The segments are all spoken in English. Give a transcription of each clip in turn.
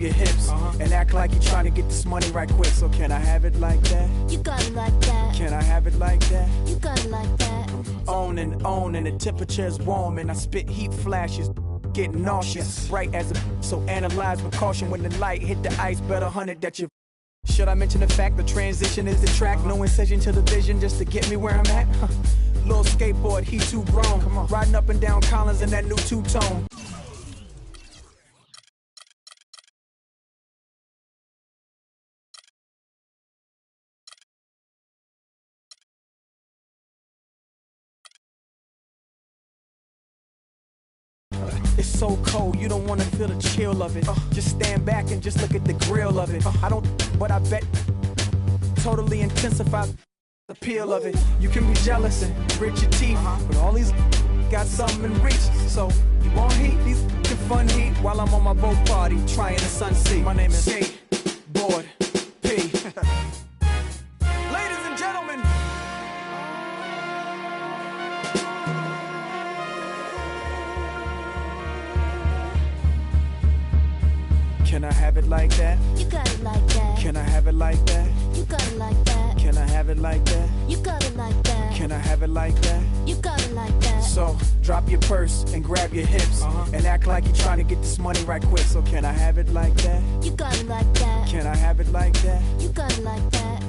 your hips and act like you're trying to get this money right quick. So can I have it like that? You got it like that. Can I have it like that? You got it like that. On, and the temperature's warm, and I spit heat flashes, getting nauseous, bright as a. So analyze with caution when the light hit the ice. Bet 100 that you. Should I mention the fact the transition is the track? No incision to the vision just to get me where I'm at. Little skateboard, he too grown. Come on, riding up and down Collins in that new two-tone. It's so cold, you don't wanna feel the chill of it. Just stand back and just look at the grill of it. I don't, but I bet totally intensify the appeal of it. You can be jealous and grit your teeth, but all these got something in reach. So you want heat? These fun heat while I'm on my boat party trying the sun sea. My name is Skateboard P. Ladies and gentlemen. Can I have it like that? You got it like that. Can I have it like that? You got it like that. Can I have it like that? You got it like that. Can I have it like that? You got it like that. So drop your purse and grab your hips and act like you're trying to get this money right quick. So can I have it like that? You got it like that. Can I have it like that? You got it like that.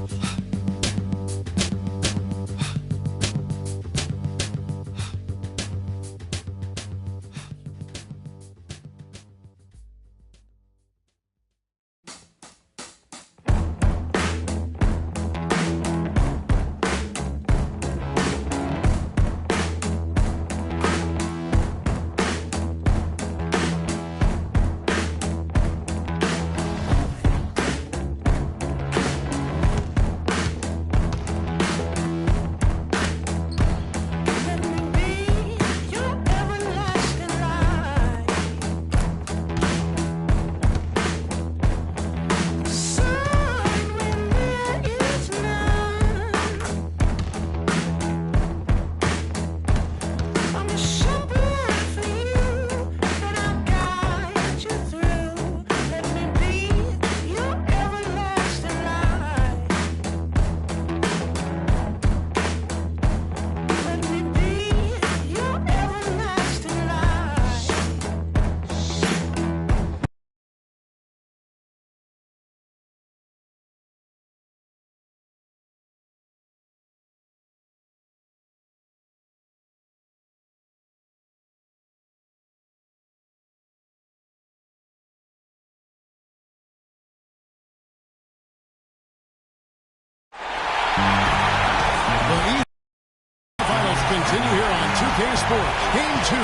Continue here on 2K Sports. Game 2.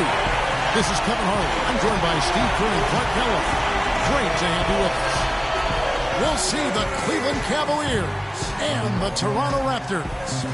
This is Kevin Harlan. I'm joined by Steve Kerr and Clark Keller. Great to have you with us. We'll see the Cleveland Cavaliers and the Toronto Raptors.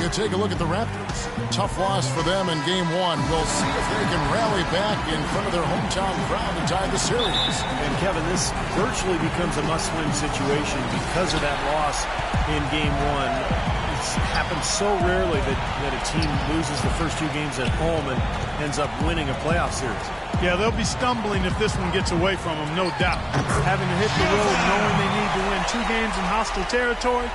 You take a look at the Raptors. Tough loss for them in Game 1. We'll see if they can rally back in front of their hometown crowd to tie the series. And Kevin, this virtually becomes a must-win situation because of that loss in Game 1. It's happened so rarely that a team loses the first 2 games at home and ends up winning a playoff series. Yeah, they'll be stumbling if this one gets away from them, no doubt. Having to hit the road knowing they need to win 2 games in hostile territory.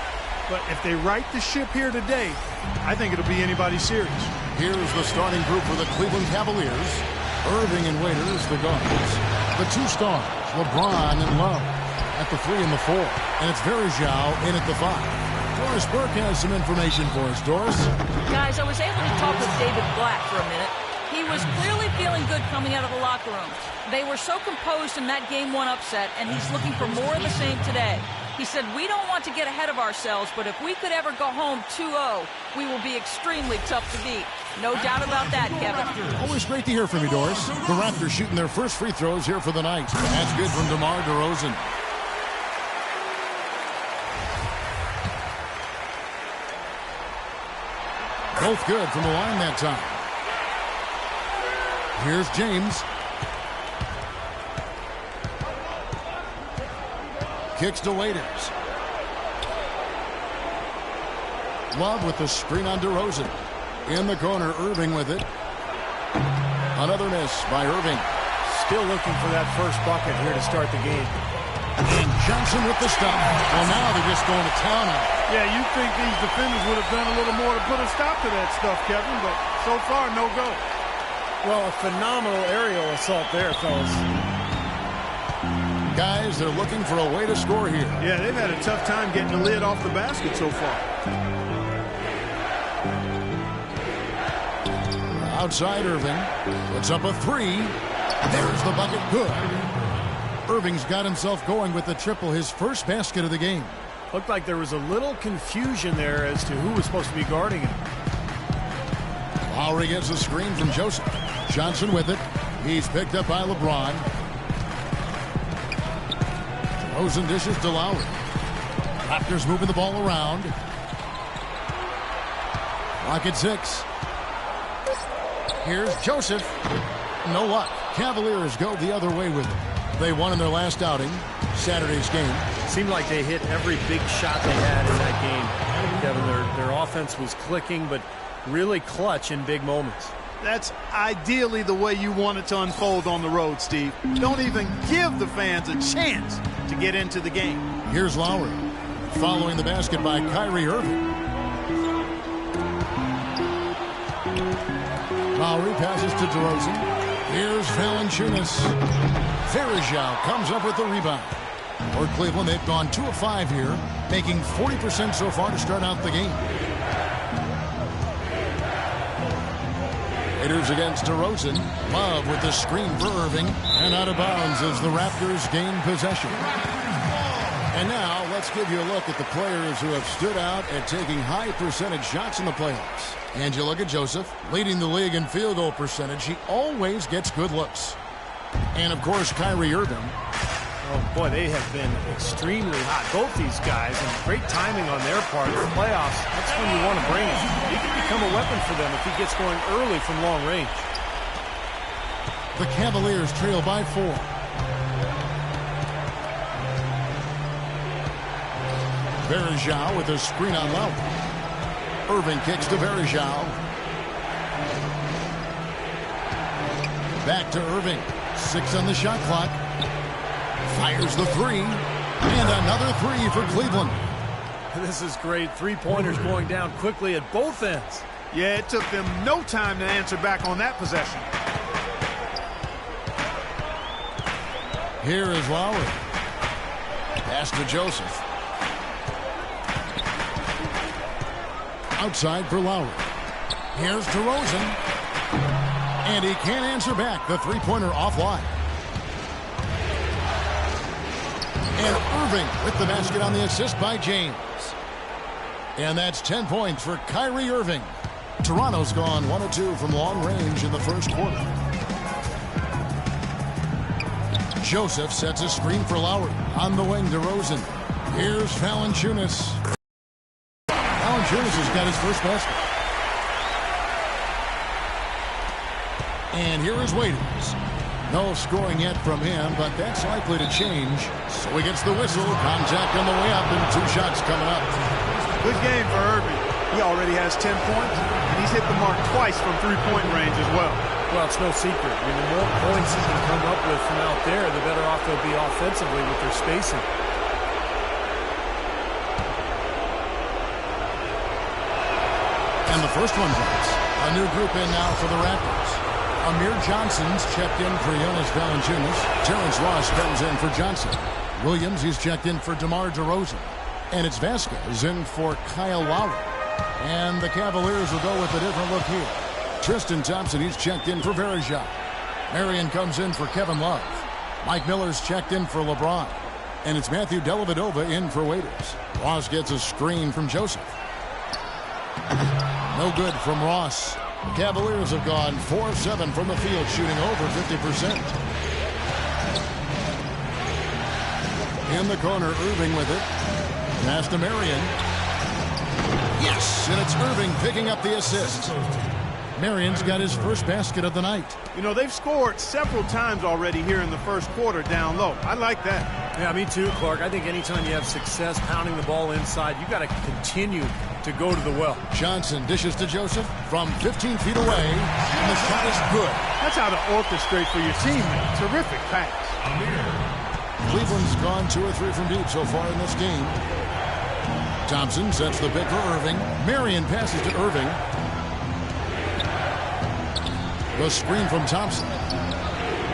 But if they right the ship here today, I think it'll be anybody's series. Here's the starting group for the Cleveland Cavaliers. Irving and Waiters, the guards. The 2 stars, LeBron and Love, at the 3 and the 4. And it's Verjao in at the 5. Doris Burke has some information for us. Doris? Guys, I was able to talk with David Black for a minute. He was clearly feeling good coming out of the locker room. They were so composed in that Game 1 upset, and he's looking for more of the same today. He said, we don't want to get ahead of ourselves, but if we could ever go home 2-0, we will be extremely tough to beat. No doubt about that, Kevin. Always great to hear from you, Doris. The Raptors shooting their first free throws here for the night. That's good from DeMar DeRozan. Both good from the line that time. Here's James. Kicks to Waiters. Love with the screen on DeRozan. In the corner, Irving with it. Another miss by Irving. Still looking for that first bucket here to start the game. And Johnson with the stop. Well, now they're just going to town on it. Yeah, you think these defenders would have done a little more to put a stop to that stuff, Kevin, but so far, no go. Well, a phenomenal aerial assault there, fellas. Guys, they're looking for a way to score here. Yeah, they've had a tough time getting the lid off the basket so far. Outside Irving. Puts up a three. There's the bucket. Good. Irving's got himself going with the triple, his first basket of the game. Looked like there was a little confusion there as to who was supposed to be guarding him. Lowry gets a screen from Joseph. Johnson with it. He's picked up by LeBron. Rosen dishes to Lowry. Raptors moving the ball around. Clock at 6. Here's Joseph. No luck. Cavaliers go the other way with it. They won in their last outing, Saturday's game. Seemed like they hit every big shot they had in that game. Kevin, their offense was clicking, but really clutch in big moments. That's ideally the way you want it to unfold on the road, Steve. Don't even give the fans a chance to get into the game. Here's Lowry. Following the basket by Kyrie Irving. Lowry passes to DeRozan. Here's Valanciunas. Varejao comes up with the rebound. For Cleveland, they've gone 2 of 5 here, making 40% so far to start out the game. Raiders against DeRozan. Love with the screen for Irving. And out of bounds as the Raptors gain possession. And now, let's give you a look at the players who have stood out at taking high percentage shots in the playoffs. And you look at Joseph, leading the league in field goal percentage. He always gets good looks. And, of course, Kyrie Irving. Oh, boy, they have been extremely hot, both these guys, and great timing on their part. In the playoffs, that's when you want to bring him. He can become a weapon for them if he gets going early from long range. The Cavaliers trail by 4. Varejao with a screen on Lowry. Irving kicks to Varejao. Back to Irving. 6 on the shot clock. Fires the 3. And another 3 for Cleveland. This is great. Three-pointers going down quickly at both ends. Yeah, it took them no time to answer back on that possession. Here is Lowry. Pass to Joseph. Outside for Lowry. Here's DeRozan. And he can't answer back. The three-pointer offline. And Irving with the basket on the assist by James. And that's 10 points for Kyrie Irving. Toronto's gone 1 of 2 from long range in the first quarter. Joseph sets a screen for Lowry. On the wing, DeRozan. Here's Valanciunas. Valanciunas has got his first basket. And here is Waiters. No scoring yet from him, but that's likely to change. So he gets the whistle. Contact on the way up, and 2 shots coming up. Good game for Irving. He already has 10 points, and he's hit the mark twice from three-point range as well. Well, it's no secret. I mean, the more points he can come up with from out there, the better off they'll be offensively with their spacing. And the first one drops. A new group in now for the Raptors. Amir Johnson's checked in for Jonas Valanciunas. Terrence Ross comes in for Johnson. Williams, he's checked in for DeMar DeRozan. And it's Vasquez in for Kyle Lowry. And the Cavaliers will go with a different look here. Tristan Thompson, he's checked in for Varejao. Marion comes in for Kevin Love. Mike Miller's checked in for LeBron. And it's Matthew Dellavedova in for Waiters. Ross gets a screen from Joseph. No good from Ross. The Cavaliers have gone 4 of 7 from the field, shooting over 50%. In the corner, Irving with it. Pass to Marion. Yes, and it's Irving picking up the assist. Marion's got his first basket of the night. You know, they've scored several times already here in the first quarter down low. I like that. Yeah, me too, Clark. I think anytime you have success pounding the ball inside, you got to continue to go to the well. Johnson dishes to Joseph from 15 feet away, and the shot is good. That's how to orchestrate for your teammate. Terrific pass. Cleveland's gone 2 or 3 from deep so far in this game. Thompson sets the pick for Irving. Marion passes to Irving. The screen from Thompson.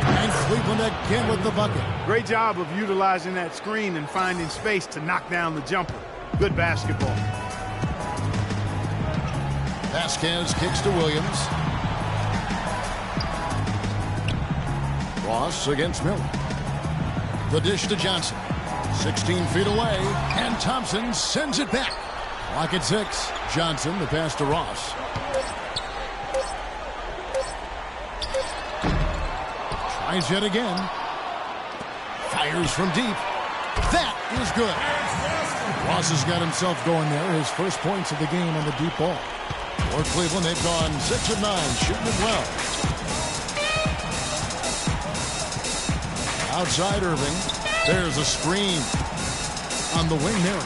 And Cleveland again with the bucket. Great job of utilizing that screen and finding space to knock down the jumper. Good basketball. Vasquez kicks to Williams. Ross against Miller. The dish to Johnson. 16 feet away, and Thompson sends it back. Clock at 6. Johnson, the pass to Ross. Tries yet again. Fires from deep. That is good. Ross has got himself going there. His first points of the game on the deep ball. For Cleveland, they've gone 6 of 9, shooting it well. Outside Irving. There's a screen on the wing there.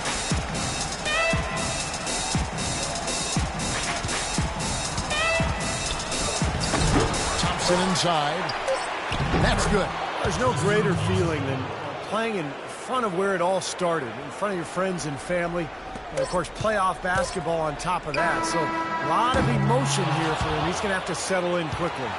Thompson inside. That's good. There's no greater feeling than playing in front of where it all started, in front of your friends and family. And, of course, playoff basketball on top of that. So a lot of emotion here for him. He's going to have to settle in quickly.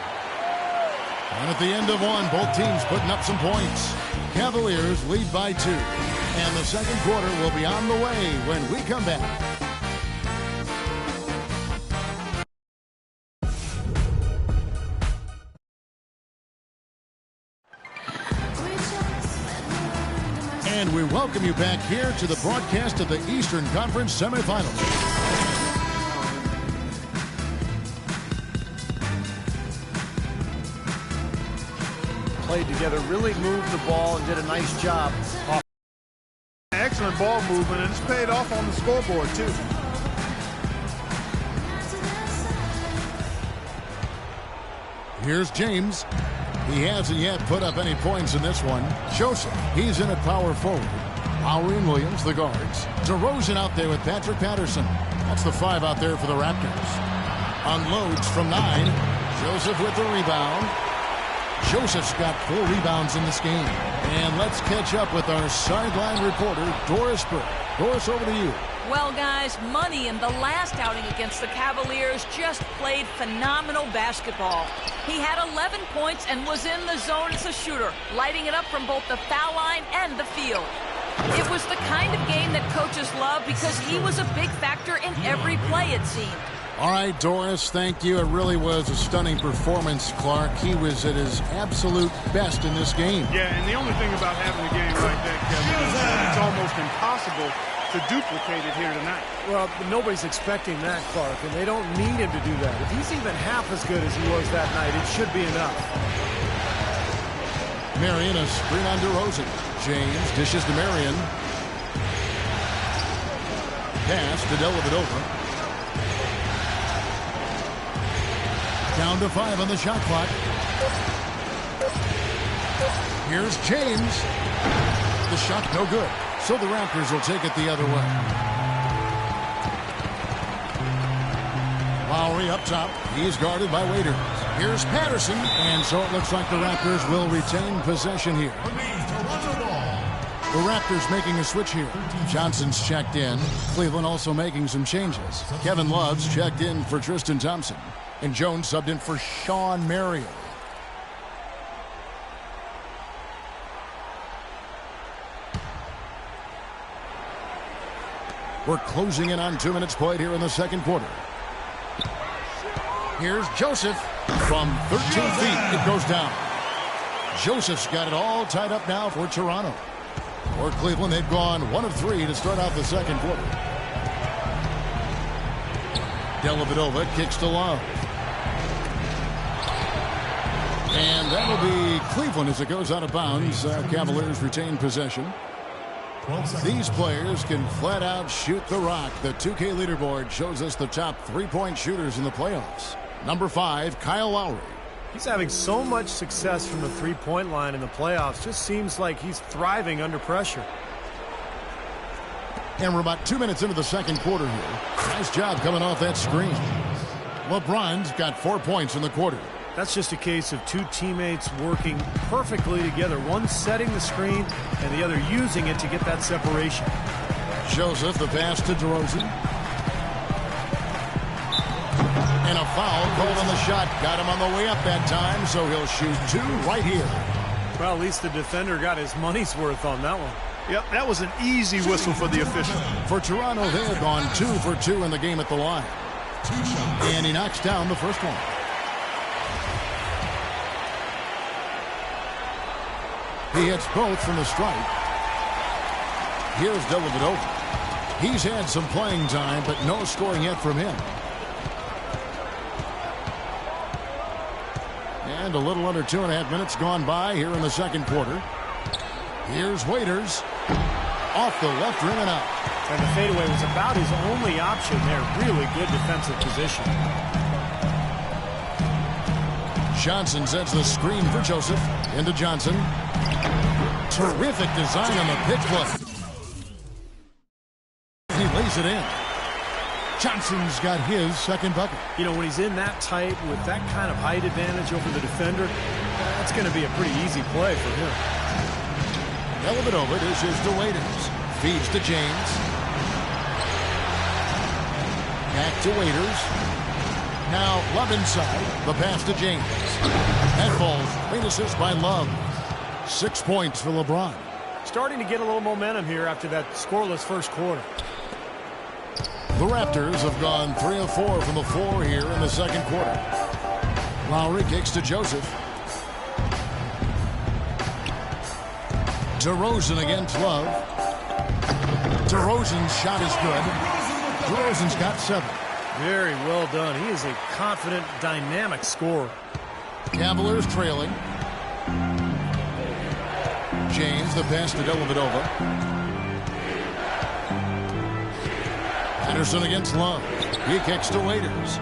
And at the end of one, both teams putting up some points. Cavaliers lead by 2. And the second quarter will be on the way when we come back. And we welcome you back here to the broadcast of the Eastern Conference semifinals. Played together, really moved the ball and did a nice job. Excellent ball movement, and it's paid off on the scoreboard, too. Here's James. He hasn't yet put up any points in this one. Joseph, he's in at power forward. Lowry and Williams, the guards. DeRozan out there with Patrick Patterson. That's the 5 out there for the Raptors. Unloads from 9. Joseph with the rebound. Joseph's got 4 rebounds in this game. And let's catch up with our sideline reporter, Doris Burke. Doris, over to you. Well, guys, Money in the last outing against the Cavaliers just played phenomenal basketball. He had 11 points and was in the zone as a shooter, lighting it up from both the foul line and the field. It was the kind of game that coaches love because he was a big factor in every play, it seemed. All right, Doris, thank you. It really was a stunning performance, Clark. He was at his absolute best in this game. Yeah, and the only thing about having a game like that, Kevin, is that it's almost impossible to duplicate it here tonight. Well, nobody's expecting that, Clark, and they don't need him to do that. If he's even half as good as he was that night, it should be enough. Marion, a screen on DeRozan. James dishes to Marion. Pass to Dellavedova. Down to 5 on the shot clock. Here's James. The shot no good. So the Raptors will take it the other way. Lowry up top. He's guarded by Waiters. Here's Patterson. And so it looks like the Raptors will retain possession here. The Raptors making a switch here. Johnson's checked in. Cleveland also making some changes. Kevin Love's checked in for Tristan Thompson. And Jones subbed in for Sean Marion. We're closing in on 2 minutes played here in the second quarter. Here's Joseph from 13 feet. It goes down. Joseph's got it all tied up now for Toronto. For Cleveland, they've gone 1 of 3 to start out the second quarter. Dellavedova kicks to Love. And that'll be Cleveland as it goes out of bounds. Cavaliers retain possession. These players can flat out shoot the rock. The 2K leaderboard shows us the top 3-point shooters in the playoffs. Number 5, Kyle Lowry. He's having so much success from the three-point line in the playoffs. Just seems like he's thriving under pressure. And we're about 2 minutes into the second quarter here. Nice job coming off that screen. LeBron's got 4 points in the quarter. That's just a case of two teammates working perfectly together. One setting the screen and the other using it to get that separation. Joseph, the pass to DeRozan. And a foul called on the shot. Got him on the way up that time, so he'll shoot 2 right here. Well, at least the defender got his money's worth on that one. Yep, that was an easy whistle for the official. For Toronto, they have gone 2 for 2 in the game at the line. And he knocks down the first one. He hits both from the stripe. Here's Dellavedova. He's had some playing time, but no scoring yet from him. And a little under 2.5 minutes gone by here in the second quarter. Here's Waiters. Off the left rim and out. And the fadeaway was about his only option there. Really good defensive position. Johnson sets the screen for Joseph. Into Johnson. Terrific design on the pitch play. He lays it in. Johnson's got his second bucket. You know, when he's in that tight with that kind of height advantage over the defender, that's going to be a pretty easy play for him. Dellavedova dishes to Waiters. Feeds to James. Back to Waiters. Now Love inside. The pass to James. That falls. Great assist by Love. 6 points for LeBron. Starting to get a little momentum here after that scoreless first quarter. The Raptors have gone 3 of 4 from the floor here in the second quarter. Lowry kicks to Joseph. DeRozan against Love. DeRozan's shot is good. DeRozan's got 7. Very well done. He is a confident, dynamic scorer. Cavaliers trailing. James, the pass to Dellavedova. Anderson against Love. He kicks to Waiters.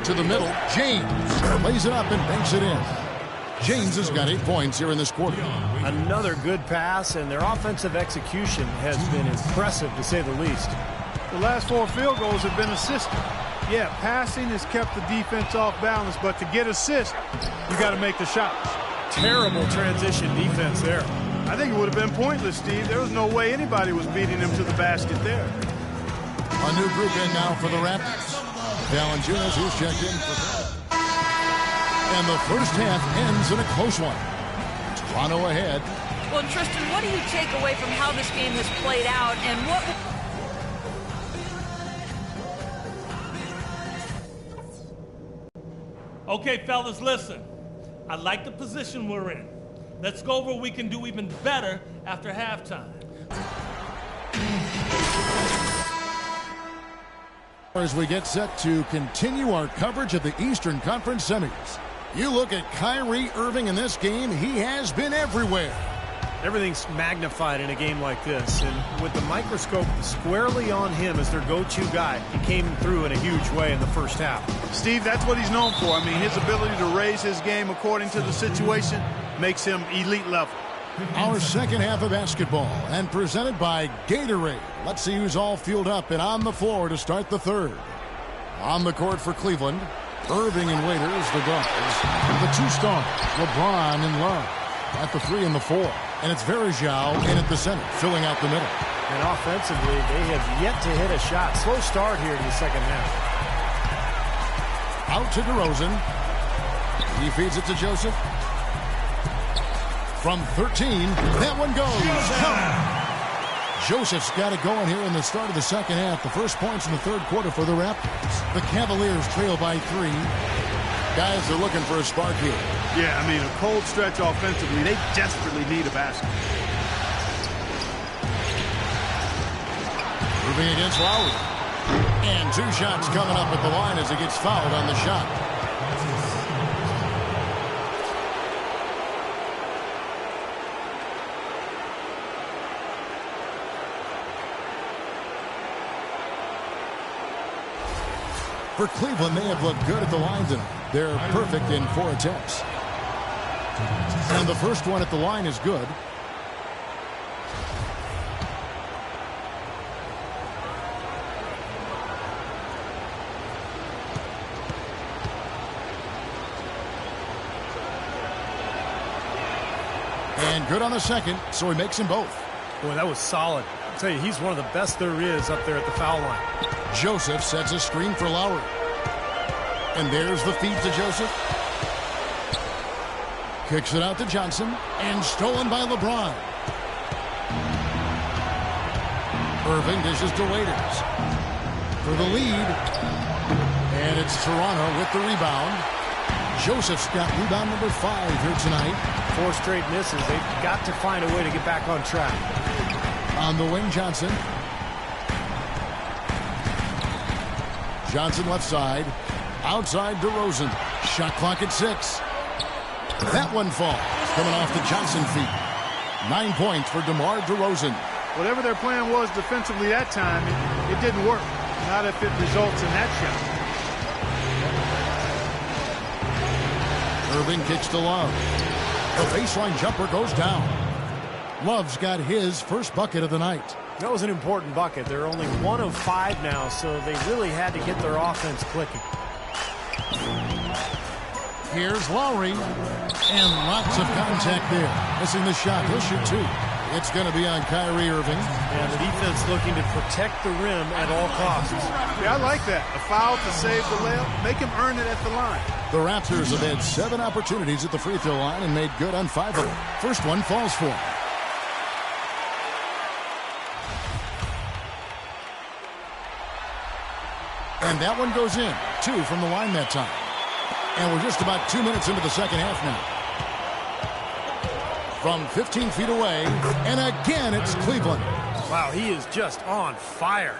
To the middle. James lays it up and banks it in. James has got 8 points here in this quarter. Another good pass, and their offensive execution has been impressive, to say the least. The last 4 field goals have been assisted. Yeah, passing has kept the defense off balance, but to get assists, you got to make the shots. Terrible transition defense there. I think it would have been pointless, Steve. There was no way anybody was beating him to the basket there. A new group in now for the Raptors. Valanciunas, who's checked in for that. And the first half ends in a close one. Toronto ahead. Well, Tristan, what do you take away from how this game has played out, and what... Okay, fellas, listen. I like the position we're in. Let's go over what we can do even better after halftime. As we get set to continue our coverage of the Eastern Conference semis. You look at Kyrie Irving in this game, he has been everywhere. Everything's magnified in a game like this, and with the microscope squarely on him as their go-to guy, he came through in a huge way in the first half. Steve, that's what he's known for. I mean, his ability to raise his game according to the situation makes him elite level. Our second half of basketball, and presented by Gatorade. Let's see who's all fueled up and on the floor to start the third. On the court for Cleveland, Irving and Waiters, the guards. The 2 stars, LeBron and Love. At the 3 and the 4. And it's Varejao in at the center, filling out the middle. And offensively, they have yet to hit a shot. Slow start here in the second half. Out to DeRozan. He feeds it to Joseph. From 13, that one goes. Joseph's got it going here in the start of the second half. The first points in the third quarter for the Raptors. The Cavaliers trail by 3. Guys are looking for a spark here. Yeah, I mean, a cold stretch offensively. They desperately need a basket. Moving against Lowry. And 2 shots coming up at the line as he gets fouled on the shot. For Cleveland, they have looked good at the line tonight. They're perfect in 4 attempts. And the first one at the line is good. And good on the second, so he makes them both. Boy, that was solid. I'll tell you, he's one of the best there is up there at the foul line. Joseph sets a screen for Lowry. And there's the feed to Joseph. Kicks it out to Johnson. And stolen by LeBron. Irving dishes to Waiters. For the lead. And it's Toronto with the rebound. Joseph's got rebound number 5 here tonight. 4 straight misses. They've got to find a way to get back on track. On the wing, Johnson. Johnson left side. Outside DeRozan. Shot clock at 6. That one falls. Coming off the Johnson feet. 9 points for DeMar DeRozan. Whatever their plan was defensively that time, it didn't work. Not if it results in that shot. Irving kicks to Love. The baseline jumper goes down. Love's got his first bucket of the night. That was an important bucket. They're only 1 of 5 now, so they really had to get their offense clicking. Here's Lowry. And lots of contact there. Missing the shot. He'll shoot 2. It's going to be on Kyrie Irving. And the defense looking to protect the rim at all costs. Yeah, I like that. A foul to save the layup. Make him earn it at the line. The Raptors have had 7 opportunities at the free throw line and made good on 5 of them. First one falls for him. And that one goes in. 2 from the line that time. And we're just about 2 minutes into the second half now. From 15 feet away, and again it's Cleveland. Wow, he is just on fire.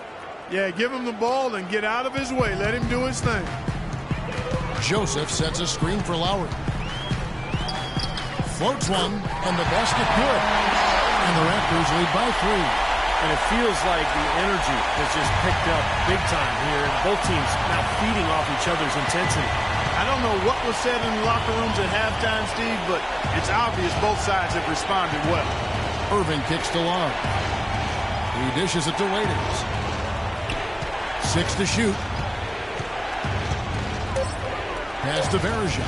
Yeah, give him the ball and get out of his way. Let him do his thing. Joseph sets a screen for Lowry. Floats one, and the basket good. And the Raptors lead by 3. And it feels like the energy has just picked up big time here. And both teams now feeding off each other's intensity. I don't know what was said in the locker rooms at halftime, Steve, but it's obvious both sides have responded well. Irving kicks to Love. He dishes it to Waiters. 6 to shoot. Pass to Bergeron.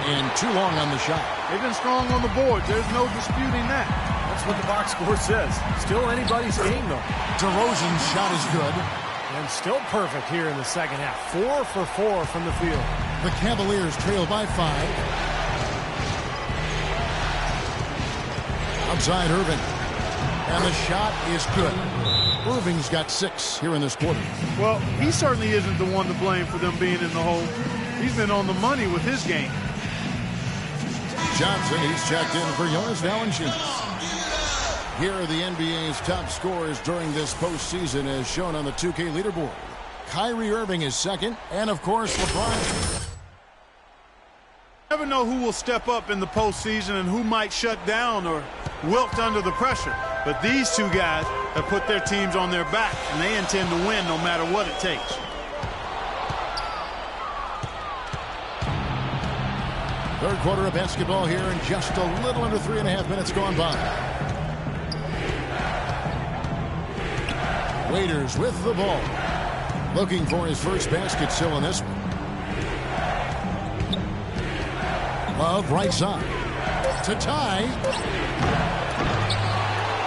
And too long on the shot. They've been strong on the board. There's no disputing that. That's what the box score says. Still anybody's game, though. DeRozan's shot is good. And still perfect here in the second half. 4 for 4 from the field. The Cavaliers trail by 5. Outside Irving. And the shot is good. Irving's got 6 here in this quarter. Well, he certainly isn't the one to blame for them being in the hole. He's been on the money with his game. Johnson, he's checked in for Jonas Valanciunas. Here are the NBA's top scorers during this postseason as shown on the 2K leaderboard. Kyrie Irving is second, and of course LeBron. Never know who will step up in the postseason and who might shut down or wilt under the pressure. But these two guys have put their teams on their back, and they intend to win no matter what it takes. Third quarter of basketball here, and just a little under 3.5 minutes gone by. Waiters with the ball. Looking for his first basket still in this one. Love right side. To tie.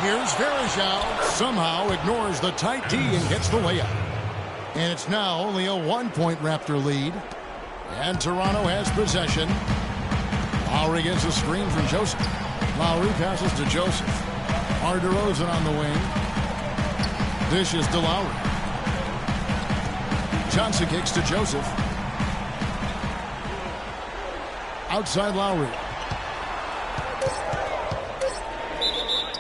Here's Bergeron. Somehow ignores the tight D and gets the layup. And it's now only a 1-point Raptor lead. And Toronto has possession. Lowry gets a screen from Joseph. Lowry passes to Joseph. DeRozan on the wing. Dishes to Lowry. Johnson kicks to Joseph. Outside Lowry.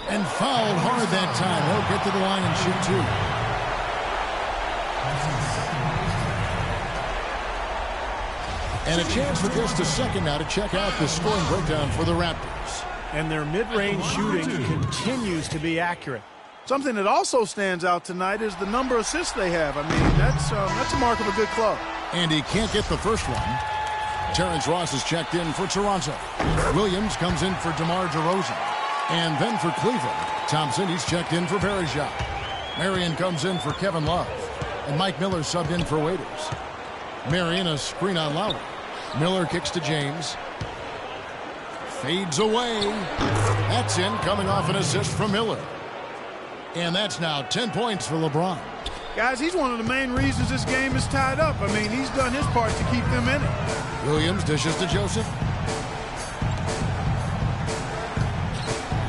And fouled hard that time. He'll get to the line and shoot 2. And a chance for just a second now to check out the scoring breakdown for the Raptors. And their mid-range shooting continues to be accurate. Something that also stands out tonight is the number of assists they have. I mean, that's a mark of a good club. And he can't get the first one. Terrence Ross is checked in for Toronto. Williams comes in for DeMar DeRozan. And then for Cleveland, Thompson, he's checked in for Bergeron. Marion comes in for Kevin Love. And Mike Miller subbed in for Waiters. Marion a screen on Lowry. Miller kicks to James. Fades away. That's in, coming off an assist from Miller. And that's now 10 points for LeBron. Guys, he's one of the main reasons this game is tied up. I mean, he's done his part to keep them in it. Williams dishes to Joseph.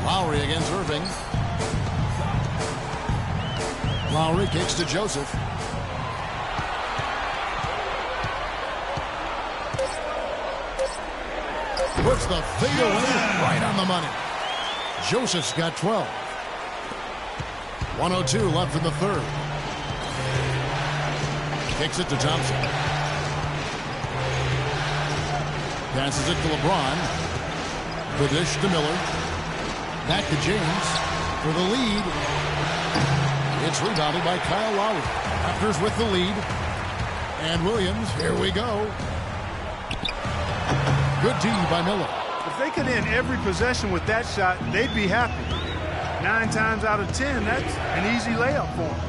Lowry against Irving. Lowry kicks to Joseph. Puts the fade away right on the money. Joseph's got 12. 1:02 left in the third. Kicks it to Thompson. Passes it to LeBron. The dish to Miller. Back to James for the lead. It's rebounded by Kyle Lowry. Raptors with the lead. And Williams, here we go. Good D by Miller. If they could end every possession with that shot, they'd be happy. 9 times out of 10, that's an easy layup for them.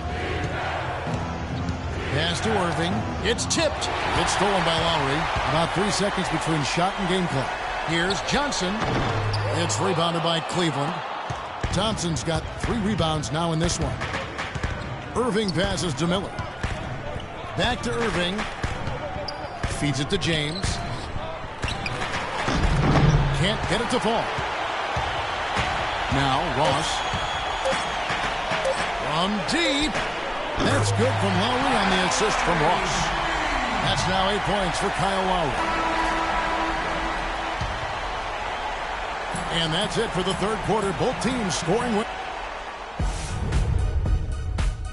Pass to Irving. It's tipped. It's stolen by Lowry. About 3 seconds between shot and game clock. Here's Johnson. It's rebounded by Cleveland. Thompson's got 3 rebounds now in this one. Irving passes to Miller. Back to Irving. Feeds it to James. Can't get it to fall. Now Ross. From deep. That's good from Lowry on the assist from Ross. That's now 8 points for Kyle Lowry. And that's it for the third quarter. Both teams scoring.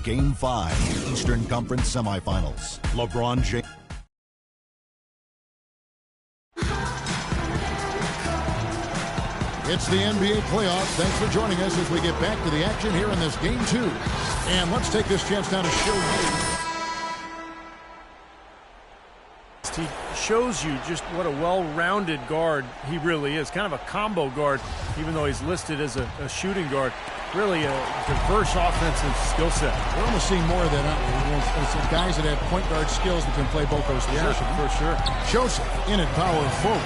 Game 5, Eastern Conference Semifinals. LeBron James. It's the NBA playoffs. Thanks for joining us as we get back to the action here in this game 2. And let's take this chance now to show you. He shows you just what a well-rounded guard he really is. Kind of a combo guard, even though he's listed as a shooting guard. Really a diverse offensive skill set. We're almost seeing more of that, aren't we? It's guys that have point guard skills that can play both those positions. Yeah, for sure. Joseph in at power forward.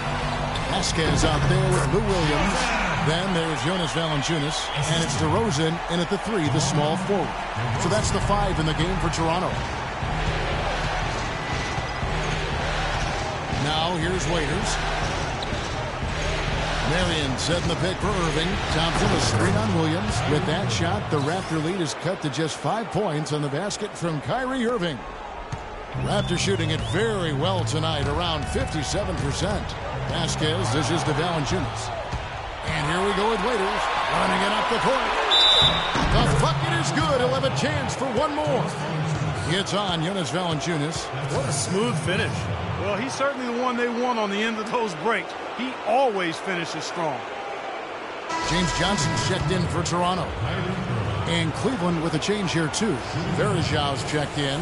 Vasquez out there with Lou Williams. Then there's Jonas Valanciunas. And it's DeRozan in at the 3, the small forward. So that's the 5 in the game for Toronto. Now here's Waiters. Marion setting the pick for Irving. Thompson a screen on Williams. With that shot, the Raptor lead is cut to just 5 points on the basket from Kyrie Irving. Raptors shooting it very well tonight, around 57%. Vasquez dishes to Valanciunas. And here we go with Waiters, running it up the court. The bucket is good. He'll have a chance for one more. It's on Jonas Valanciunas. What a smooth finish. Well, he's certainly the one they want on the end of those breaks. He always finishes strong. James Johnson's checked in for Toronto. And Cleveland with a change here, too. Bergeron's checked in.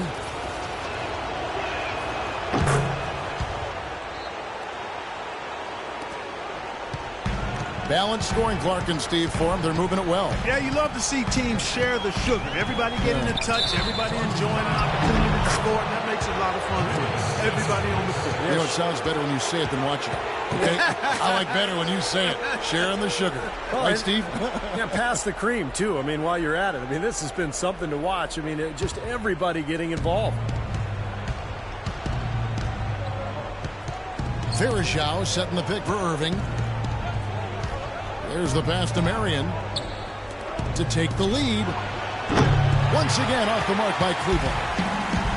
Balanced scoring, Clark and Steve, for them. They're moving it well. Yeah, you love to see teams share the sugar. Everybody getting a touch, everybody enjoying an opportunity to score, and that makes it a lot of fun for everybody on the court. You know, it sounds better when you say it than watch it. Okay? I like better when you say it. Sharing the sugar. Right, Steve? Yeah, pass the cream, too. I mean, while you're at it. I mean, this has been something to watch. I mean, just everybody getting involved. Bergeron setting the pick for Irving. There's the pass to Marion to take the lead. Once again off the mark by Cleveland.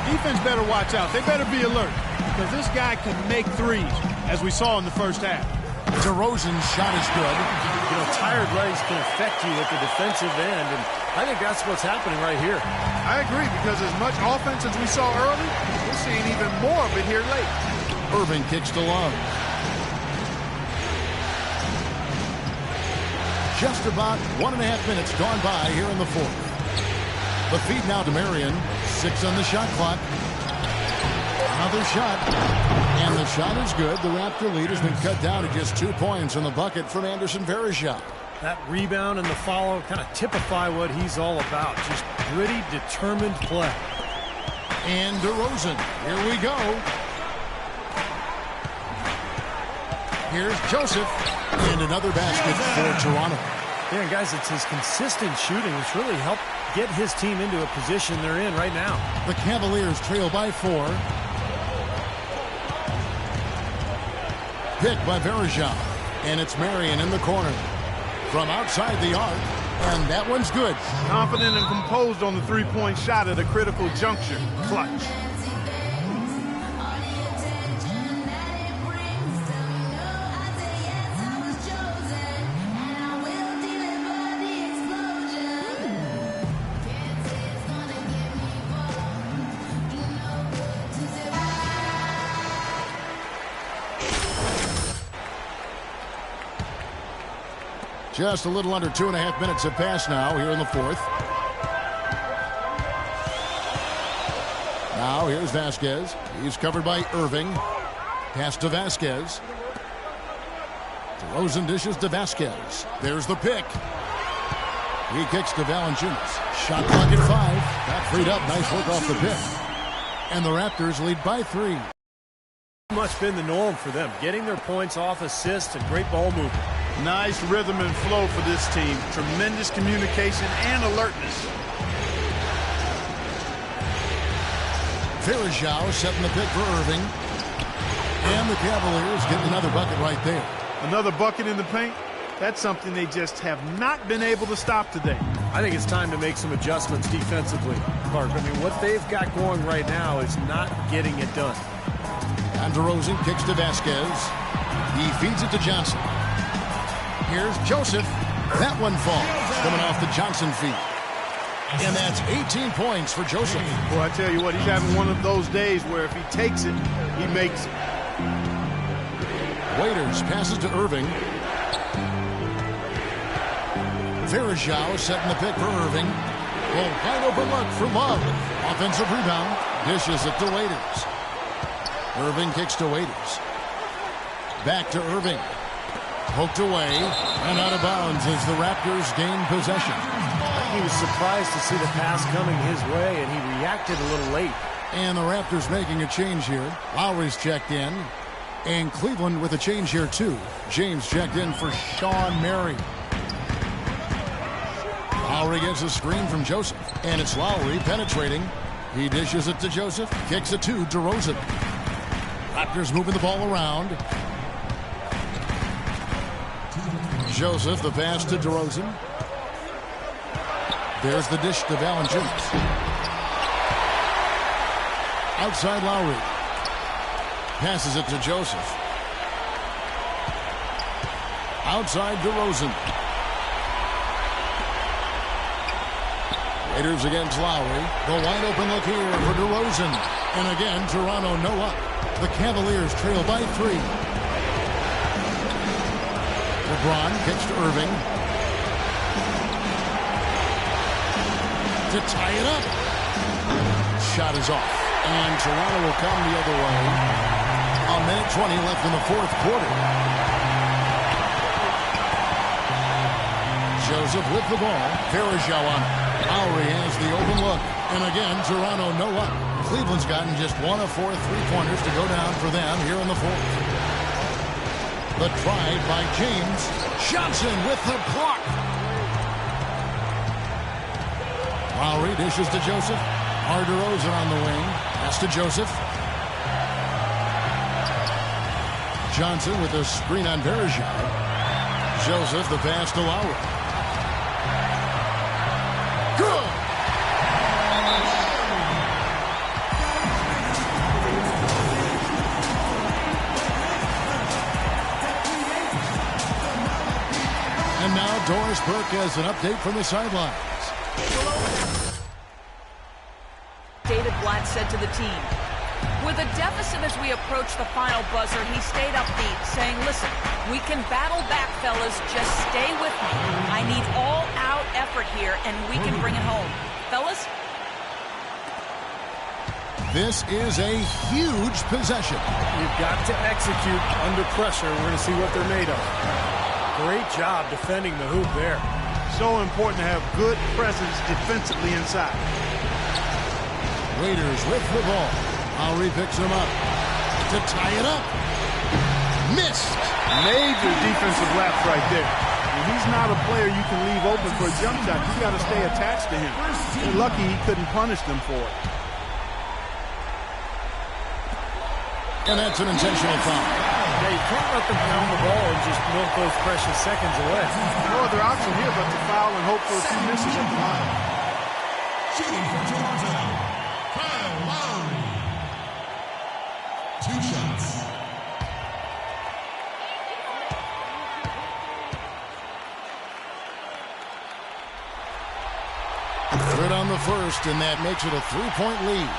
Defense better watch out. They better be alert because this guy can make threes, as we saw in the first half. DeRozan's shot is good. You know, tired legs can affect you at the defensive end, and I think that's what's happening right here. I agree, because as much offense as we saw early, we're seeing even more of it here late. Irving kicks to Love. Just about 1.5 minutes gone by here in the fourth. The feed now to Marion. 6 on the shot clock. Another shot. And the shot is good. The Raptor lead has been cut down to just 2 points in the bucket from Anderson Varejao. That rebound and the follow kind of typify what he's all about. Just gritty, determined play. And DeRozan. Here we go. Here's Joseph. And another basket for Toronto. Yeah, guys, it's his consistent shooting that's really helped get his team into a position they're in right now. The Cavaliers trail by 4. Pick by Varejao. And it's Marion in the corner. From outside the arc. And that one's good. Confident and composed on the three-point shot at a critical juncture. Clutch. Just a little under 2.5 minutes have passed now here in the fourth. Now here's Vasquez. He's covered by Irving. Pass to Vasquez. DeRozan dishes to Vasquez. There's the pick. He kicks to Valanciunas. Shot clock at 5. Got freed up. Nice work off the pick. And the Raptors lead by 3. Much been the norm for them. Getting their points off assists and great ball movement. Nice rhythm and flow for this team. Tremendous communication and alertness. Varejao setting the pick for Irving. And the Cavaliers getting another bucket right there. Another bucket in the paint? That's something they just have not been able to stop today. I think it's time to make some adjustments defensively, Clark. I mean, what they've got going right now is not getting it done. And DeRozan kicks to Vasquez. He feeds it to Johnson. Here's Joseph. That one falls. Coming off the Johnson feed. And that's 18 points for Joseph. Well, I tell you what, he's having one of those days where if he takes it, he makes it. Waiters passes to Irving. Varejao setting the pick for Irving. Well, wide open look for Love. Offensive rebound. Dishes it to Waiters. Irving kicks to Waiters. Back to Irving. Poked away and out of bounds as the Raptors gain possession. He was surprised to see the pass coming his way, and he reacted a little late. And the Raptors making a change here. Lowry's checked in. And Cleveland with a change here, too. James checked in for Sean Murray. Lowry gets a screen from Joseph. And it's Lowry penetrating. He dishes it to Joseph. Kicks it to DeRozan. Raptors moving the ball around. Joseph, the pass to DeRozan. There's the dish to Valanciunas. Outside Lowry. Passes it to Joseph. Outside DeRozan. Raiders against Lowry. The wide open look here for DeRozan. And again, Toronto no up. The Cavaliers trail by 3. LeBron kicks to Irving. To tie it up. Shot is off. And Toronto will come the other way. A minute 20 left in the fourth quarter. Joseph with the ball. Varejao on it. Lowry has the open look. And again, Toronto no up. Cleveland's gotten just 1 of 4 3-pointers to go down for them here in the fourth. The drive by James. Johnson with the block. Lowry dishes to Joseph. DeRozan on the wing. Pass to Joseph. Johnson with a screen on Varejao. Joseph the pass to Lowry. Good. And now Doris Burke has an update from the sidelines. David Blatt said to the team, with a deficit as we approach the final buzzer, he stayed upbeat, saying, listen, we can battle back, fellas. Just stay with me. I need all-out effort here, and we can bring it home. Fellas, This is a huge possession. You've got to execute under pressure. We're going to see what they're made of. Great job defending the hoop there. So important to have good presence defensively inside. Raiders with the ball. Lowry picks him up to tie it up. Missed. Major defensive lapse right there. And he's not a player you can leave open for a jump shot. You got to stay attached to him. You're lucky he couldn't punish them for it. And that's an intentional foul. Yeah, you can't let them pound the ball and just milk those precious seconds away. No other option here but to foul and hope for a few misses at the line. Shooting for Toronto, Kyle Lowry. 2 shots. Third on the first, and that makes it a 3-point lead.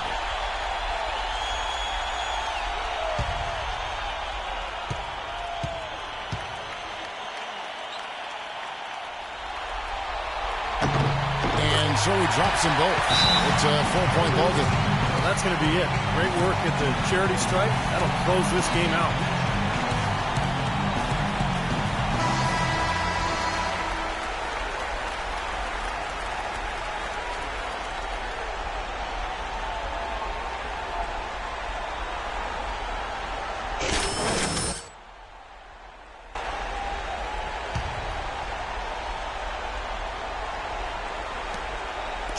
And so he drops them both. It's a 4-point ball game. Well, that's going to be it. Great work at the charity stripe. That'll close this game out.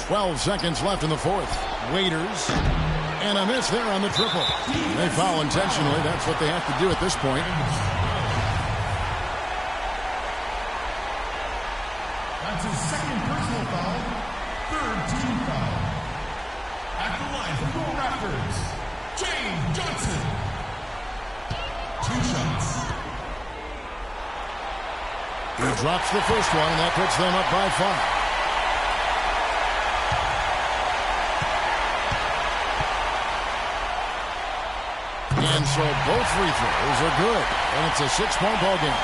Twelve seconds left in the fourth. Waiters. And a miss there on the triple. They foul intentionally. That's what they have to do at this point. That's his second personal foul. Third team foul. At the line for the Raptors, James Johnson. 2 shots. He drops the first one, and that puts them up by 5. And so both free throws are good. And it's a 6-point ball game.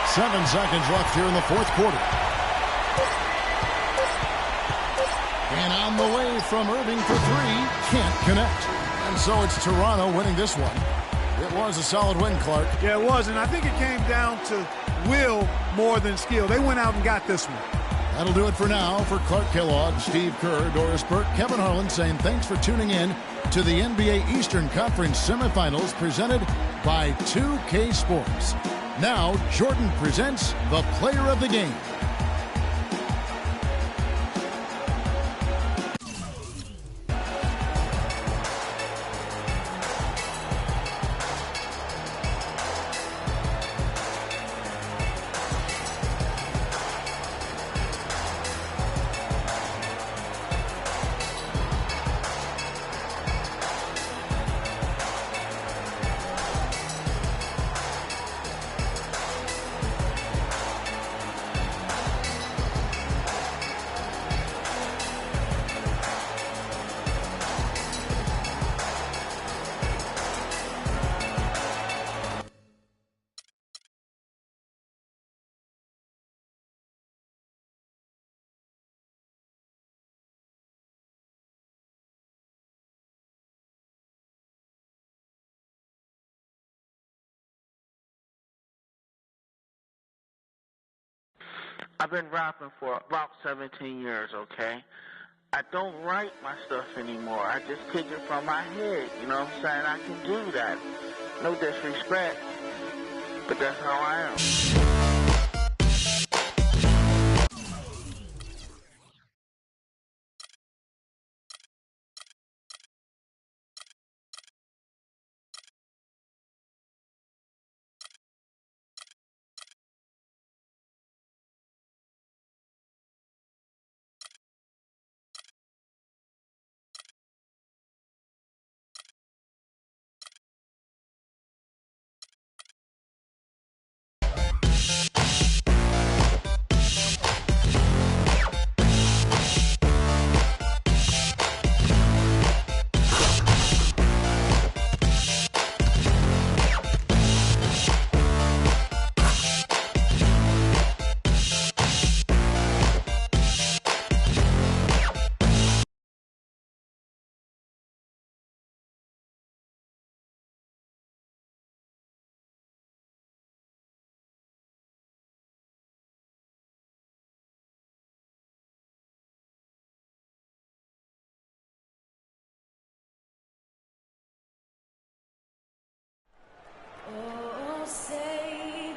7 seconds left here in the fourth quarter. And on the way from Irving for 3, can't connect. And so it's Toronto winning this one. It was a solid win, Clark. Yeah, it was, and I think it came down to will more than skill. They went out and got this one. That'll do it for now. For Clark Kellogg, Steve Kerr, Doris Burke, Kevin Harlan saying thanks for tuning in to the NBA Eastern Conference semifinals presented by 2K Sports. Now, Jordan presents the player of the game. I've been rapping for about 17 years, okay? I don't write my stuff anymore. I just kick it from my head, you know what I'm saying? I can do that. No disrespect, but that's how I am.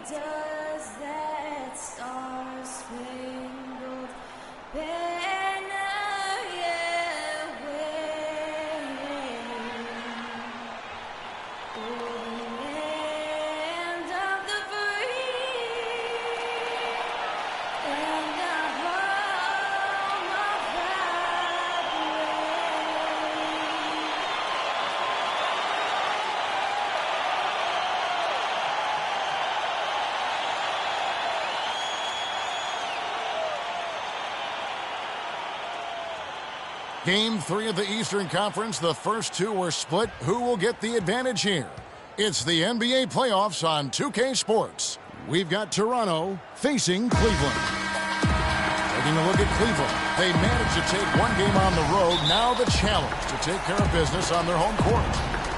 does that star-spangled banner yet wave? O'er the land of the free and the home of the Game 3 of the Eastern Conference. The first two were split. Who will get the advantage here? It's the NBA playoffs on 2K Sports. We've got Toronto facing Cleveland. Taking a look at Cleveland. They managed to take one game on the road. Now the challenge to take care of business on their home court.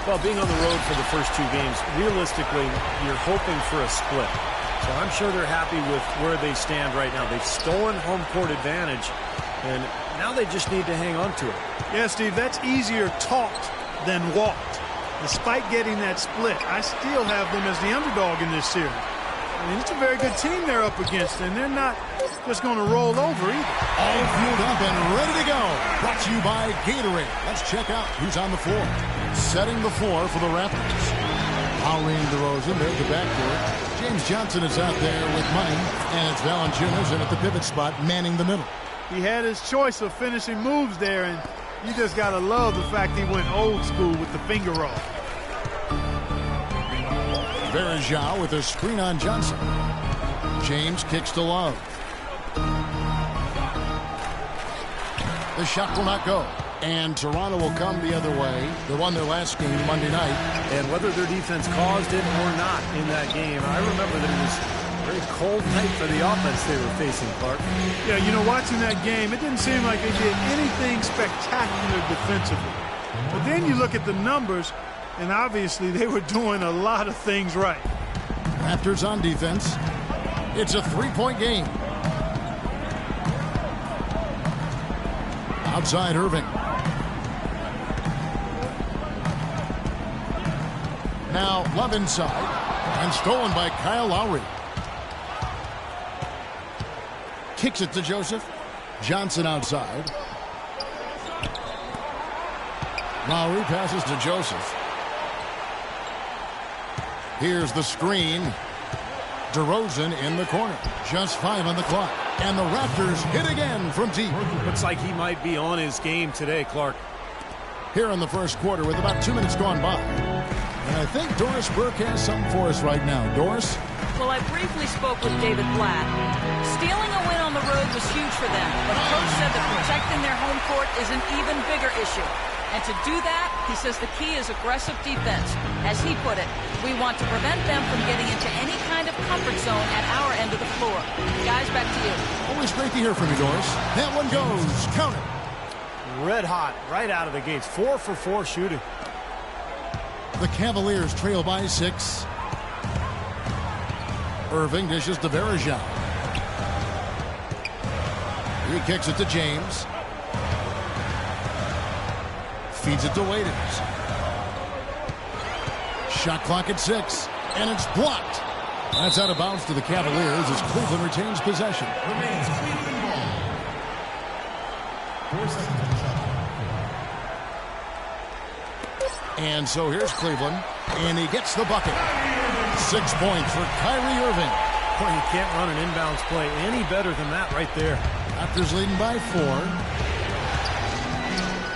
Well, being on the road for the first two games, realistically, you're hoping for a split. So I'm sure they're happy with where they stand right now. They've stolen home court advantage, and now they just need to hang on to it. Yeah, Steve, that's easier talked than walked. Despite getting that split, I still have them as the underdog in this series. I mean, it's a very good team they're up against, and they're not just going to roll over either. All fueled up and ready to go. Brought to you by Gatorade. Let's check out who's on the floor. Setting the floor for the Raptors. Lowry and DeRozan, there's the backcourt. James Johnson is out there with money, and it's Valanciunas in at the pivot spot, manning the middle. He had his choice of finishing moves there, and you just got to love the fact he went old school with the finger roll. Verajao with a screen on Johnson. James kicks to Love. The shot will not go. And Toronto will come the other way. They won their last game Monday night. And whether their defense caused it or not in that game, I remember that it was very cold night for the offense they were facing, Clark. Yeah, you know, watching that game, it didn't seem like they did anything spectacular defensively. But then you look at the numbers, and obviously they were doing a lot of things right. Raptors on defense. It's a three-point game. Outside Irving. Now Love inside. And stolen by Kyle Lowry. Kicks it to Joseph. Johnson outside. Lowry passes to Joseph. Here's the screen. DeRozan in the corner. Just 5 on the clock. And the Raptors hit again from deep. Looks like he might be on his game today, Clark. Here in the first quarter with about 2 minutes gone by. And I think Doris Burke has something for us right now. Doris? Well, I briefly spoke with David Blatt. Stealing a win on the road was huge for them, but Coach said that protecting their home court is an even bigger issue. And to do that, he says the key is aggressive defense. As he put it, we want to prevent them from getting into any kind of comfort zone at our end of the floor. Guys, back to you. Always great to hear from you, Doris. That one goes. Count it. Red hot right out of the gates. 4 for 4 shooting. The Cavaliers trail by 6. Irving dishes to Verajao. He kicks it to James. Feeds it to Waiters. Shot clock at 6. And it's blocked. That's out of bounds to the Cavaliers as Cleveland retains possession. Remains Cleveland ball. 4 seconds on the shot. And so here's Cleveland. And he gets the bucket. 6 points for Kyrie Irving. Boy, you can't run an inbounds play any better than that right there. Raptors leading by 4.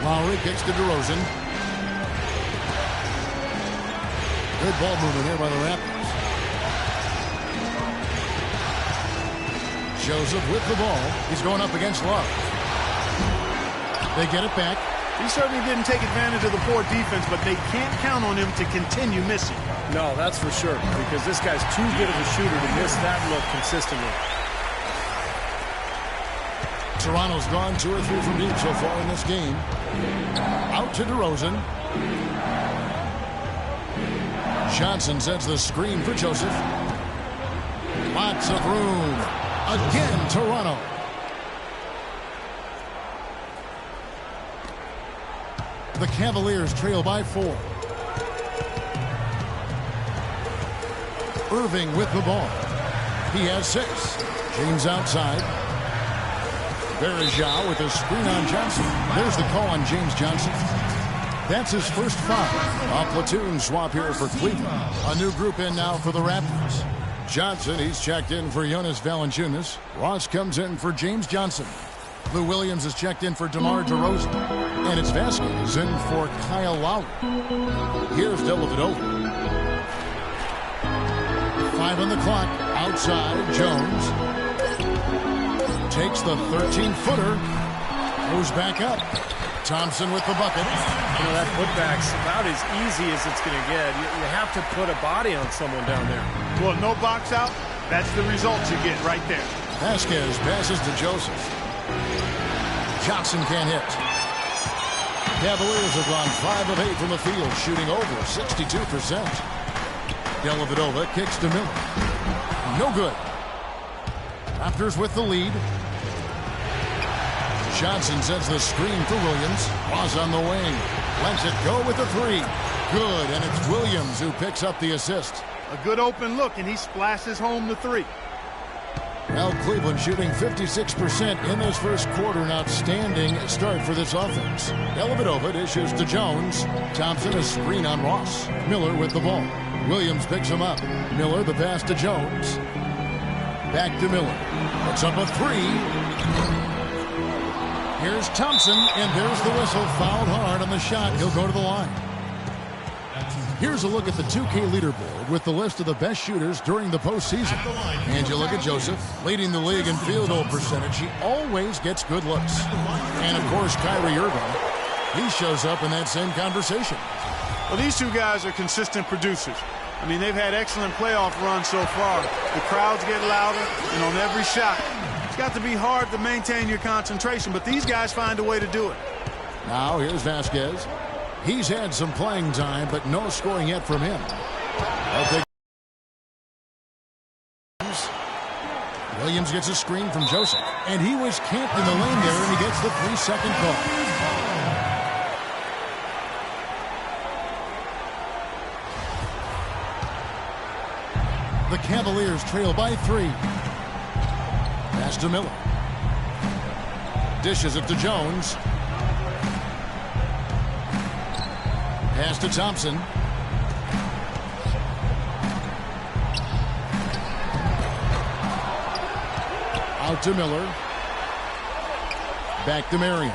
Lowry kicks to DeRozan. Good ball movement here by the Raptors. Joseph with the ball. He's going up against Love. They get it back. He certainly didn't take advantage of the poor defense, but they can't count on him to continue missing. No, that's for sure, because this guy's too good of a shooter to miss that look consistently. Toronto's gone 2 or 3 from deep so far in this game. Out to DeRozan. Johnson sets the screen for Joseph. Lots of room. Again, Toronto. The Cavaliers trail by 4. Irving with the ball. He has 6. James outside. Berejau with a screen on Johnson. There's the call on James Johnson. That's his first foul. A platoon swap here for Cleveland. A new group in now for the Raptors. Johnson, he's checked in for Jonas Valanciunas. Ross comes in for James Johnson. Lou Williams is checked in for DeMar DeRozan. And it's Vasquez in for Kyle Lowry. Here's Dellavedova. 5 on the clock. Outside, Jones. Takes the 13-footer. Goes back up. Thompson with the bucket. You know, that putback's about as easy as it's going to get. You have to put a body on someone down there. Well, no box out. That's the results you get right there. Vasquez passes to Joseph. Johnson can't hit. Cavaliers have gone 5 of 8 from the field, shooting over 62%. Dellavedova kicks to Miller. No good. Raptors with the lead. Johnson sends the screen for Williams. Ross on the wing. Lets it go with the 3. Good, and it's Williams who picks up the assist. A good open look, and he splashes home the 3. Well, Cleveland shooting 56% in this first quarter. An outstanding start for this offense. Dellavedova dishes to Jones. Thompson a screen on Ross. Miller with the ball. Williams picks him up. Miller the pass to Jones. Back to Miller. Puts up a 3. Here's Thompson, and there's the whistle. Fouled hard on the shot. He'll go to the line. Here's a look at the 2K leaderboard with the list of the best shooters during the postseason. And you look at Joseph, leading the league in field goal percentage. He always gets good looks. And, of course, Kyrie Irving. He shows up in that same conversation. Well, these two guys are consistent producers. I mean, they've had excellent playoff runs so far. The crowds get louder, and on every shot, it's got to be hard to maintain your concentration, but these guys find a way to do it. Now, here's Vasquez. He's had some playing time, but no scoring yet from him. Williams gets a screen from Joseph, and he was camped in the lane there, and he gets the 3-second call. The Cavaliers trail by 3. Pass to Miller. Dishes it to Jones. Pass to Thompson. Out to Miller. Back to Marion.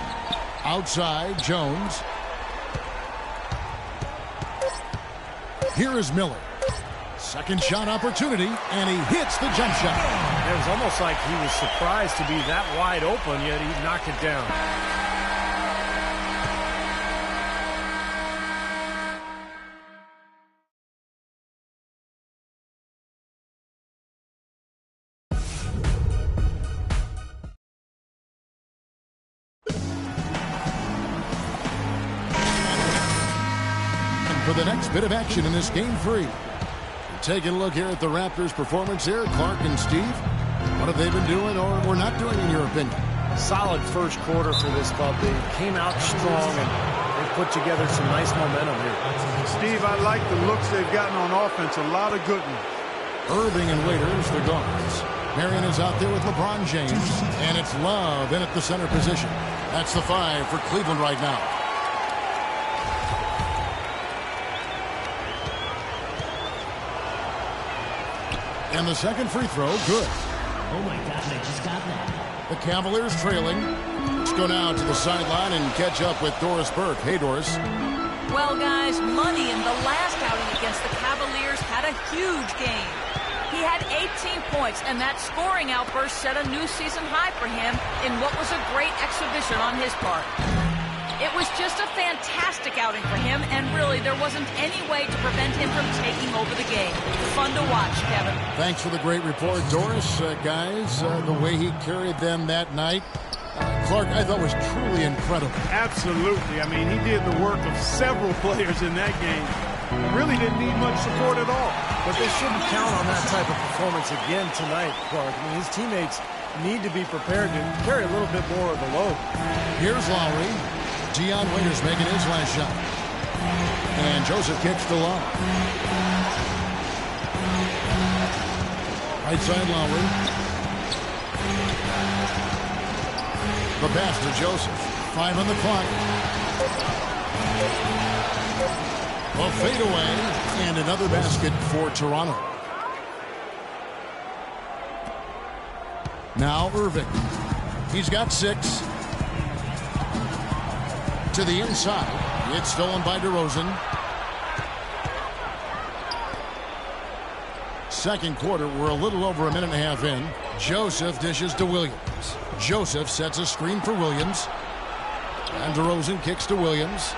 Outside, Jones. Here is Miller. Second shot opportunity, and he hits the jump shot. It was almost like he was surprised to be that wide open, yet he knocked it down. For the next bit of action in this game 3. Taking a look here at the Raptors' performance here. Clark and Steve, what have they been doing or not doing in your opinion? Solid first quarter for this club. They came out strong and they put together some nice momentum here. Steve, I like the looks they've gotten on offense. A lot of good ones. Irving and Waiters, the guards. Marion is out there with LeBron James. And it's Love in at the center position. That's the 5 for Cleveland right now. And the second free throw, good. Oh my gosh, I just got that. The Cavaliers trailing. Let's go now to the sideline and catch up with Doris Burke. Hey, Doris. Well, guys, Money in the last outing against the Cavaliers had a huge game. He had 18 points, and that scoring outburst set a new season high for him in what was a great exhibition on his part. It was just a fantastic outing for him, and really there wasn't any way to prevent him from taking over the game. Fun to watch, Kevin. Thanks for the great report, Doris. Guys, the way he carried them that night, Clark, I thought was truly incredible. Absolutely. I mean, he did the work of several players in that game. Really didn't need much support at all. But they shouldn't count on that type of performance again tonight, Clark. I mean, his teammates need to be prepared to carry a little bit more of the load. Here's Lowry. Dion Waiters making his last shot. And Joseph kicks to Love. Right side Lowry. The pass to Joseph. 5 on the clock. A fadeaway and another basket for Toronto. Now Irving. He's got 6. To the inside. It's stolen by DeRozan. Second quarter, we're a little over a minute and a half in. Joseph dishes to Williams. Joseph sets a screen for Williams. And DeRozan kicks to Williams.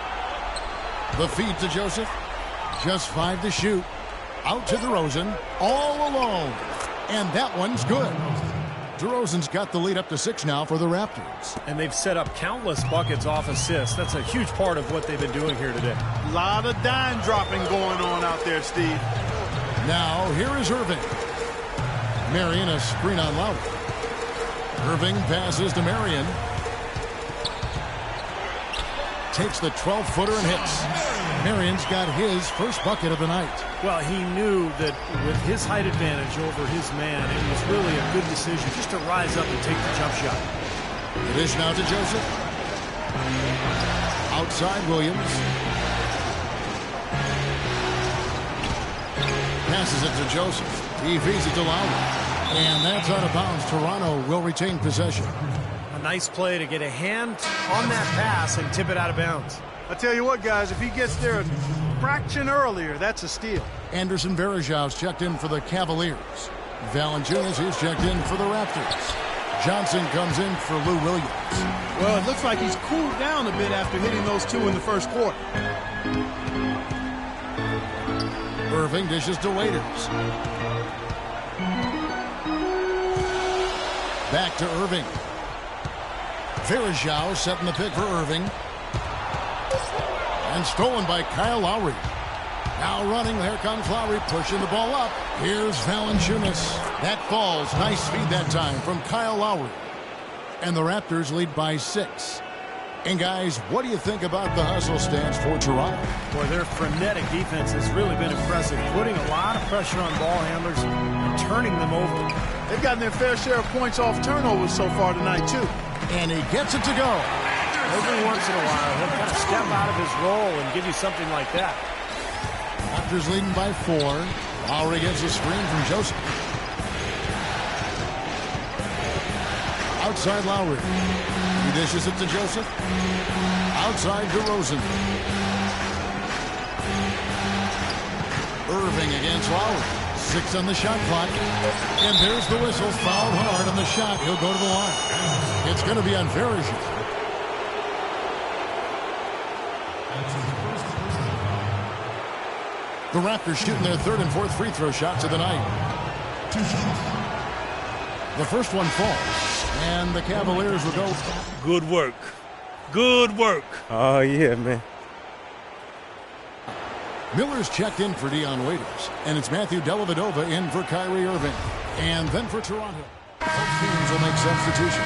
The feed to Joseph. Just 5 to shoot. Out to DeRozan. All alone. And that one's good. DeRozan's got the lead up to 6 now for the Raptors. And they've set up countless buckets off assists. That's a huge part of what they've been doing here today. A lot of dime dropping going on out there, Steve. Now, here is Irving. Marion, a screen on Lowry. Irving passes to Marion. Takes the 12-footer and hits. Marion's got his first bucket of the night. Well, he knew that with his height advantage over his man, it was really a good decision just to rise up and take the jump shot. It is now to Joseph. Outside Williams. Passes it to Joseph. He feeds it to Lowry. And that's out of bounds. Toronto will retain possession. A nice play to get a hand on that pass and tip it out of bounds. I tell you what, guys, if he gets there a fraction earlier, that's a steal. Anderson Varejão's checked in for the Cavaliers. Valanciunas is checked in for the Raptors. Johnson comes in for Lou Williams. Well, it looks like he's cooled down a bit after hitting those 2 in the first quarter. Irving dishes to Waiters. Back to Irving. Varejão setting the pick for Irving. And stolen by Kyle Lowry. Now running, here comes Lowry, pushing the ball up. Here's Valanciunas. That falls. Nice feed that time from Kyle Lowry. And the Raptors lead by 6. And guys, what do you think about the hustle stance for Toronto? Boy, their frenetic defense has really been impressive, putting a lot of pressure on ball handlers and turning them over. They've gotten their fair share of points off turnovers so far tonight, too. And he gets it to go. Every once in a while, he'll kind of step out of his role and give you something like that. Raptors leading by 4. Lowry gets a screen from Joseph. Outside Lowry. He dishes it to Joseph. Outside DeRozan. Irving against Lowry. 6 on the shot clock. And there's the whistle. Fouled hard on the shot. He'll go to the line. It's going to be on Varejão. The Raptors shooting their 3rd and 4th free throw shots of the night. The first one falls. And the Cavaliers will go. Good work. Good work. Oh, yeah, man. Miller's checked in for Dion Waiters. And it's Matthew Dellavedova in for Kyrie Irving. And then for Toronto. Both teams will make substitutions.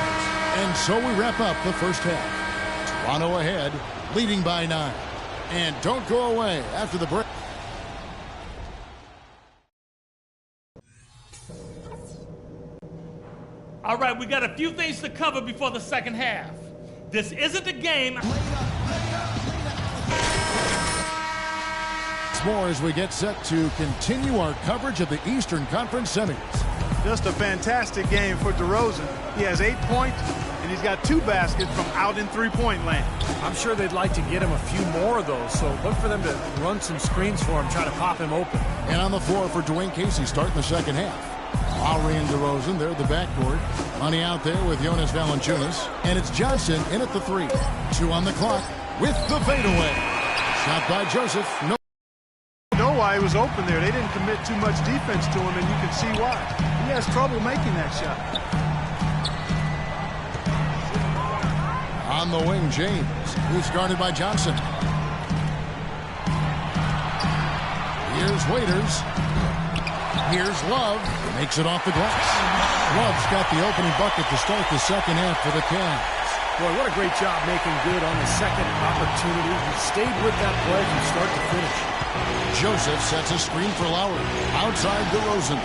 And so we wrap up the first half. Toronto ahead, leading by 9. And don't go away after the break. All right, we got a few things to cover before the second half. This isn't a game. More as we get set to continue our coverage of the Eastern Conference semis. Just a fantastic game for DeRozan. He has 8 points, and he's got 2 baskets from out in three-point land. I'm sure they'd like to get him a few more of those, so look for them to run some screens for him, try to pop him open. And on the floor for Dwayne Casey starting the second half. Lowry and DeRozan, they're the backcourt. Money out there with Jonas Valanciunas. And it's Johnson in at the 3. 2 on the clock with the fadeaway. Shot by Joseph. No. Know why he was open there. They didn't commit too much defense to him, and you can see why. He has trouble making that shot. On the wing, James. He's guarded by Johnson. Here's Waiters. Here's Love. Makes it off the glass. Love's got the opening bucket to start the second half for the Cavs. Boy, what a great job making good on the second opportunity. He stayed with that play from start to finish. Joseph sets a screen for Lowry. Outside DeRozan.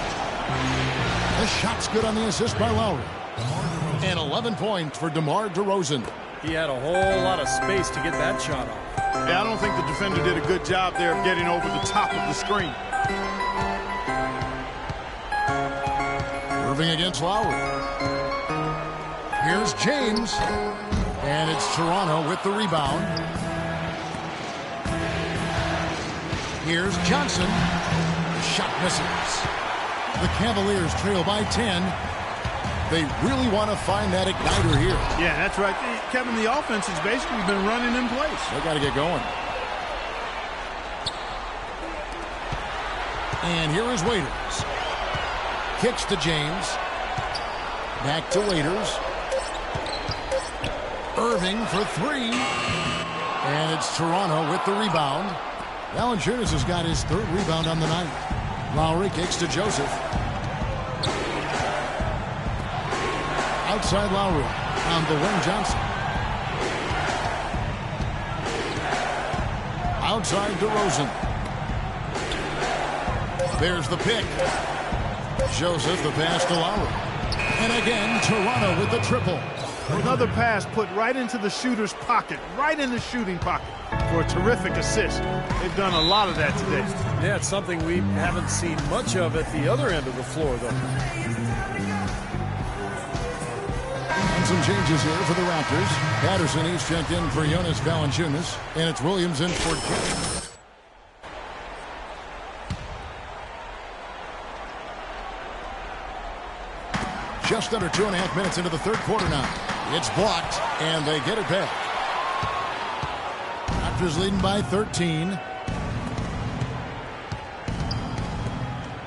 The shot's good on the assist by Lowry. And 11 points for DeMar DeRozan. He had a whole lot of space to get that shot off. Yeah, I don't think the defender did a good job there of getting over the top of the screen. Irving against Lowry. Here's James. And it's Toronto with the rebound. Here's Johnson. Shot misses. The Cavaliers trail by 10. They really want to find that igniter here. Yeah, that's right. Kevin, the offense has basically been running in place. They got to get going. And here is Waiters. Kicks to James. Back to Waiters. Irving for three. And it's Toronto with the rebound. Valanciunas has got his third rebound on the night. Lowry kicks to Joseph. Outside Lowry on Dwayne Johnson. Outside DeRozan. There's the pick. Joseph the pass to Lowry. And again, Toronto with the triple. Another pass put right into the shooter's pocket, right in the shooting pocket for a terrific assist. They've done a lot of that today. Yeah, it's something we haven't seen much of at the other end of the floor, though. And some changes here for the Raptors. Patterson, he's checked in for Jonas Valanciunas. And it's Williams in for King. Just under 2.5 minutes into the third quarter now. It's blocked, and they get it back. Raptors leading by 13.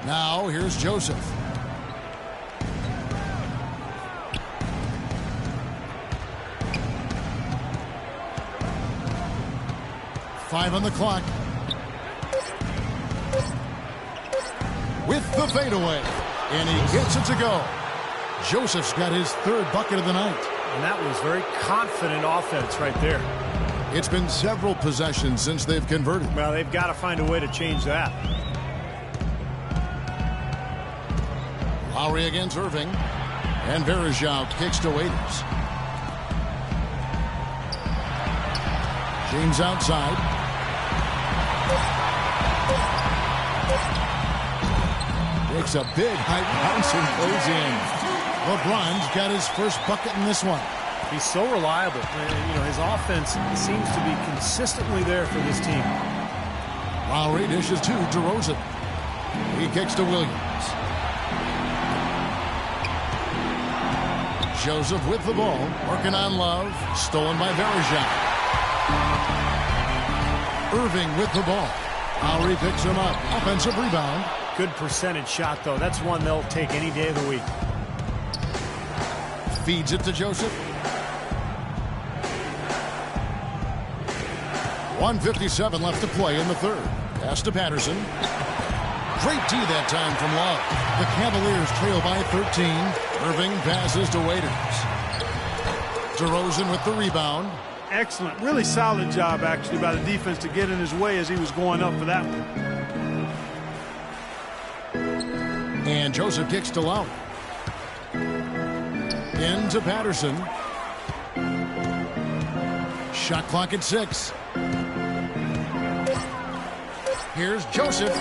Now, here's Joseph. Five on the clock. With the fadeaway. And he gets it to go. Joseph's got his third bucket of the night. And that was very confident offense right there. It's been several possessions since they've converted. Well, they've got to find a way to change that. Lowry against Irving. And Verejao kicks to Waiters. James outside. Takes a big high bounce and goes in. LeBron's got his first bucket in this one. He's so reliable. You know, his offense seems to be consistently there for this team. Lowry dishes to DeRozan. He kicks to Williams. Joseph with the ball. Working on Love. Stolen by Verejao. Irving with the ball. Lowry picks him up. Offensive rebound. Good percentage shot, though. That's one they'll take any day of the week. Feeds it to Joseph. 1:57 left to play in the third. Pass to Patterson. Great D that time from Love. The Cavaliers trail by 13. Irving passes to Waiters. DeRozan with the rebound. Excellent. Really solid job, actually, by the defense to get in his way as he was going up for that one. And Joseph kicks to Lowry. Into Patterson. Shot clock at 6. Here's Joseph.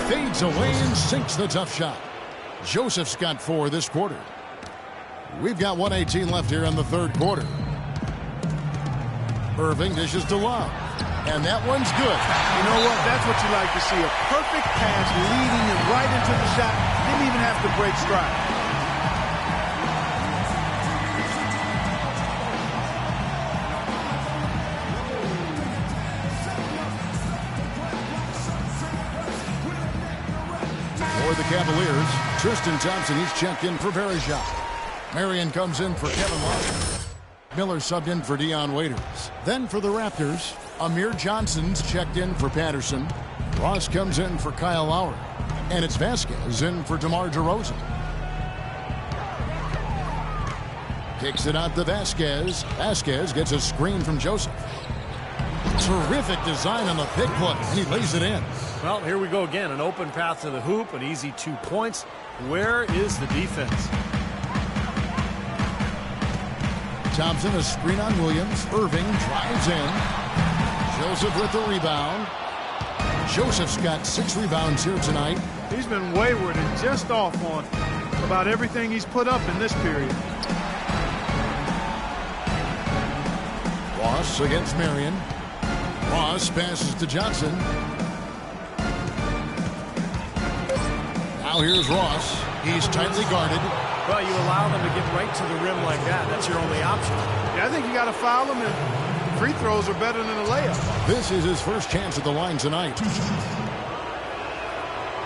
Fades away and sinks the tough shot. Joseph's got 4 this quarter. We've got 1:18 left here in the third quarter. Irving dishes to Love. And that one's good. You know what? That's what you like to see. A perfect pass leading him right into the shot. Didn't even have to break stride. For the Cavaliers, Tristan Thompson, he's checked in for Verejao. Marion comes in for Kevin Love. Miller subbed in for Dion Waiters. Then for the Raptors, Amir Johnson's checked in for Patterson. Ross comes in for Kyle Lowry. And it's Vasquez in for DeMar DeRozan. Kicks it out to Vasquez. Vasquez gets a screen from Joseph. Terrific design on the pick play, and he lays it in. Well, here we go again. An open path to the hoop, an easy 2 points. Where is the defense? Thompson, a screen on Williams. Irving drives in. Joseph with the rebound. Joseph's got 6 rebounds here tonight. He's been wayward and just off on about everything he's put up in this period. Ross against Marion. Ross passes to Johnson. Now here's Ross. He's tightly guarded. Well, you allow them to get right to the rim like that. That's your only option. Yeah, I think you got to foul him, and free throws are better than a layup. This is his first chance at the line tonight.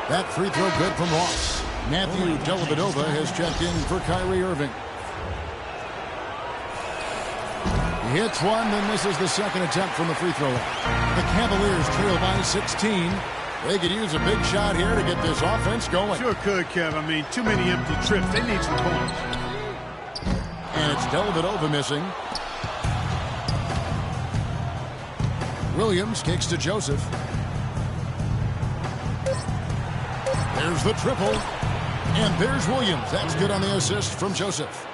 That free throw good from Ross. Matthew Dellavedova has checked in for Kyrie Irving. He hits one, then misses the second attempt from the free throw line. The Cavaliers trail by 16. They could use a big shot here to get this offense going. Sure could, Kev. I mean, too many empty trips. They need some points. And it's Dellavedova missing. Williams kicks to Joseph. There's the triple. And there's Williams. That's good on the assist from Joseph.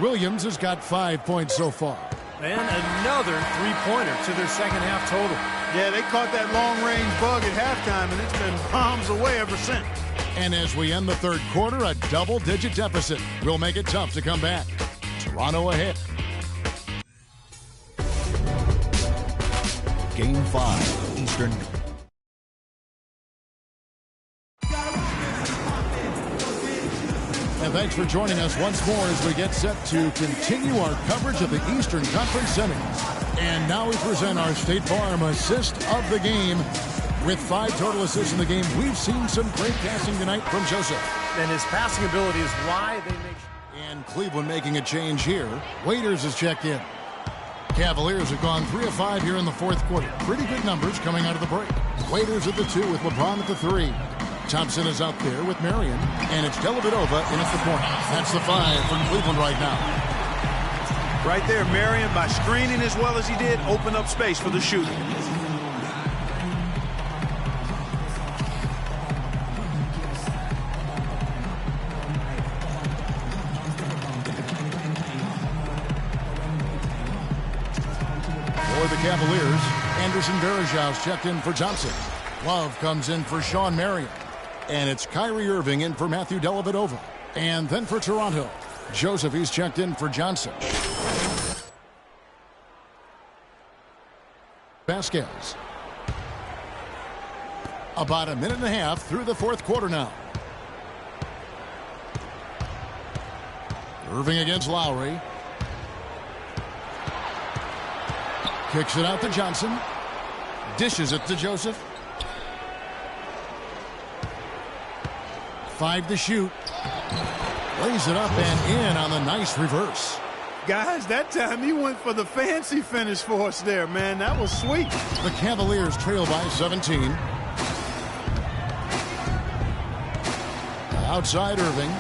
Williams has got 5 points so far. And another three-pointer to their second half total. Yeah, they caught that long-range bug at halftime, and it's been bombs away ever since. And as we end the third quarter, a double-digit deficit will make it tough to come back. Toronto ahead. Game 5, Eastern. And thanks for joining us once more as we get set to continue our coverage of the Eastern Conference Semis. And now we present our State Farm assist of the game. With 5 total assists in the game, we've seen some great passing tonight from Joseph. And his passing ability is why they make... And Cleveland making a change here. Waiters has checked in. Cavaliers have gone 3 of 5 here in the fourth quarter. Pretty good numbers coming out of the break. Waiters at the 2 with LeBron at the 3. Thompson is out there with Marion. And it's Dellavedova in at the corner. That's the 5 from Cleveland right now. Right there, Marion, by screening as well as he did, open up space for the shooting. For the Cavaliers, Anderson Varejau's checked in for Johnson. Love comes in for Sean Marion. And it's Kyrie Irving in for Matthew Dellavedova. And then for Toronto, Joseph, he's checked in for Johnson. Vasquez. About a minute and a half through the fourth quarter now. Irving against Lowry. Kicks it out to Johnson. Dishes it to Joseph. 5 to shoot. Lays it up and in on the nice reverse. Guys, that time he went for the fancy finish for us there, man. That was sweet. The Cavaliers trail by 17. Outside Irving.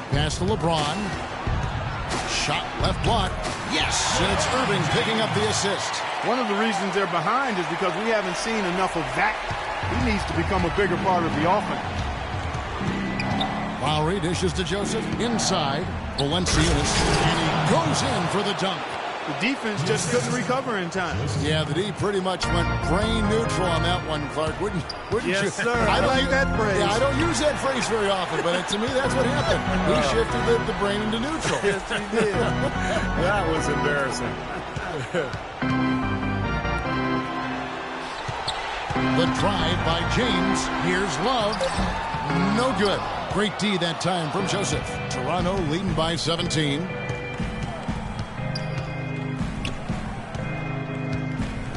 Pass to LeBron. Shot left block. Yes! And it's Irving picking up the assist. One of the reasons they're behind is because we haven't seen enough of that. He needs to become a bigger part of the offense. Lowry dishes to Joseph inside. Valenciunas. And he goes in for the dunk. The defense just couldn't recover in time. Yeah, the D pretty much went brain neutral on that one, Clark. Wouldn't yes, you? Sir. I like that phrase. Yeah, I don't use that phrase very often, but to me, that's what happened. He shifted the brain into neutral. Yes, he did. That was embarrassing. The drive by James. Here's Love. No good. Great D that time from Joseph. Toronto leading by 17.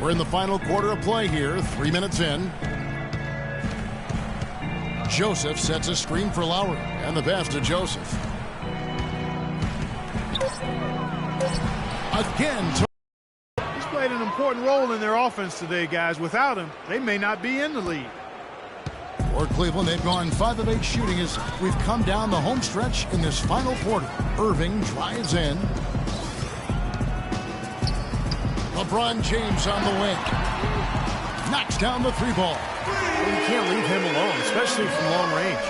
We're in the final quarter of play here. 3 minutes in. Joseph sets a screen for Lowry. And the pass to Joseph. Again. He's played an important role in their offense today, guys. Without him, they may not be in the lead. For Cleveland, they've gone 5 of 8 shooting as we've come down the home stretch in this final quarter. Irving drives in. LeBron James on the wing. Knocks down the three ball. Well, you can't leave him alone, especially from long range.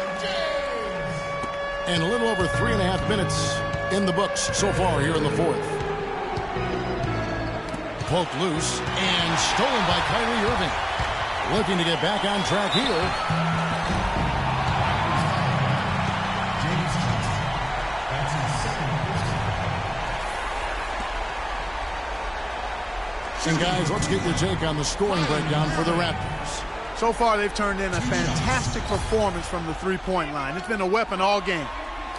And a little over 3.5 minutes in the books so far here in the fourth. Poked loose and stolen by Kyrie Irving. Looking to get back on track here. And guys, let's get your take on the scoring breakdown for the Raptors. So far, they've turned in a fantastic performance from the three-point line. It's been a weapon all game.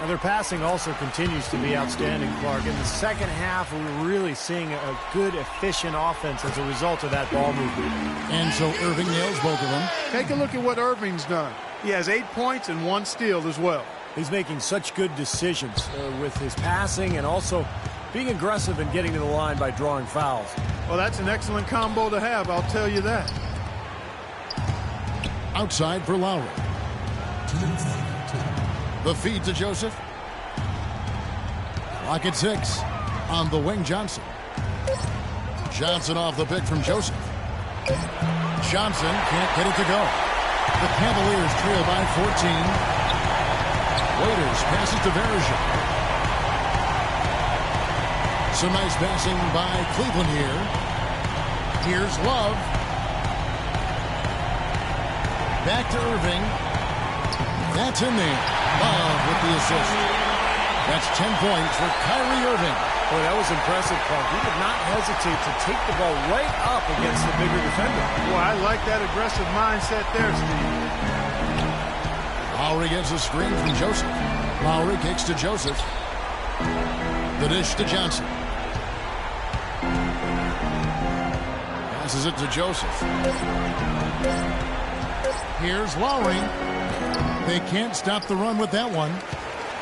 And their passing also continues to be outstanding, Clark. In the second half, we're really seeing a good, efficient offense as a result of that ball movement. And so Irving nails both of them. Take a look at what Irving's done. He has 8 points and 1 steal as well. He's making such good decisions with his passing and also being aggressive and getting to the line by drawing fouls. Well, that's an excellent combo to have, I'll tell you that. Outside for Lowry. The feed to Joseph. Clock at 6. On the wing, Johnson. Johnson off the pick from Joseph. Johnson can't get it to go. The Cavaliers trail by 14. Waiters passes to Verja. Some nice passing by Cleveland here. Here's Love. Back to Irving. That's in there. Love with the assist. That's 10 points for Kyrie Irving. Boy, that was impressive, Clark. He did not hesitate to take the ball right up against the bigger defender. Boy, I like that aggressive mindset there, Steve. Lowry gets a screen from Joseph. Lowry kicks to Joseph. The dish to Johnson. Passes it to Joseph. Here's Lowry. They can't stop the run with that one.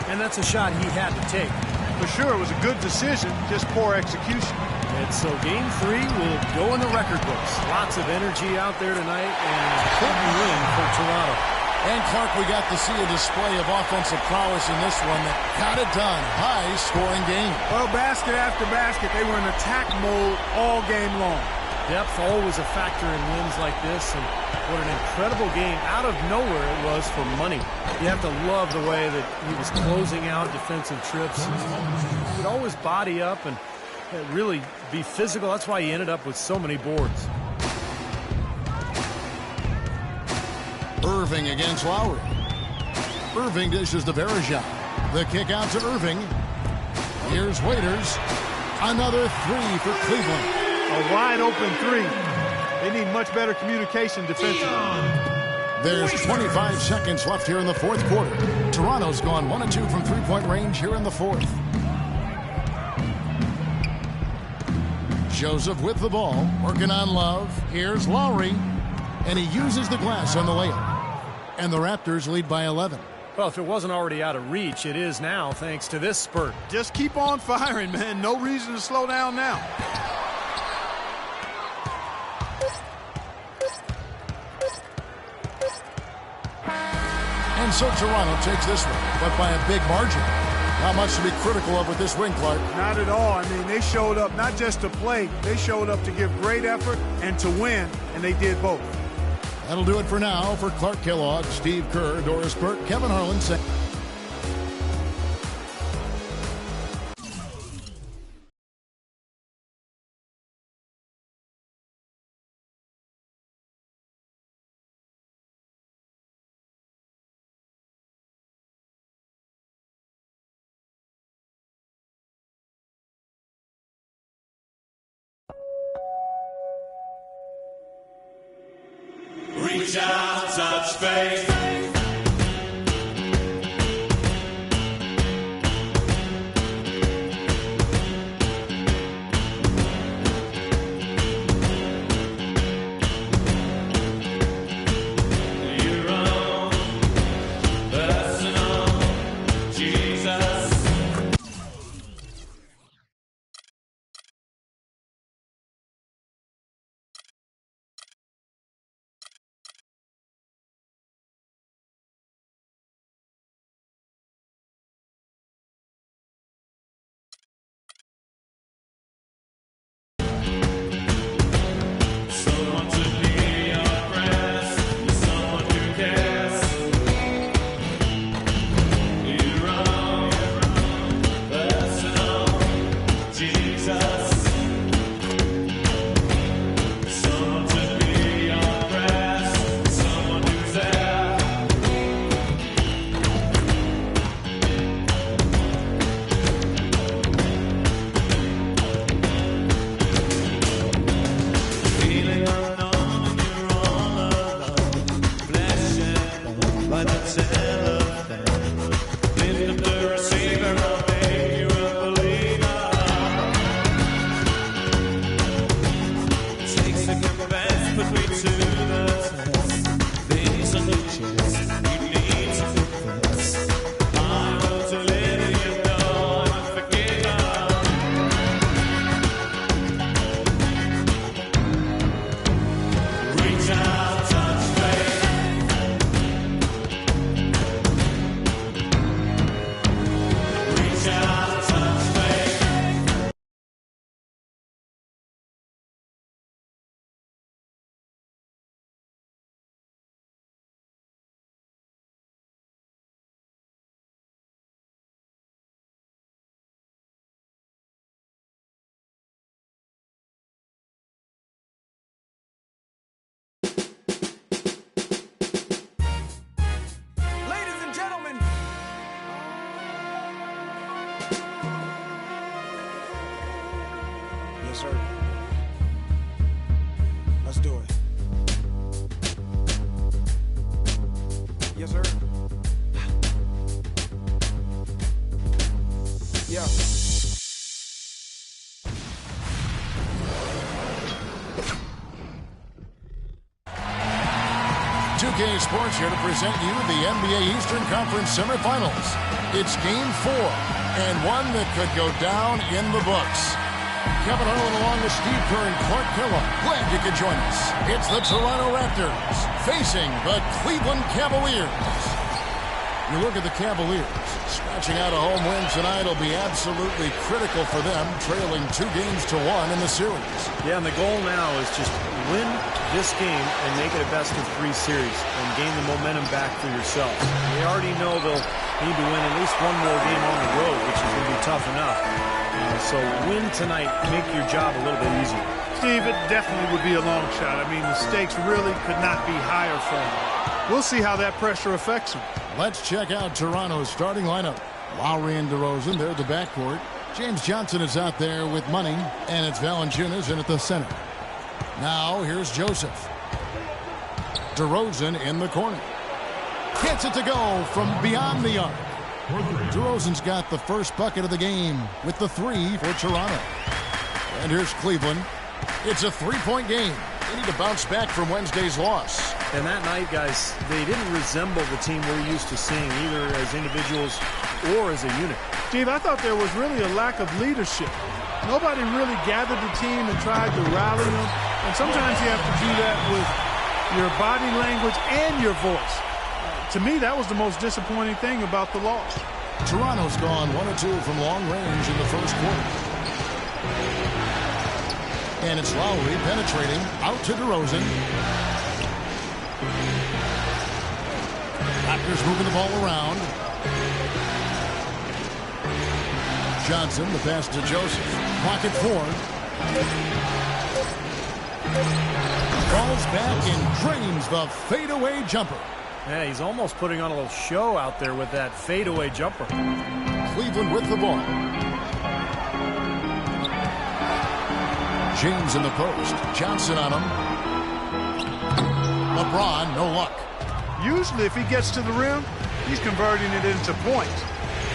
And that's a shot he had to take. For sure, it was a good decision, just poor execution. And so game 3 will go in the record books. Lots of energy out there tonight and an important win for Toronto. And Clark, we got to see a display of offensive prowess in this one that got it done. High-scoring game. Well, basket after basket, they were in attack mode all game long. Depth always a factor in wins like this, and what an incredible game out of nowhere it was for money. You have to love the way that he was closing out defensive trips. He would always body up and really be physical. That's why he ended up with so many boards. Irving against Lowry. Irving dishes to Verja. The kick out to Irving. Here's Waiters. Another 3 for Cleveland. A wide open 3. They need much better communication defensively. There's 25 seconds left here in the fourth quarter. Toronto's gone 1 of 2 from three-point range here in the fourth. Joseph with the ball, working on Love. Here's Lowry, and he uses the glass on the layup. And the Raptors lead by 11. Well, if it wasn't already out of reach, it is now thanks to this spurt. Just keep on firing, man. No reason to slow down now. And so Toronto takes this one, but by a big margin. Not much to be critical of with this win, Clark. Not at all. I mean, they showed up not just to play. They showed up to give great effort and to win, and they did both. That'll do it for now. For Clark Kellogg, Steve Kerr, Doris Burke, Kevin Harlan saying. Reach out, touch faith. put me to the solutions. You need to fix. I want to let you know I'm forgiven. Reach out, touch faith. Reach out, touch faith. Ladies and gentlemen. Yes, sir. Let's do it. Yes, sir. Yeah. 2K Sports here to present you the NBA Eastern Conference semifinals. It's Game 4, and one that could go down in the books. Kevin Harlan along with Steve Kerr and Clark Kellogg. Glad you could join us. It's the Toronto Raptors facing the Cleveland Cavaliers. You look at the Cavaliers. Scratching out a home win tonight will be absolutely critical for them, trailing 2-1 in the series. Yeah, and the goal now is just win this game and make it a best-of-3 series and gain the momentum back for yourself. They already know they'll need to win at least one more game on the road, which is going to be tough enough. So win tonight, make your job a little bit easier. Steve, it definitely would be a long shot. I mean, the stakes really could not be higher for them. We'll see how that pressure affects them. Let's check out Toronto's starting lineup. Lowry and DeRozan, they're the backcourt. James Johnson is out there with Money, and it's Valanciunas in at the center. Now, here's Joseph. DeRozan in the corner. Gets it to go from beyond the arc. DeRozan's got the first bucket of the game with the 3 for Toronto. And here's Cleveland. It's a 3-point game. They need to bounce back from Wednesday's loss. And that night, guys, they didn't resemble the team we're used to seeing, either as individuals or as a unit. Steve, I thought there was really a lack of leadership. Nobody really gathered the team and tried to rally them. And sometimes you have to do that with your body language and your voice. To me, that was the most disappointing thing about the loss. Toronto's gone 1 of 2 from long range in the first quarter. And it's Lowry penetrating out to DeRozan. Raptors moving the ball around. Johnson, the pass to Joseph. Pocket 4. Falls back and drains the fadeaway jumper. Yeah, he's almost putting on a little show out there with that fadeaway jumper. Cleveland with the ball. James in the post. Johnson on him. LeBron, no luck. Usually, if he gets to the rim, he's converting it into points.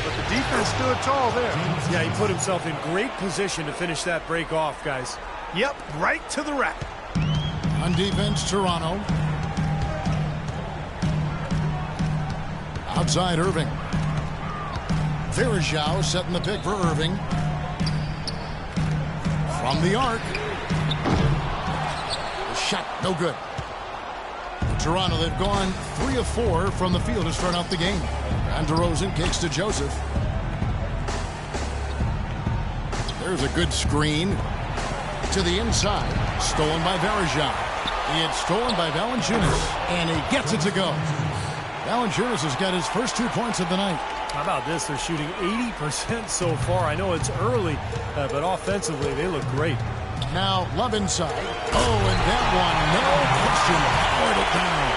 But the defense stood tall there. Yeah, he put himself in great position to finish that break off, guys. Yep, right to the rack. On defense, Toronto. Outside Irving. Varejao setting the pick for Irving. From the arc. The shot, no good. Toronto, they've gone 3 of 4 from the field to start out the game. And DeRozan kicks to Joseph. There's a good screen. To the inside. Stolen by Varejao. It's stolen by Valanciunas. And he gets it to go. Valanciunas has got his first 2 points of the night. How about this? They're shooting 80% so far. I know it's early, but offensively, they look great. Now, Love inside. Oh, and that one, no question, powered it down.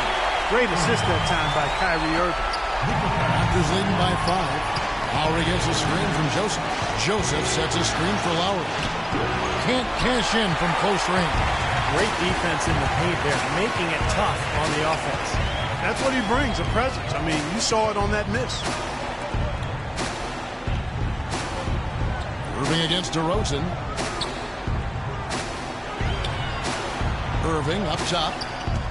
Great assist that time by Kyrie Irving. Raptors leading by 5. Lowry gets a screen from Joseph. Joseph sets a screen for Lowry. Can't cash in from close range. Great defense in the paint there, making it tough on the offense. That's what he brings, a presence. I mean, you saw it on that miss. Irving against DeRozan. Irving up top.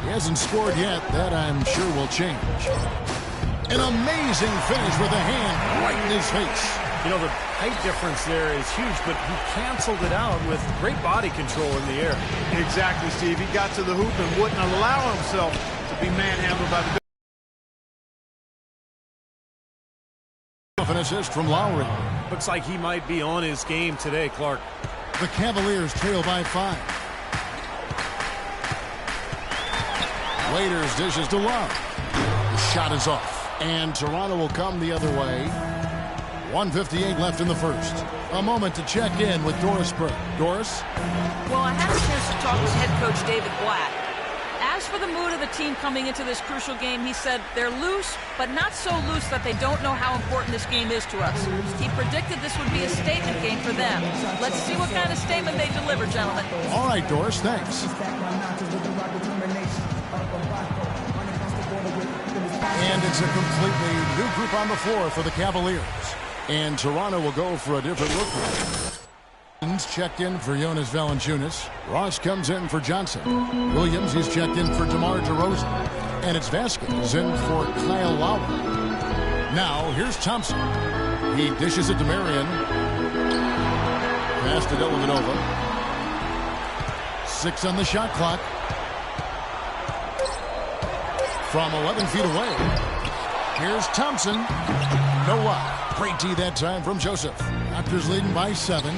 He hasn't scored yet. That, I'm sure, will change. An amazing finish with a hand right in his face. You know, the height difference there is huge, but he canceled it out with great body control in the air. Exactly, Steve. He got to the hoop and wouldn't allow himself to be manhandled by the... An assist from Lowry. Looks like he might be on his game today, Clark. The Cavaliers trail by 5. Waiters dishes to Love. The shot is off. And Toronto will come the other way. 1:58 left in the first. A moment to check in with Doris Burke. Doris? Well, I had a chance to talk with head coach David Blatt. As for the mood of the team coming into this crucial game, he said they're loose, but not so loose that they don't know how important this game is to us. He predicted this would be a statement game for them. Let's see what kind of statement they deliver, gentlemen. All right, Doris, thanks. And it's a completely new group on the floor for the Cavaliers. And Toronto will go for a different look. Checked in for Jonas Valanciunas. Ross comes in for Johnson. Williams, he's checked in for DeMar DeRozan. And it's Vasquez in for Kyle Lowry. Now, here's Thompson. He dishes it to Marion. Pass to Dellavedova. 6 on the shot clock. From 11 feet away. Here's Thompson. No luck. Great D that time from Joseph. Raptors leading by 7.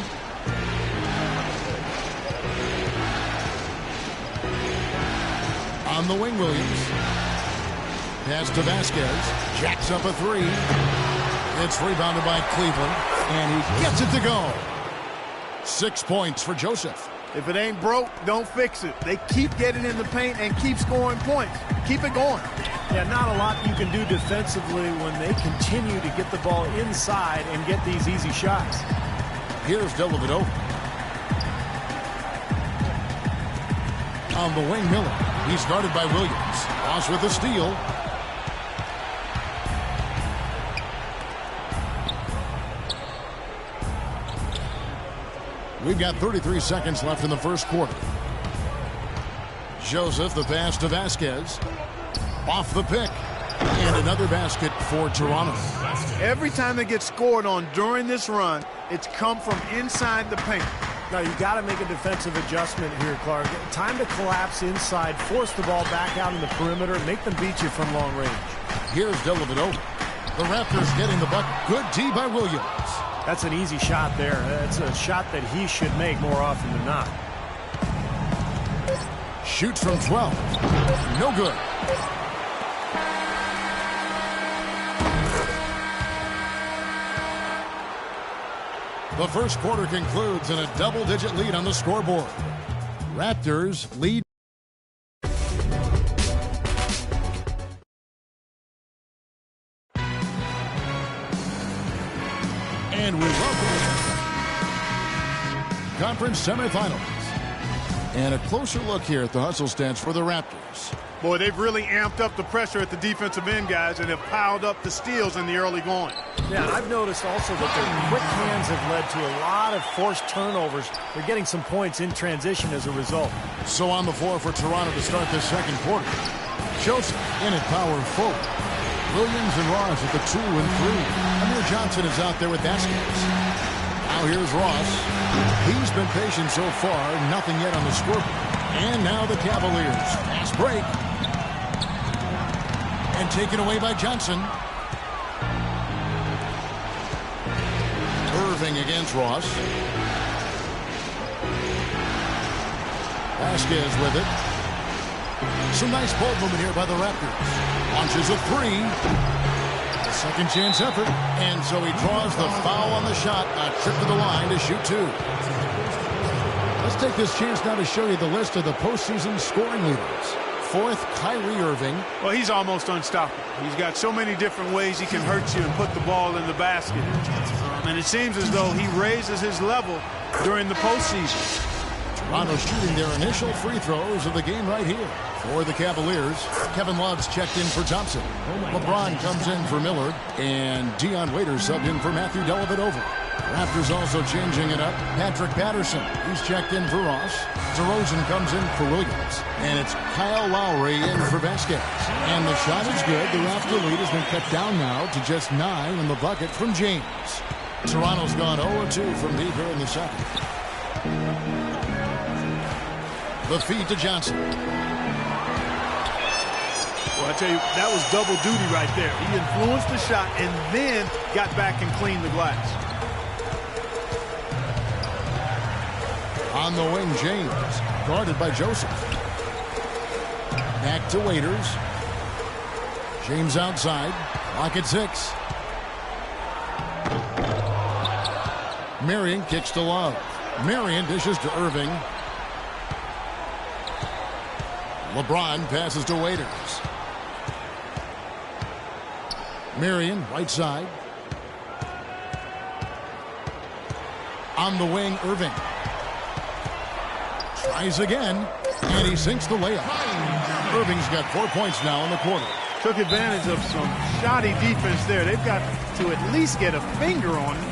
On the wing, Williams. Pass to Vasquez. Jacks up a 3. It's rebounded by Cleveland. And he gets it to go. 6 points for Joseph. If it ain't broke, don't fix it. They keep getting in the paint and keep scoring points. Keep it going. Yeah, not a lot you can do defensively when they continue to get the ball inside and get these easy shots. Here's Dellavedova. On the wing, Miller. He's guarded by Williams. Ross with the steal. We've got 33 seconds left in the first quarter. Joseph, the pass to Vasquez. Off the pick. And another basket for Toronto. Every time they get scored on during this run, it's come from inside the paint. Now, you got to make a defensive adjustment here, Clark. Time to collapse inside, force the ball back out in the perimeter, make them beat you from long range. Here's Dellavedova. The Raptors getting the bucket. Good D by Williams. That's an easy shot there. That's a shot that he should make more often than not. Shoots from 12. No good. The first quarter concludes in a double-digit lead on the scoreboard. Raptors lead. And we welcome conference semifinals. And a closer look here at the hustle stats for the Raptors. Boy, they've really amped up the pressure at the defensive end, guys, and have piled up the steals in the early going. Yeah, I've noticed also that their quick hands have led to a lot of forced turnovers. They're getting some points in transition as a result. So on the floor for Toronto to start this second quarter. Joseph in at power forward. Williams and Ross at the 2 and 3. Amir Johnson is out there with Vasquez. Now here's Ross. He's been patient so far. Nothing yet on the scoreboard. And now the Cavaliers. Fast break. And taken away by Johnson. Irving against Ross. Vasquez with it. Some nice ball movement here by the Raptors. Launches a 3. Second chance effort. And so he draws the foul on the shot. A trip to the line to shoot 2. Let's take this chance now to show you the list of the postseason scoring leaders. 4th, Kyrie Irving. Well, he's almost unstoppable. He's got so many different ways he can hurt you and put the ball in the basket. And it seems as though he raises his level during the postseason. Toronto shooting their initial free throws of the game right here. For the Cavaliers, Kevin Love's checked in for Thompson. LeBron comes in for Miller. And Dion Waiters subbed in for Matthew Dellavedova. Raptors also changing it up. Patrick Patterson, he's checked in for Ross. DeRozan comes in for Williams. And it's Kyle Lowry in for Vasquez. And the shot is good. The Raptor lead has been cut down now to just 9 in the bucket from James. Toronto's gone 0-2 from deep here in the second. The feed to Johnson. Well, I tell you, that was double duty right there. He influenced the shot and then got back and cleaned the glass. On the wing, James, guarded by Joseph. Back to Waiters. James outside. Clock at 6. Marion kicks to Love. Marion dishes to Irving. LeBron passes to Waiters. Marion, right side. On the wing, Irving. Tries again, and he sinks the layup. Irving's got 4 points now in the quarter. Took advantage of some shoddy defense there. They've got to at least get a finger on him.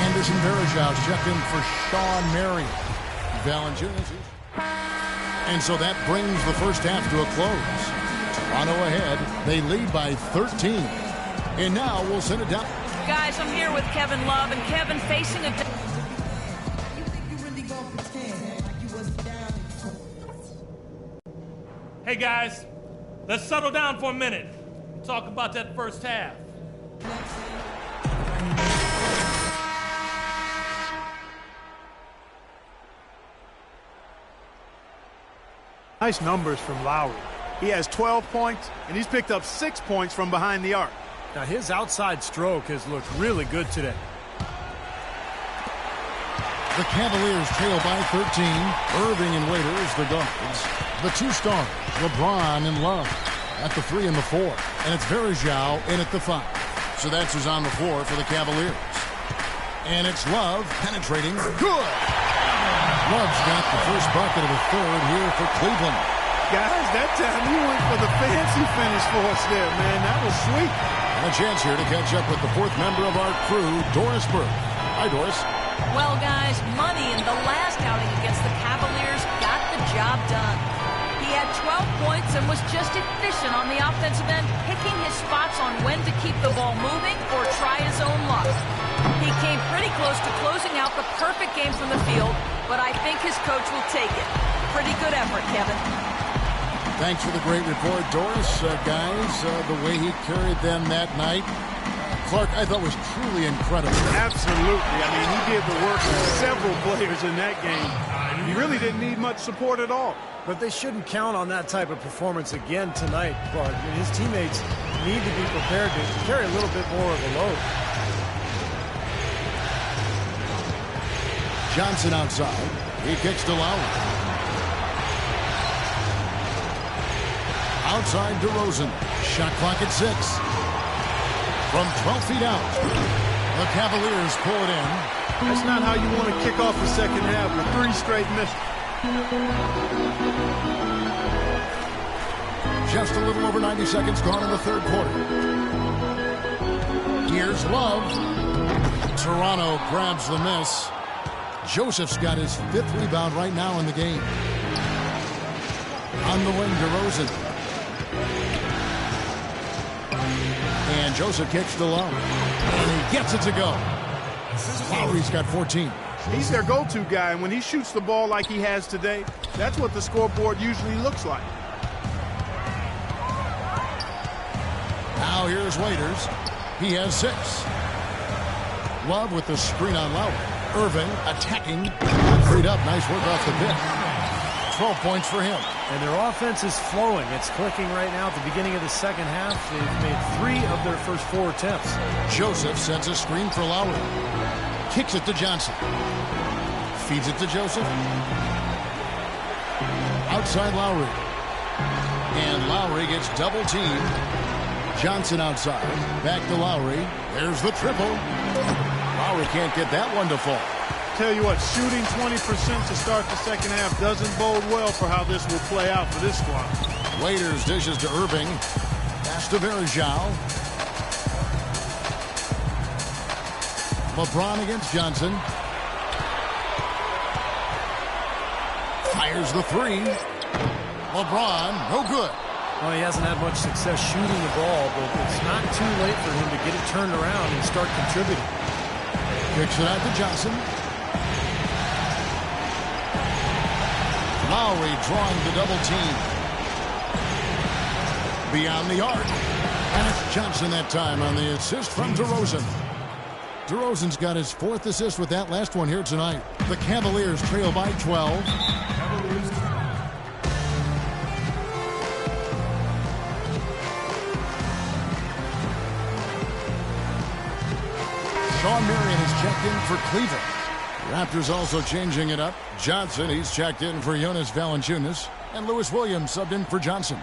Anderson Varejao checked in for Sean Marion. Valanciunas. And so that brings the first half to a close. Toronto ahead. They lead by 13. And now we'll send it down. Guys, I'm here with Kevin Love, and Kevin facing a... Hey guys, let's settle down for a minute and talk about that first half. Nice numbers from Lowry. He has 12 points, and he's picked up 6 points from behind the arc. Now, his outside stroke has looked really good today. The Cavaliers trail by 13. Irving and Waiters, the guards. The two stars, LeBron and Love, at the 3 and the 4. And it's Varejao in at the 5. So that's who's on the floor for the Cavaliers. And it's Love penetrating. Good! Love's got the first bucket of the third here for Cleveland. Guys, that time you went for the fancy finish for us there, man. That was sweet. And a chance here to catch up with the fourth member of our crew, Doris Burke. Hi, Doris. Well, guys, Money in the last outing against the Cavaliers got the job done. He had 12 points and was just efficient on the offensive end, picking his spots on when to keep the ball moving or try his own luck. He came pretty close to closing out the perfect game from the field, but I think his coach will take it. Pretty good effort, Kevin. Thanks for the great report, Doris. Guys, the way he carried them that night, Clark, I thought was truly incredible. Absolutely. I mean, he did the work of several players in that game. He really didn't need much support at all. But they shouldn't count on that type of performance again tonight, Clark. I mean, his teammates need to be prepared to carry a little bit more of a load. Johnson outside. He kicks to Lowry. Outside DeRozan. Shot clock at 6. From 12 feet out. The Cavaliers pull it in. That's not how you want to kick off the second half with 3 straight misses. Just a little over 90 seconds gone in the third quarter. Here's Love. Toronto grabs the miss. Joseph's got his 5th rebound right now in the game. On the wing, DeRozan. And Joseph kicks to Lowry. And he gets it to go. Lowry's got 14. He's their go-to guy, and when he shoots the ball like he has today, that's what the scoreboard usually looks like. Now here's Waiters. He has 6. Love with the screen on Lowry. Irving attacking. Freed up. Nice work off the pick. 12 points for him. And their offense is flowing. It's clicking right now at the beginning of the second half. They've made 3 of their first 4 attempts. Joseph sets a screen for Lowry. Kicks it to Johnson. Feeds it to Joseph. Outside Lowry. And Lowry gets double teamed. Johnson outside. Back to Lowry. There's the triple. Lowry can't get that one to fall. Tell you what, shooting 20% to start the second half doesn't bode well for how this will play out for this squad. Waiters dishes to Irving. Pass to Varejao. LeBron against Johnson. Fires the three. LeBron, no good. Well, he hasn't had much success shooting the ball, but it's not too late for him to get it turned around and start contributing. Kicks it out to Johnson. Lowry drawing the double team. Beyond the arc. And it's Johnson that time on the assist from DeRozan. DeRozan's got his 4th assist with that last one here tonight. The Cavaliers trail by 12. Sean Marion is checked in for Cleveland. Raptors also changing it up. Johnson, he's checked in for Jonas Valanciunas. And Lewis Williams subbed in for Johnson.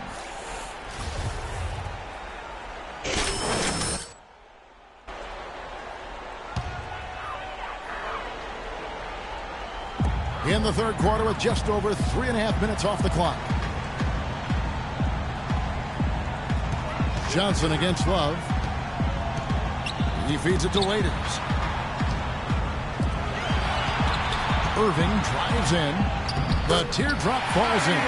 In the third quarter with just over 3.5 minutes off the clock. Johnson against Love. He feeds it to Waiters. Irving drives in. The teardrop falls in.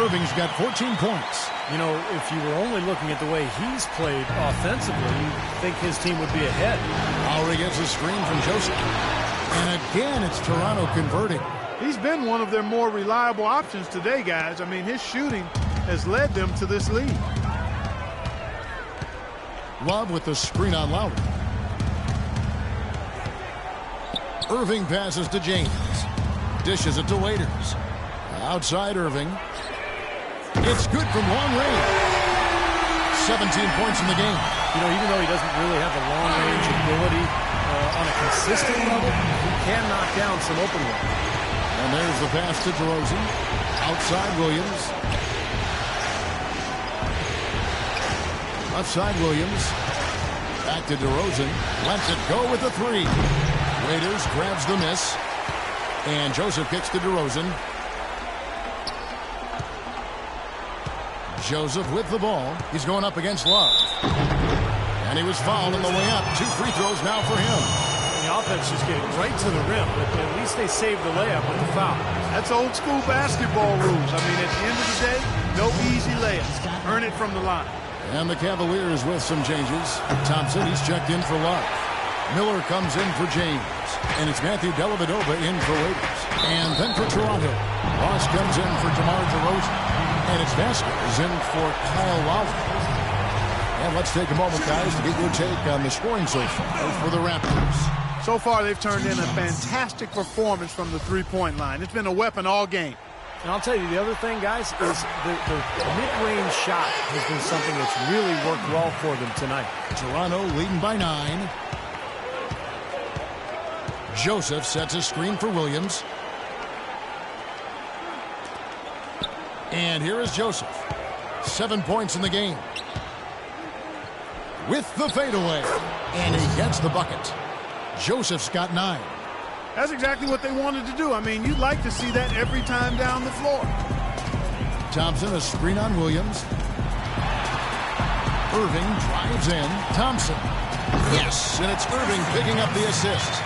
Irving's got 14 points. You know, if you were only looking at the way he's played offensively, you'd think his team would be ahead. Lowry gets a screen from Joseph. And again, it's Toronto converting. He's been one of their more reliable options today, guys. I mean, his shooting has led them to this lead. Love with the screen on Lowry. Irving passes to James. Dishes it to Waiters. Outside Irving. It's good from long range. 17 points in the game. You know, even though he doesn't really have the long-range ability on a consistent level, he can knock down some open ones. And there's the pass to DeRozan. Outside Williams. Outside Williams. Back to DeRozan. Lets it go with the three. Waiters grabs the miss. And Joseph kicks to DeRozan. Joseph with the ball. He's going up against Love. And he was fouled on the way up. 2 free throws now for him. The offense just getting right to the rim, but at least they saved the layup with the foul. That's old school basketball rules. I mean, at the end of the day, no easy layups. Earn it from the line. And the Cavaliers with some changes. Thompson, he's checked in for Love. Miller comes in for James. And it's Matthew Dellavedova in for Waiters. And then for Toronto, Ross comes in for DeMar DeRozan. And it's Vasquez in for Kyle Lowry. And let's take a moment, guys, to get your take on the scoring so far for the Raptors. So far, they've turned in a fantastic performance from the three-point line. It's been a weapon all game. And I'll tell you, the other thing, guys, is the mid-range shot has been something that's really worked well for them tonight. Toronto leading by 9. Joseph sets a screen for Williams. And here is Joseph. 7 points in the game. With the fadeaway. And he gets the bucket. Joseph's got 9. That's exactly what they wanted to do. I mean, you'd like to see that every time down the floor. Thompson, a screen on Williams. Irving drives in. Thompson. Yes, and it's Irving picking up the assist.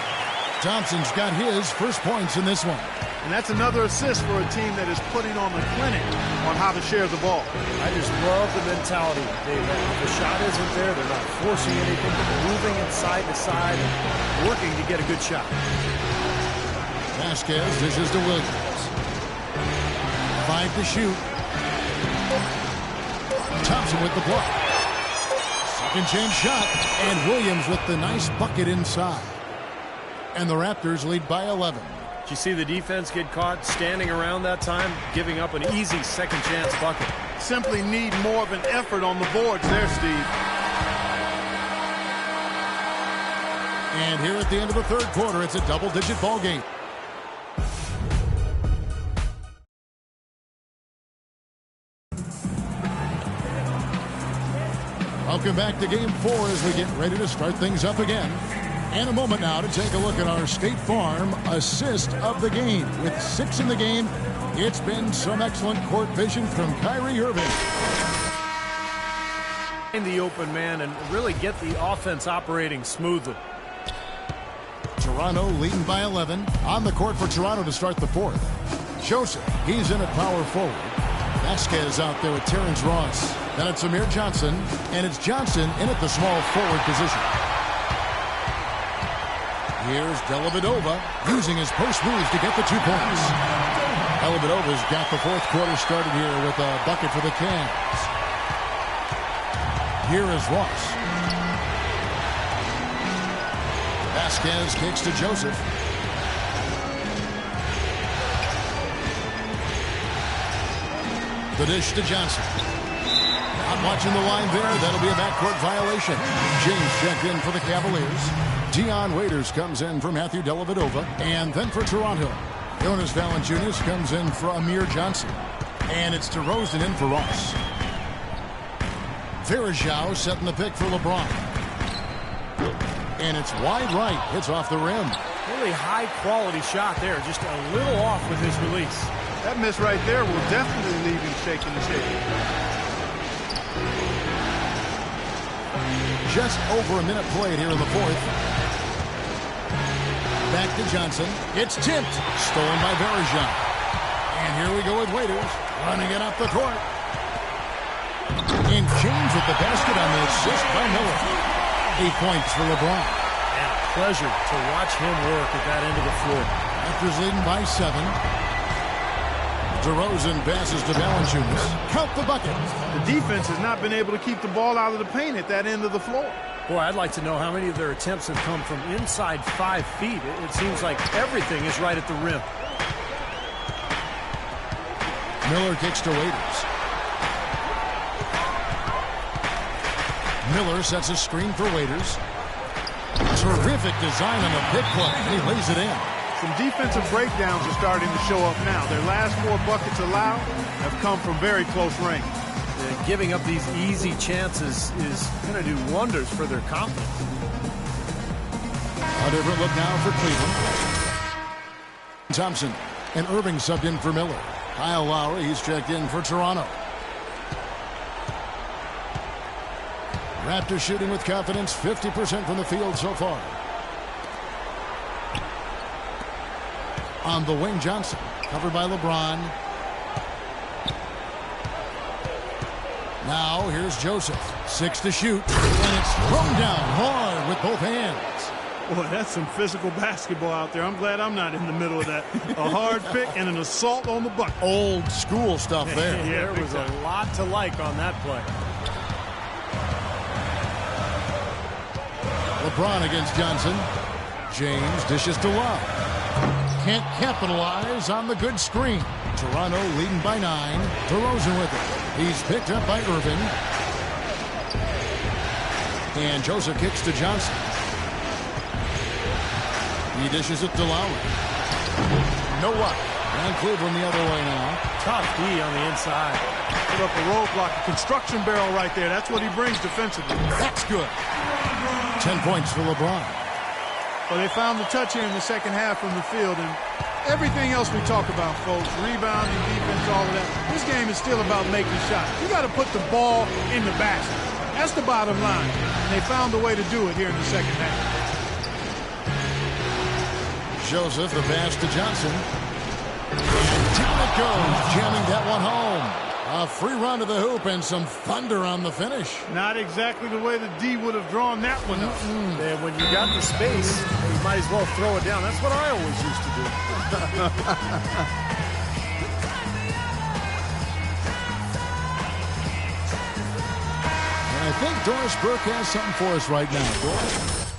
Thompson's got his first points in this one. And that's another assist for a team that is putting on a clinic on how to share the ball. I just love the mentality they have. If the shot isn't there, they're not forcing anything, but they're moving it side to side and working to get a good shot. Vasquez dishes to Williams. 5 to shoot. Thompson with the block. Second chance shot. And Williams with the nice bucket inside. And the Raptors lead by 11. Did you see the defense get caught standing around that time, giving up an easy second chance bucket? Simply need more of an effort on the boards there, Steve. And here at the end of the third quarter, it's a double-digit ball game. Welcome back to Game 4 as we get ready to start things up again. And a moment now to take a look at our State Farm assist of the game. With 6 in the game, It's been some excellent court vision from Kyrie Irving. In the open man and really get the offense operating smoothly. Toronto leading by 11. On the court for Toronto to start the fourth. Joseph, he's in at power forward. Vasquez out there with Terrence Ross. Then it's Amir Johnson, and it's Johnson in at the small forward position. Here's Dellavedova using his post moves to get the 2 points. Dellavedova's got the fourth quarter started here with a bucket for the Cavs. Here is Ross. Vasquez kicks to Joseph. The dish to Johnson. Not watching the line there. That'll be a backcourt violation. James checked in for the Cavaliers. Dion Waiters comes in for Matthew Dellavedova. And then for Toronto, Jonas Valanciunas comes in for Amir Johnson. And it's DeRozan in for Ross. Verajao setting the pick for LeBron. And it's wide right. It's off the rim. Really high quality shot there. Just a little off with his release. That miss right there will definitely leave him shaking his head. Just over a minute played here in the fourth. Back to Johnson. It's tipped. Stolen by Verajao. And here we go with Waiters. Running it up the court. And James with the basket on the assist by Miller. 8 points for LeBron. And a pleasure to watch him work at that end of the floor. Raptors leading by 7. DeRozan passes to Valanciunas. Count the bucket. The defense has not been able to keep the ball out of the paint at that end of the floor. Boy, I'd like to know how many of their attempts have come from inside 5 feet. It seems like everything is right at the rim. Miller kicks to Waiters. Miller sets a screen for Waiters. Terrific design on the pick play, and he lays it in. Some defensive breakdowns are starting to show up now. Their last 4 buckets allowed have come from very close range. Giving up these easy chances is going to do wonders for their confidence. A different look now for Cleveland. Thompson and Irving subbed in for Miller. Kyle Lowry, he's checked in for Toronto. Raptors shooting with confidence, 50% from the field so far. On the wing, Johnson, covered by LeBron. Now, here's Joseph. 6 to shoot, and it's thrown down hard with both hands. Boy, that's some physical basketball out there. I'm glad I'm not in the middle of that. A hard pick and an assault on the bucket. Old school stuff there. Yeah, there was a lot to like on that play. LeBron against Johnson. James dishes to Love. Can't capitalize on the good screen. Toronto leading by 9. DeRozan with it. He's picked up by Irving. And Joseph kicks to Johnson. He dishes it to Lowry. No luck. And Cleveland the other way now. Tough D on the inside. Put up a roadblock, a construction barrel right there. That's what he brings defensively. That's good. 10 points for LeBron. Well, they found the touch here in the second half from the field, and everything else we talk about, folks, rebounding, defense, all of that, this game is still about making shots. You got to put the ball in the basket. That's the bottom line. And they found a way to do it here in the second half. Joseph, the pass to Johnson. Down it goes, jamming that one home. A free run to the hoop and some thunder on the finish. Not exactly the way the D would have drawn that one up. And when you got the space, you might as well throw it down. That's what I always used to do. And I think Doris Burke has something for us right now. Doris?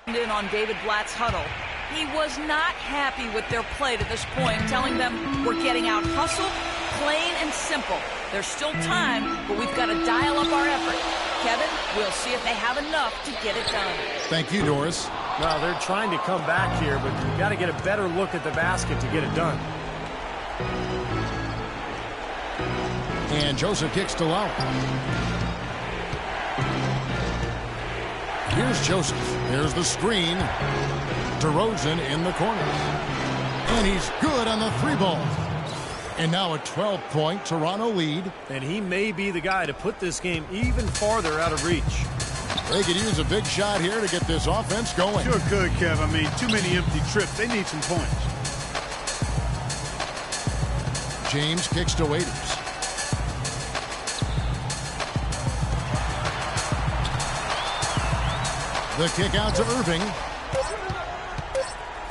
In on David Blatt's huddle. He was not happy with their play to this point, telling them we're getting out hustled, plain and simple. There's still time, but we've got to dial up our effort. Kevin, we'll see if they have enough to get it done. Thank you, Doris. Well, they're trying to come back here, but you've got to get a better look at the basket to get it done. And Joseph kicks to Lowry. Here's Joseph. There's the screen. DeRozan in the corner. And he's good on the 3-ball. And now a 12-point Toronto lead. And he may be the guy to put this game even farther out of reach. They could use a big shot here to get this offense going. Sure could, Kev. I mean, too many empty trips. They need some points. James kicks to Waiters. The kick out to Irving.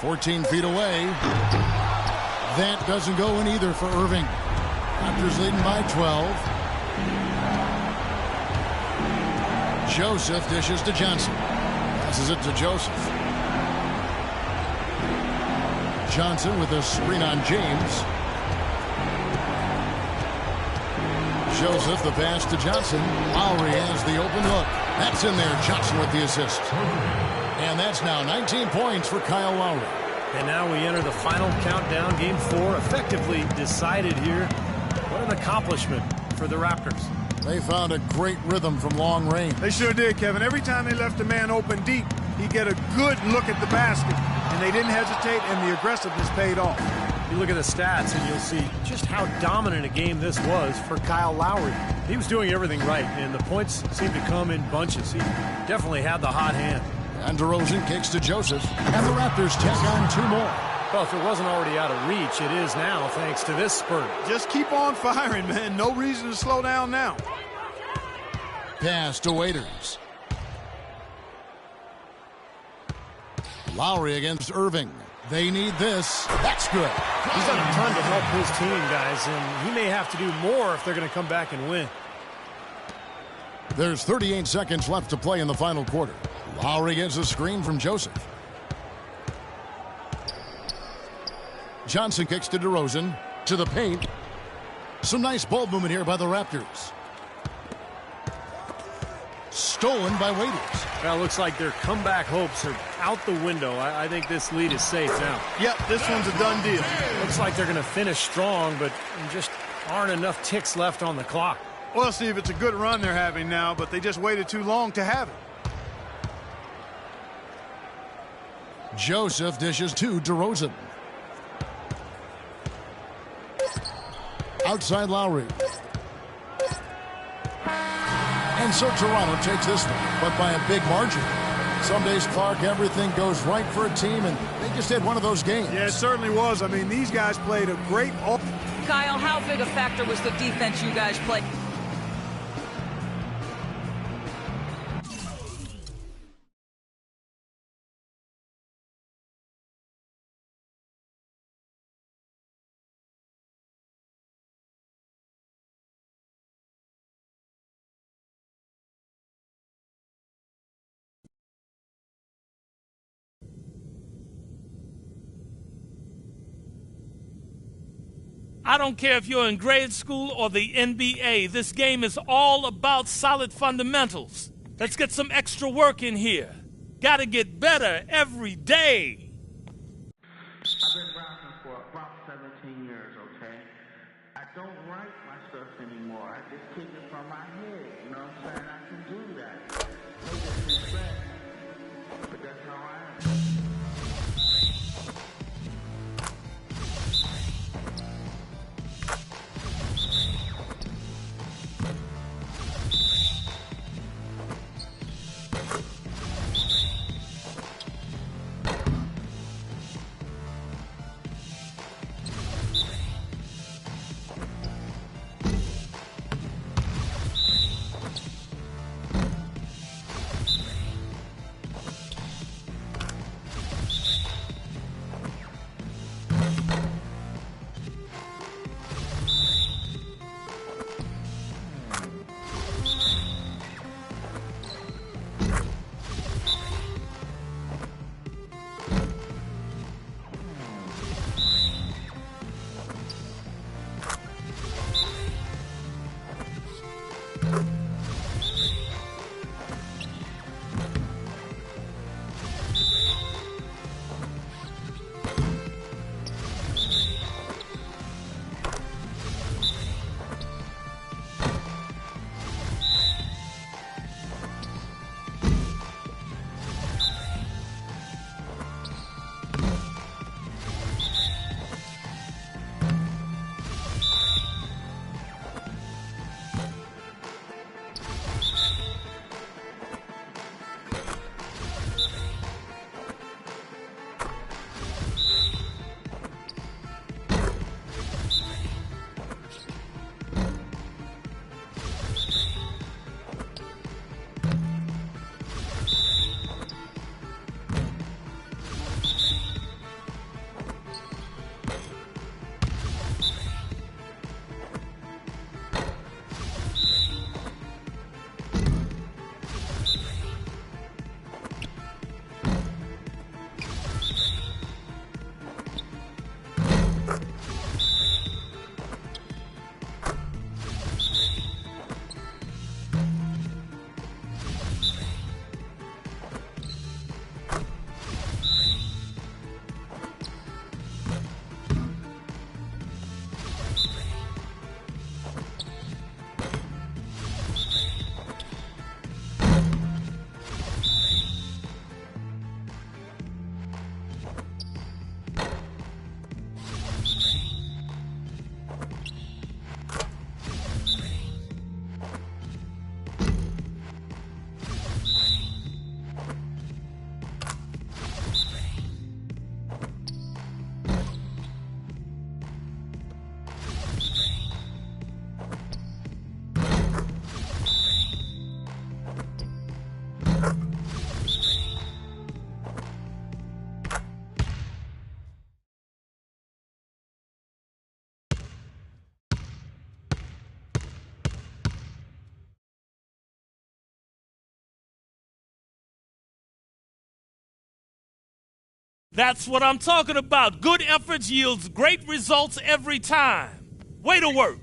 14 feet away. That doesn't go in either for Irving. Raptors leading by 12. Joseph dishes to Johnson. Passes it to Joseph. Johnson with a screen on James. Joseph, the pass to Johnson. Lowry has the open look. That's in there. Johnson with the assist. And that's now 19 points for Kyle Lowry. And now we enter the final countdown. Game 4 effectively decided here. What an accomplishment for the Raptors. They found a great rhythm from long range. They sure did, Kevin. Every time they left a man open deep, he'd get a good look at the basket. And they didn't hesitate, and the aggressiveness paid off. You look at the stats, and you'll see just how dominant a game this was for Kyle Lowry. He was doing everything right, and the points seemed to come in bunches. He definitely had the hot hand. And DeRozan kicks to Joseph, and the Raptors tack on 2 more. Well, if it wasn't already out of reach, it is now thanks to this spurt. Just keep on firing, man. No reason to slow down now. Pass to Waiters. Lowry against Irving. They need this. That's good. He's done a ton to help his team, guys, and he may have to do more if they're going to come back and win. There's 38 seconds left to play in the final quarter. Lowry gets a screen from Joseph. Johnson kicks to DeRozan. To the paint. Some nice ball movement here by the Raptors. Stolen by Waiters. Well, it looks like their comeback hopes are out the window. I think this lead is safe now. Yep, this one's a done deal. Looks like they're going to finish strong, but just aren't enough ticks left on the clock. Well, Steve, it's a good run they're having now, but they just waited too long to have it. Joseph dishes to DeRozan. Outside Lowry. And so Toronto takes this one, but by a big margin. Some days, Clark, everything goes right for a team, and they just had one of those games. Yeah, it certainly was. I mean, these guys played a great... Kyle, how big a factor was the defense you guys played? I don't care if you're in grade school or the NBA. This game is all about solid fundamentals. Let's get some extra work in here. Gotta get better every day. I've been rapping for about 17 years, okay? I don't write my stuff anymore. I just kick it from my head. You know what I'm saying? I can do that. No disrespect, but that's how I am. That's what I'm talking about. Good efforts yields great results every time. Way to work.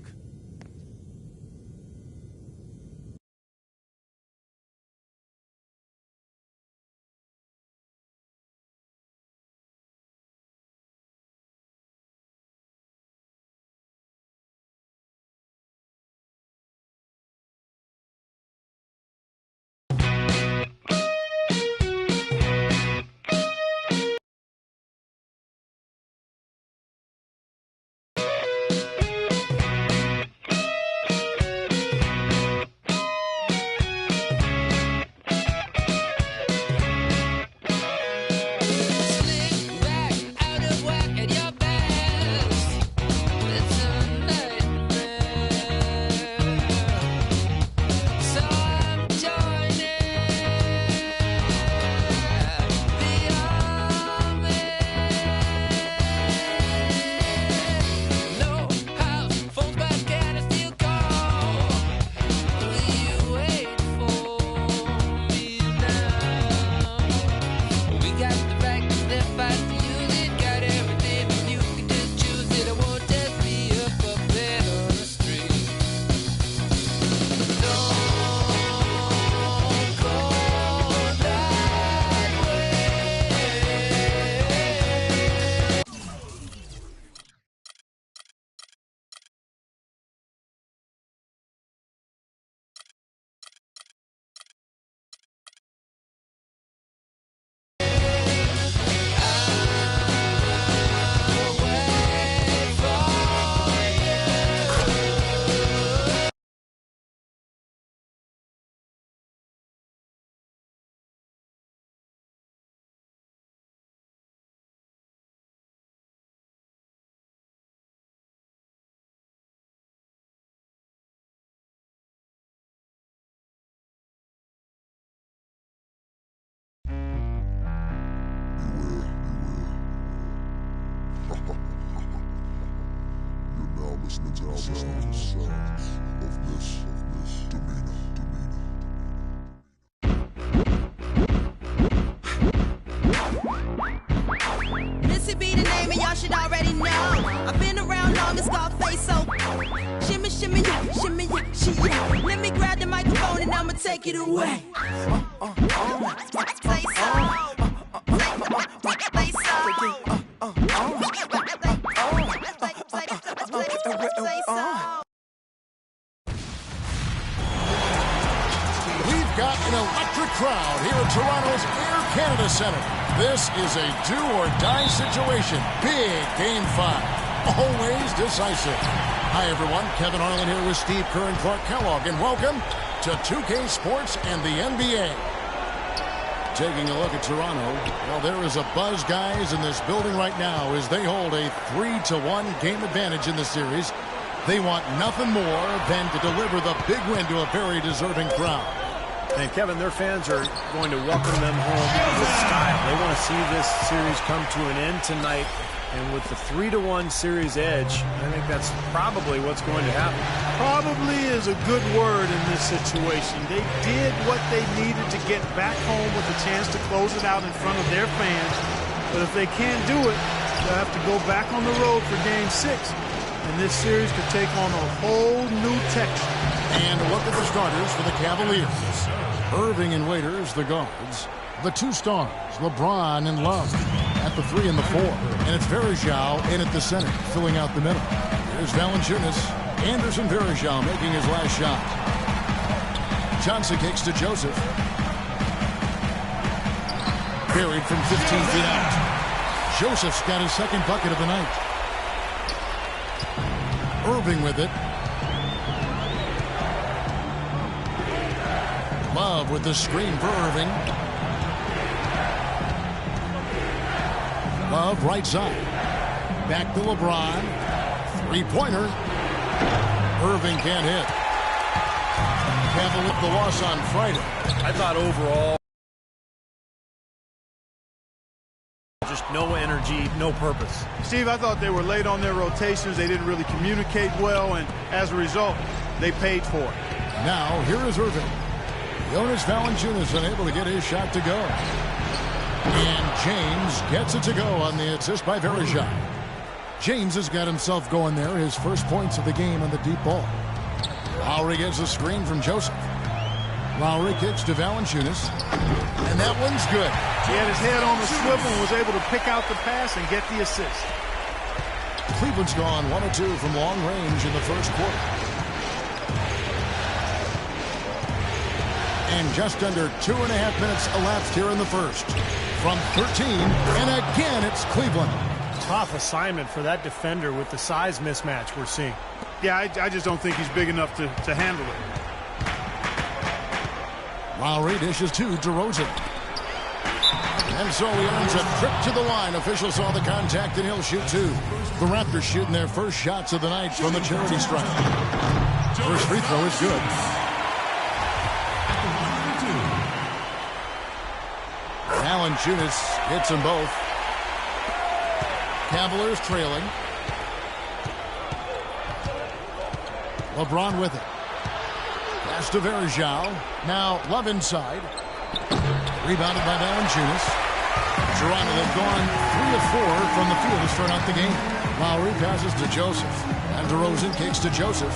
listening to our sounds of this demeanor. Missy be the name and y'all should already know. I've been around long as Scarface, so shimmy, shimmy, yeah, shimmy, yeah, she, yeah. Let me grab the microphone and I'ma take it away. Say so. Say so. We've got an electric crowd here at Toronto's Air Canada Centre. This is a do-or-die situation. Big Game 5. Always decisive. Hi, everyone. Kevin Harlan here with Steve Kerr and Clark Kellogg, and welcome to 2K Sports and the NBA. Taking a look at Toronto, well, there is a buzz, guys, in this building right now as they hold a 3-1 game advantage in the series. They want nothing more than to deliver the big win to a very deserving crowd. And, Kevin, their fans are going to welcome them home with style. They want to see this series come to an end tonight. And with the 3-1 series edge, I think that's probably what's going to happen. Probably is a good word in this situation. They did what they needed to get back home with a chance to close it out in front of their fans. But if they can't do it, they'll have to go back on the road for Game 6. And this series could take on a whole new texture. And look at the starters for the Cavaliers. Irving and Waiters, the guards. The two stars, LeBron and Love, at the 3 and the 4. And it's Verejao in at the center, filling out the middle. Here's Valanciunas. Anderson Verejao making his last shot. Johnson kicks to Joseph. Buried from 15 feet out. Joseph's got his second bucket of the night. Irving with it. Love with the screen for Irving. Love right side. Back to LeBron. Three-pointer. Irving can't hit. Cavaliers the loss on Friday. I thought overall, just no energy, no purpose. Steve, I thought they were late on their rotations. They didn't really communicate well, and as a result, they paid for it. Now, here is Irving. Jonas Valanciunas unable to get his shot to go. And James gets it to go on the assist by Verejao. James has got himself going there. His first points of the game on the deep ball. Lowry gets a screen from Joseph. Lowry kicks to Valanciunas. And that one's good. He had his head on the swivel and was able to pick out the pass and get the assist. Cleveland's gone 1 of 2 from long range in the first quarter. And just under 2.5 minutes elapsed here in the first. From 13, and again it's Cleveland. Tough assignment for that defender with the size mismatch we're seeing. Yeah, I just don't think he's big enough to handle it. Lowry dishes to DeRozan. And so he earns a trip to the line. Officials saw the contact and he'll shoot two. The Raptors shooting their first shots of the night from the charity stripe. First free throw is good. Valanciunas hits them both. Cavaliers trailing. LeBron with it. Pass to Verejao. Now Love inside. Rebounded by Valanciunas. Toronto have gone 3 of 4 from the field to start out the game. Lowry passes to Joseph. And DeRozan kicks to Joseph.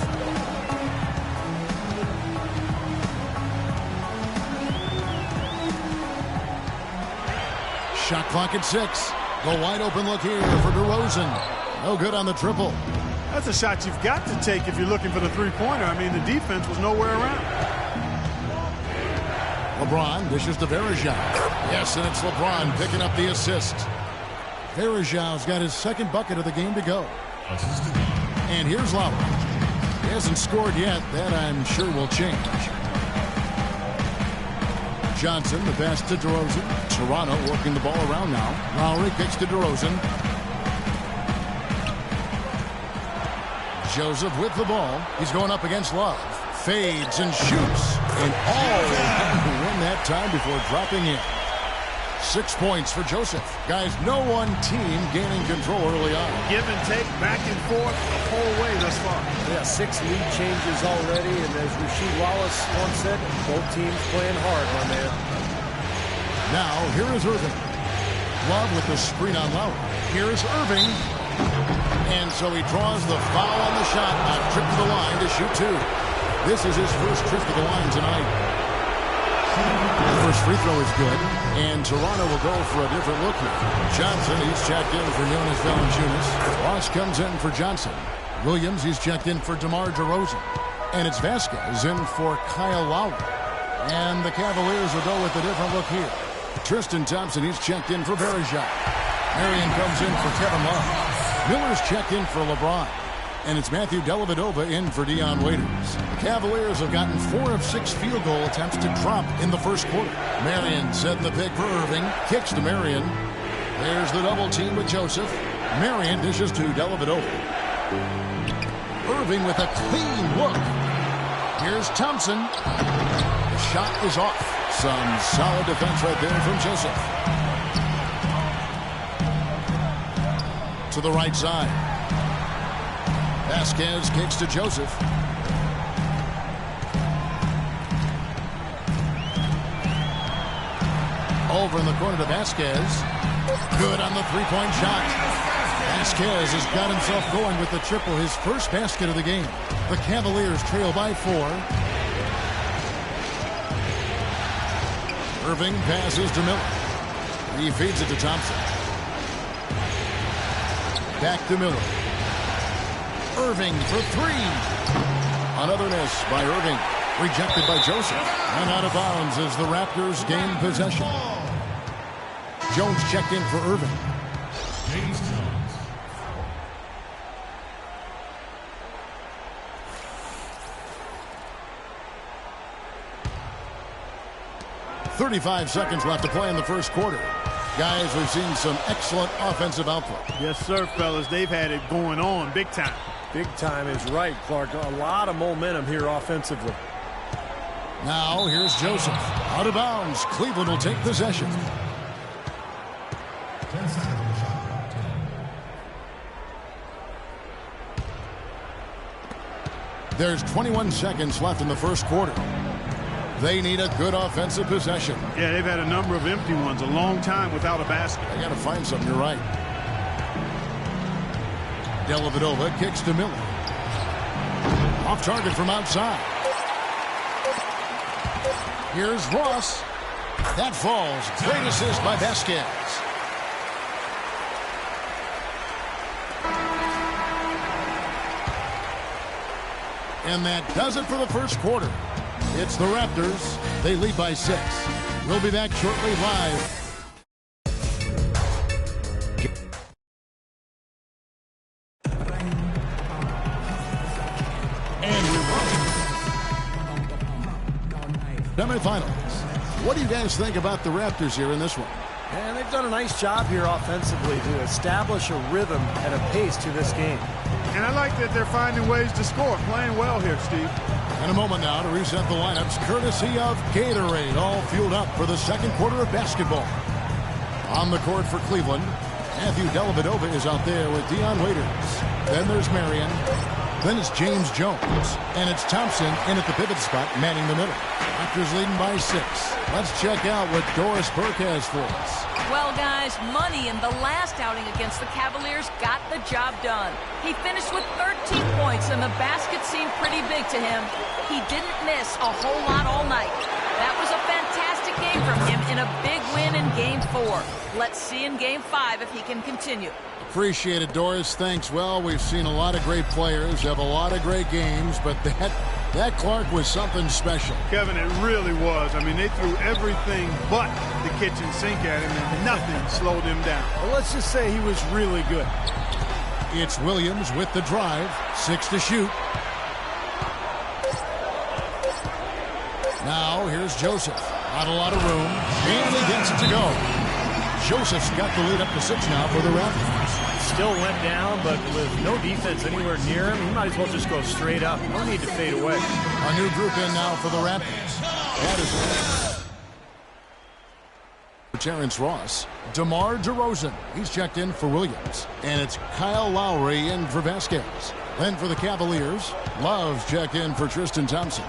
Shot clock at 6. The wide open look here for DeRozan. No good on the triple. That's a shot you've got to take if you're looking for the three-pointer. I mean, the defense was nowhere around. LeBron dishes to Verejao. Yes, and it's LeBron picking up the assist. Verejao's got his second bucket of the game to go. And here's Lowry. He hasn't scored yet. That I'm sure will change. Johnson, the pass to DeRozan. Toronto working the ball around now. Lowry kicks to DeRozan. Joseph with the ball. He's going up against Love. Fades and shoots. And all win that time before dropping in. 6 points for Joseph. Guys, no one team gaining control early on. Give and take, back and forth, the whole way thus far. Yeah, 6 lead changes already, and as Rasheed Wallace once said, both teams playing hard, my man. Now, here is Irving. Love with the screen on Lowry. Here is Irving. And so he draws the foul on the shot, a trip to the line to shoot two. This is his first trip to the line tonight. The first free throw is good, and Toronto will go for a different look here. Johnson, he's checked in for Jonas Valanciunas. Ross comes in for Johnson. Williams, he's checked in for DeMar DeRozan. And it's Vasquez in for Kyle Lowry. And the Cavaliers will go with a different look here. Tristan Thompson, he's checked in for Verejao. Marion comes in for Kevin Love. Miller's checked in for LeBron. And it's Matthew Dellavedova in for Dion Waiters. The Cavaliers have gotten 4 of 6 field goal attempts to drop in the first quarter. Marion setting the pick for Irving. Kicks to Marion. There's the double team with Joseph. Marion dishes to Dellavedova. Irving with a clean look. Here's Thompson. The shot is off. Some solid defense right there from Joseph. To the right side. Vasquez kicks to Joseph. Over in the corner to Vasquez. Good on the three-point shot. Vasquez has got himself going with the triple, his first basket of the game. The Cavaliers trail by 4. Irving passes to Miller. He feeds it to Thompson. Back to Miller. Irving for 3. Another miss by Irving. Rejected by Joseph. And out of bounds as the Raptors gain possession. Jones checked in for Irving. James Jones. 35 seconds left to play in the first quarter. Guys, we've seen some excellent offensive output. Yes, sir, fellas. They've had it going on big time. Big time is right, Clark. A lot of momentum here offensively. Now, here's Joseph. Out of bounds. Cleveland will take possession. 10 seconds on the shot clock. 10. There's 21 seconds left in the first quarter. They need a good offensive possession. Yeah, they've had a number of empty ones, a long time without a basket. They got to find something. You're right. Dellavedova kicks to Miller. Off target from outside. Here's Ross. That falls. Great assist by Vasquez. And that does it for the first quarter. It's the Raptors. They lead by 6. We'll be back shortly live. Semifinals. What do you guys think about the Raptors here in this one? And they've done a nice job here offensively to establish a rhythm and a pace to this game. And I like that they're finding ways to score. Playing well here, Steve. In a moment now to reset the lineups courtesy of Gatorade. All fueled up for the second quarter of basketball. On the court for Cleveland, Matthew Dellavedova is out there with Dion Waiters. Then there's Marion. Then it's James Jones. And it's Thompson in at the pivot spot, manning the middle. Raptors leading by 6. Let's check out what Doris Burke has for us. Well, guys, Money in the last outing against the Cavaliers got the job done. He finished with 13 points, and the basket seemed pretty big to him. He didn't miss a whole lot all night. That was a fantastic game from him in a big win in Game 4. Let's see in Game 5 if he can continue. Appreciate it, Doris. Thanks. Well, we've seen a lot of great players, have a lot of great games, but that Clark was something special. Kevin, it really was. I mean, they threw everything but the kitchen sink at him, and nothing slowed him down. Well, let's just say he was really good. It's Williams with the drive. 6 to shoot. Now, here's Joseph. Not a lot of room, and he gets it to go. Joseph's got the lead up to 6 now for the Raptors. Still went down, but with no defense anywhere near him, he might as well just go straight up. No need to fade away. A new group in now for the Raptors. Addison. Terrence Ross. DeMar DeRozan. He's checked in for Williams. And it's Kyle Lowry in for Vasquez. Then for the Cavaliers, Love's checked in for Tristan Thompson.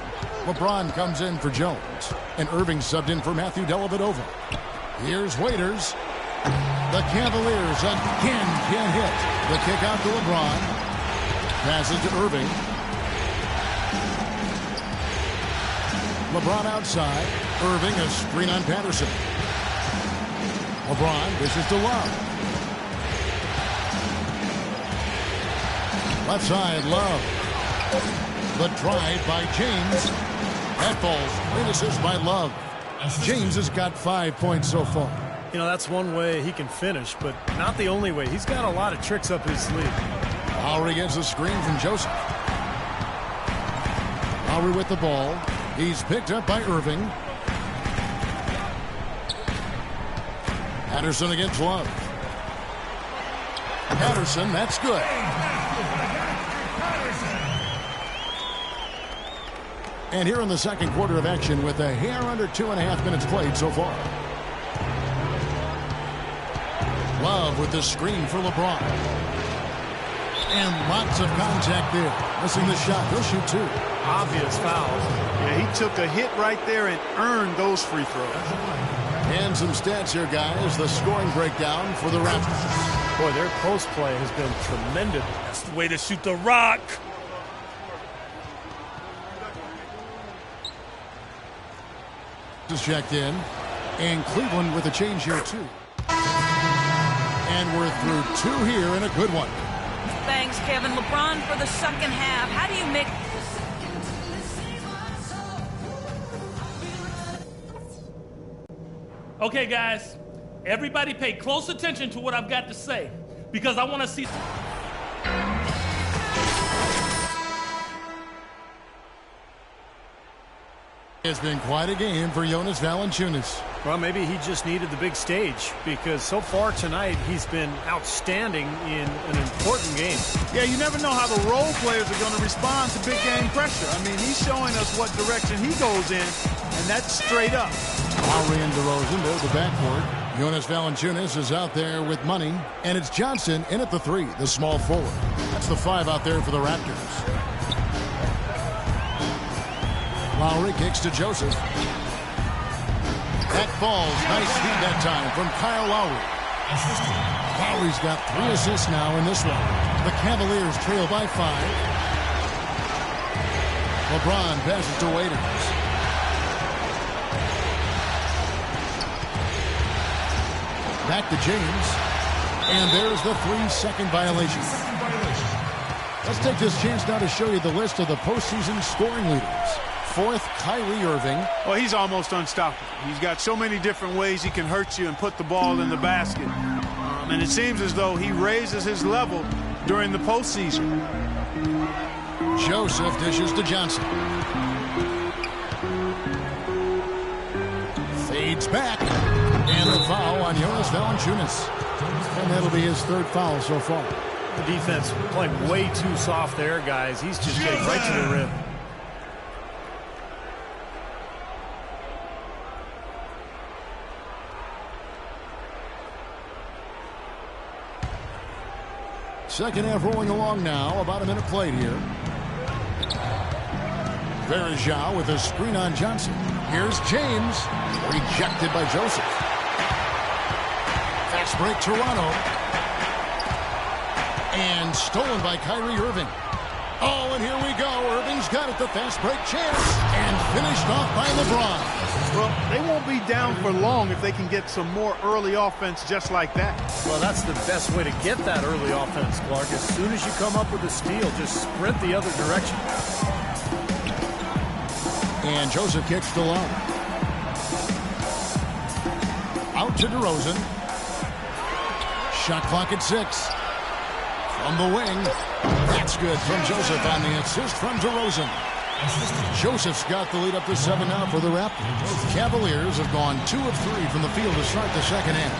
LeBron comes in for Jones. And Irving subbed in for Matthew Dellavedova. Here's Waiters. The Cavaliers again can't hit. The kick out to LeBron. Passes to Irving. LeBron outside. Irving a screen on Patterson. LeBron dishes to Love. Left side, Love. The drive by James. That falls. Great assist by Love. James has got 5 points so far. You know, that's one way he can finish, but not the only way. He's got a lot of tricks up his sleeve. Lowry gets a screen from Joseph. Lowry with the ball. He's picked up by Irving. Patterson against Love. Patterson, that's good. And here in the second quarter of action with a hair under 2.5 minutes played so far. Love with the screen for LeBron. And lots of contact there. Missing the shot. He'll shoot 2. Obvious foul. Yeah, he took a hit right there and earned those free throws. And some stats here, guys. The scoring breakdown for the Raptors. Boy, their post play has been tremendous. That's the way to shoot the rock. Is checked in. And Cleveland with a change here, too. And we're through 2 here and a good one. Thanks, Kevin. LeBron for the second half. How do you make... Okay, guys, everybody pay close attention to what I've got to say, because I want to see... It's been quite a game for Jonas Valanciunas. Well, maybe he just needed the big stage, because so far tonight he's been outstanding in an important game. Yeah, you never know how the role players are going to respond to big game pressure. I mean, he's showing us what direction he goes in, and that's straight up. Lowry and DeRozan, there's the backcourt. Jonas Valanciunas is out there with Money, and it's Johnson in at the 3, the small forward. That's the 5 out there for the Raptors. Lowry kicks to Joseph. That falls. Nice feed that time from Kyle Lowry. Lowry's got 3 assists now in this one. The Cavaliers trail by 5. LeBron passes to Waiters. Back to James. And there's the 3-second violation. Let's take this chance now to show you the list of the postseason scoring leaders. 4th, Kyrie Irving. Well, he's almost unstoppable. He's got so many different ways he can hurt you and put the ball in the basket. And it seems as though he raises his level during the postseason. Joseph dishes to Johnson. Fades back. And the foul on Jonas Valanciunas. And that'll be his 3rd foul so far. The defense playing way too soft there, guys. He's just getting right to the rim. Second half rolling along now. About a minute played here. Verjao with a screen on Johnson. Here's James. Rejected by Joseph. Fast break Toronto. And stolen by Kyrie Irving. Oh, and here we go. Irving's got it. The fast break chance. And finished off by LeBron. Well, they won't be down for long if they can get some more early offense just like that. Well, that's the best way to get that early offense, Clark. As soon as you come up with a steal, just sprint the other direction. And Joseph kicks to Lowry. Out to DeRozan. Shot clock at 6. From the wing. That's good from Joseph on the assist from DeRozan. Joseph's got the lead up to 7 now for the Raptors. Cavaliers have gone 2 of 3 from the field to start the second half.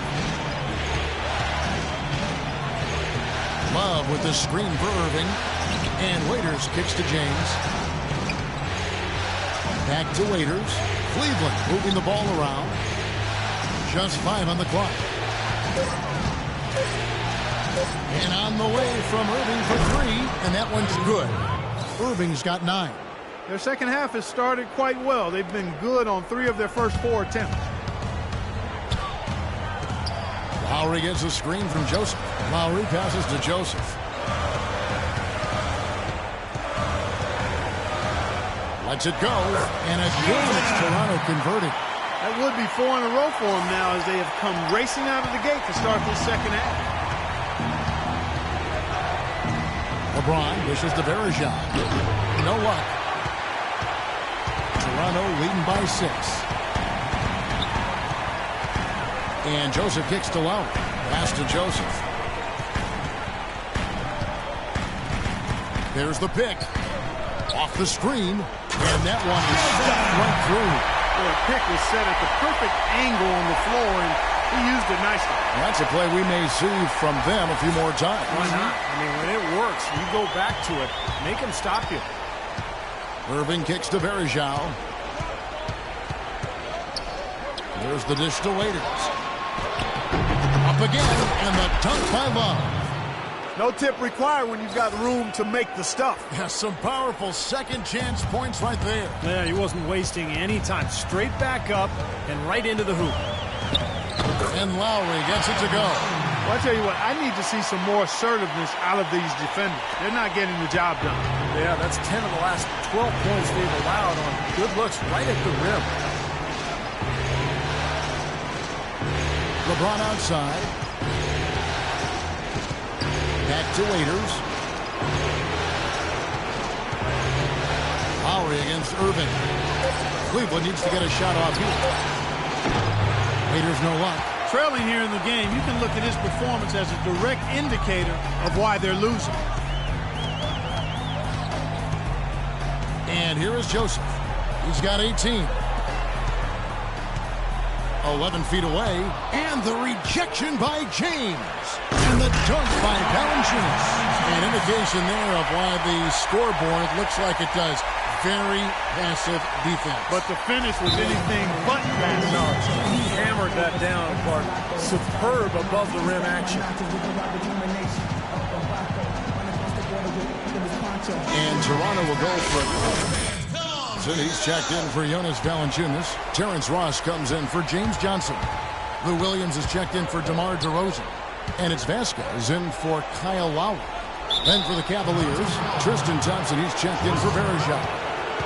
Love with the screen for Irving. And Waiters kicks to James. Back to Waiters. Cleveland moving the ball around. Just 5 on the clock. And on the way from Irving for 3. And that one's good. Irving's got 9. Their second half has started quite well. They've been good on 3 of their first 4 attempts. Lowry gets a screen from Joseph. Lowry passes to Joseph. Lets it go. And again, it's Toronto converting. That would be 4 in a row for them now as they have come racing out of the gate to start this second half. LeBron dishes to Verjao. No luck. Toronto leading by 6. And Joseph kicks to Lowry. Pass to Joseph. There's the pick. Off the screen. And that one is stuffed right through. The pick was set at the perfect angle on the floor, and he used it nicely. Well, that's a play we may see from them a few more times. Why not? I mean, when it works, you go back to it. Make him stop you. Irving kicks to Verjao. There's the dish to Waiters. Up again, and the dunk by Love. No tip required when you've got room to make the stuff. Yeah, some powerful second chance points right there. Yeah, he wasn't wasting any time. Straight back up and right into the hoop. And Lowry gets it to go. Well, I tell you what, I need to see some more assertiveness out of these defenders. They're not getting the job done. Yeah, that's 10 of the last 12 points they've allowed on good looks right at the rim. LeBron outside. Back to Waiters. Lowry against Irving. Cleveland needs to get a shot off here. Waiters no luck. Trailing here in the game, you can look at his performance as a direct indicator of why they're losing. And here is Joseph. He's got 18. 11 feet away. And the rejection by James. And the dunk by Valanciunas. An indication there of why the scoreboard looks like it does. Very passive defense. But the finish was anything but passive. No, he hammered that down, Clark. Superb above the rim action. And Toronto will go for Johnson, he's checked in for Jonas Valanciunas. Terrence Ross comes in for James Johnson. Lou Williams is checked in for DeMar DeRozan. And it's Vasquez in for Kyle Lowry. Then for the Cavaliers, Tristan Thompson, he's checked in for Bergeron.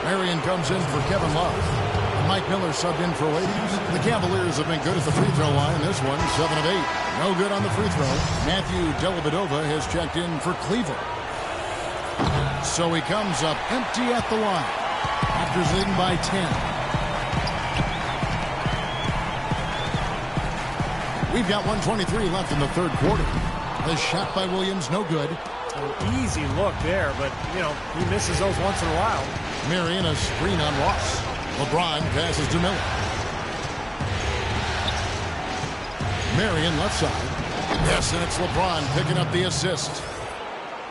Marion comes in for Kevin Love. And Mike Miller subbed in for Waiters. The Cavaliers have been good at the free throw line. This one, 7 of 8. No good on the free throw. Matthew Dellavedova has checked in for Cleveland. So he comes up empty at the line. Raptors leading by 10. We've got 1:23 left in the third quarter. The shot by Williams, no good. An easy look there, but, you know, he misses those once in a while. Marion, a screen on Ross. LeBron passes to Miller. Marion, left side. Yes, and it's LeBron picking up the assist.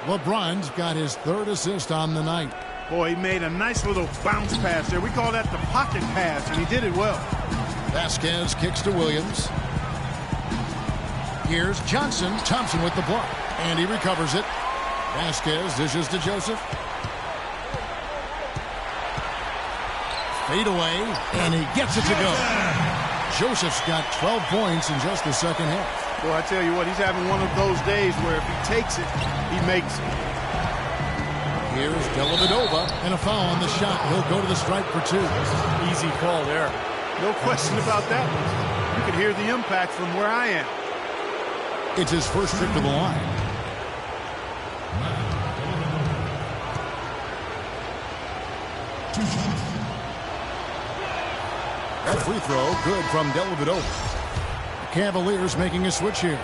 LeBron's got his third assist on the night. Boy, he made a nice little bounce pass there. We call that the pocket pass, and he did it well. Vasquez kicks to Williams. Here's Johnson. Thompson with the block. And he recovers it. Vasquez dishes to Joseph. Fade away. And he gets it to go. Joseph's got 12 points in just the second half. Boy, I tell you what, he's having one of those days where if he takes it, he makes it. Here's Dellavedova. And a foul on the shot. He'll go to the stripe for 2. Easy call there. No question about that one. You can hear the impact from where I am. It's his first trip to the line. That free throw good from Dellavedova. The Cavaliers making a switch here.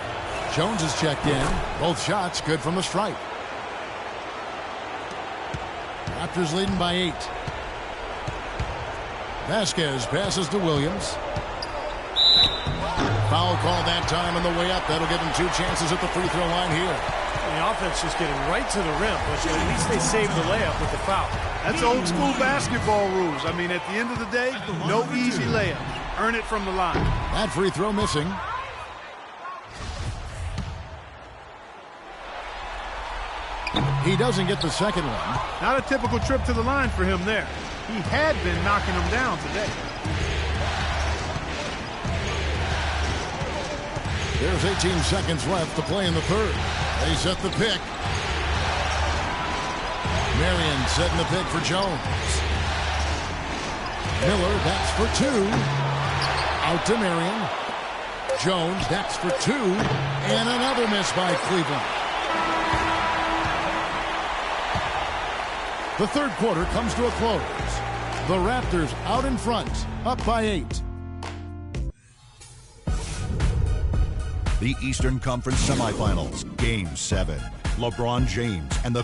Jones is checked in. Both shots good from the stripe. Raptors leading by 8. Vasquez passes to Williams. Foul call that time on the way up. That'll give him 2 chances at the free throw line here. The offense just getting right to the rim, but at least they saved the layup with the foul. That's old school basketball rules. I mean, at the end of the day, no easy layup. Earn it from the line. That free throw missing. He doesn't get the second one. Not a typical trip to the line for him there. He had been knocking him down today. There's 18 seconds left to play in the third. They set the pick. Marion setting the pick for Jones. Miller, that's for 2. Out to Marion. Jones, that's for 2. And another miss by Cleveland. The third quarter comes to a close. The Raptors out in front, up by 8. The Eastern Conference Semifinals, Game 7. LeBron James and the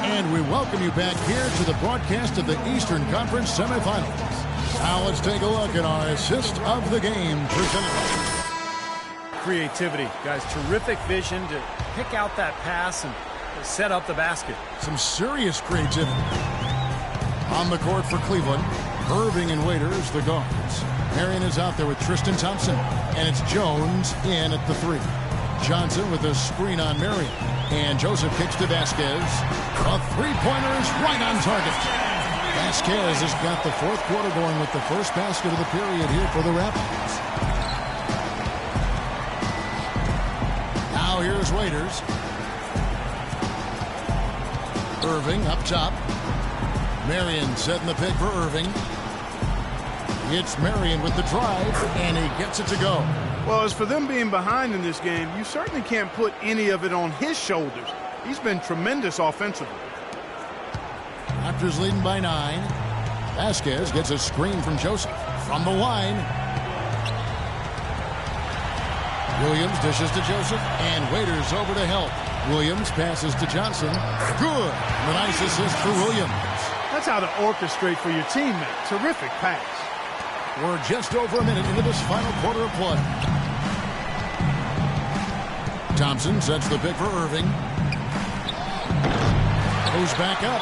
And we welcome you back here to the broadcast of the Eastern Conference Semifinals. Now let's take a look at our assist of the game presented. Creativity, guys. Terrific vision to pick out that pass and set up the basket. Some serious creativity. On the court for Cleveland, Irving and Waiters, the guards. Marion is out there with Tristan Thompson, and it's Jones in at the 3. Johnson with a screen on Marion, and Joseph kicks to Vasquez. A three-pointer is right on target. Vasquez has got the fourth quarter going with the first basket of the period here for the Raptors. Now here's Waiters. Irving up top. Marion setting the pick for Irving. It's Marion with the drive, and he gets it to go. Well, as for them being behind in this game, you certainly can't put any of it on his shoulders. He's been tremendous offensively. Raptors leading by 9. Vasquez gets a screen from Joseph. From the line. Williams dishes to Joseph, and Waiters over to help. Williams passes to Johnson. Good. The nice assist for Williams. That's how to orchestrate for your teammate. Terrific pass. We're just over a minute into this final quarter of play. Thompson sets the pick for Irving. Goes back up.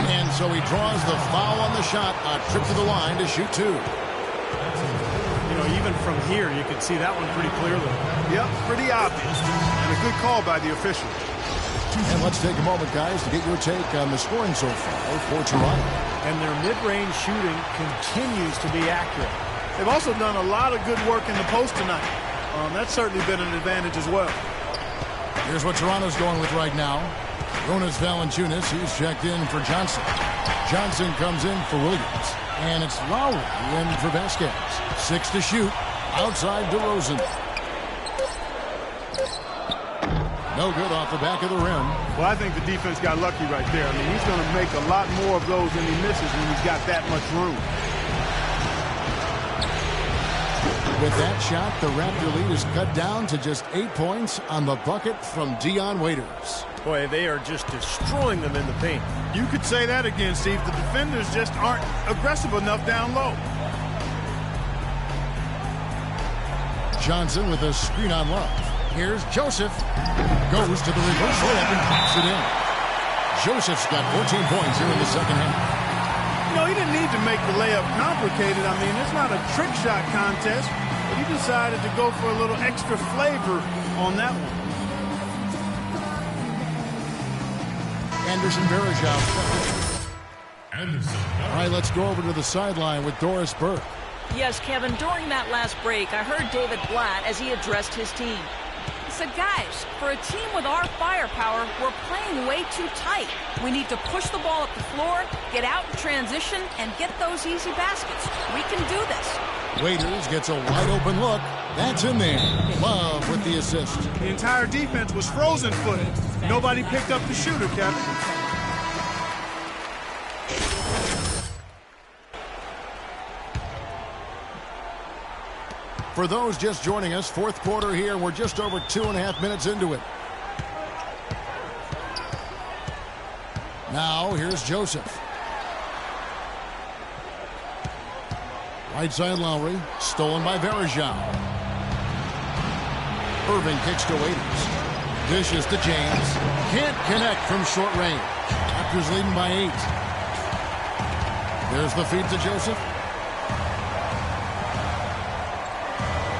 And so he draws the foul on the shot. A trip to the line to shoot 2. You know, even from here, you can see that one pretty clearly. Yep, pretty obvious. And a good call by the official. And let's take a moment, guys, to get your take on the scoring so far for Toronto. And their mid-range shooting continues to be accurate. They've also done a lot of good work in the post tonight. That's certainly been an advantage as well. Here's what Toronto's going with right now. Jonas Valanciunas, he's checked in for Johnson. Johnson comes in for Williams. And it's Lowry in for Vasquez. 6 to shoot. Outside DeRozan. No good off the back of the rim. Well, I think the defense got lucky right there. I mean, he's going to make a lot more of those than he misses when he's got that much room. With that shot, the Raptor lead is cut down to just 8 points on the bucket from Dion Waiters. Boy, they are just destroying them in the paint. You could say that again, Steve. The defenders just aren't aggressive enough down low. Johnson with a screen on Love. Here's Joseph. Goes to the reverse layup and pops it in. Joseph's got 14 points here in the second half. You know, he didn't need to make the layup complicated. I mean, it's not a trick shot contest, but he decided to go for a little extra flavor on that one. Anderson Varejao. Anderson. All right, let's go over to the sideline with Doris Burke. Yes, Kevin, during that last break, I heard David Blatt as he addressed his team. He said, guys, for a team with our firepower, we're playing way too tight. We need to push the ball up the floor, get out in transition, and get those easy baskets. We can do this. Waiters gets a wide open look. That's in there. Love with the assist. The entire defense was frozen-footed. Nobody picked up the shooter, Kevin. For those just joining us, fourth quarter here. We're just over 2.5 minutes into it. Now, here's Joseph. Right side Lowry, stolen by Varejao. Irving kicks to Waiters. Dishes to James. Can't connect from short range. Raptors leading by 8. There's the feed to Joseph.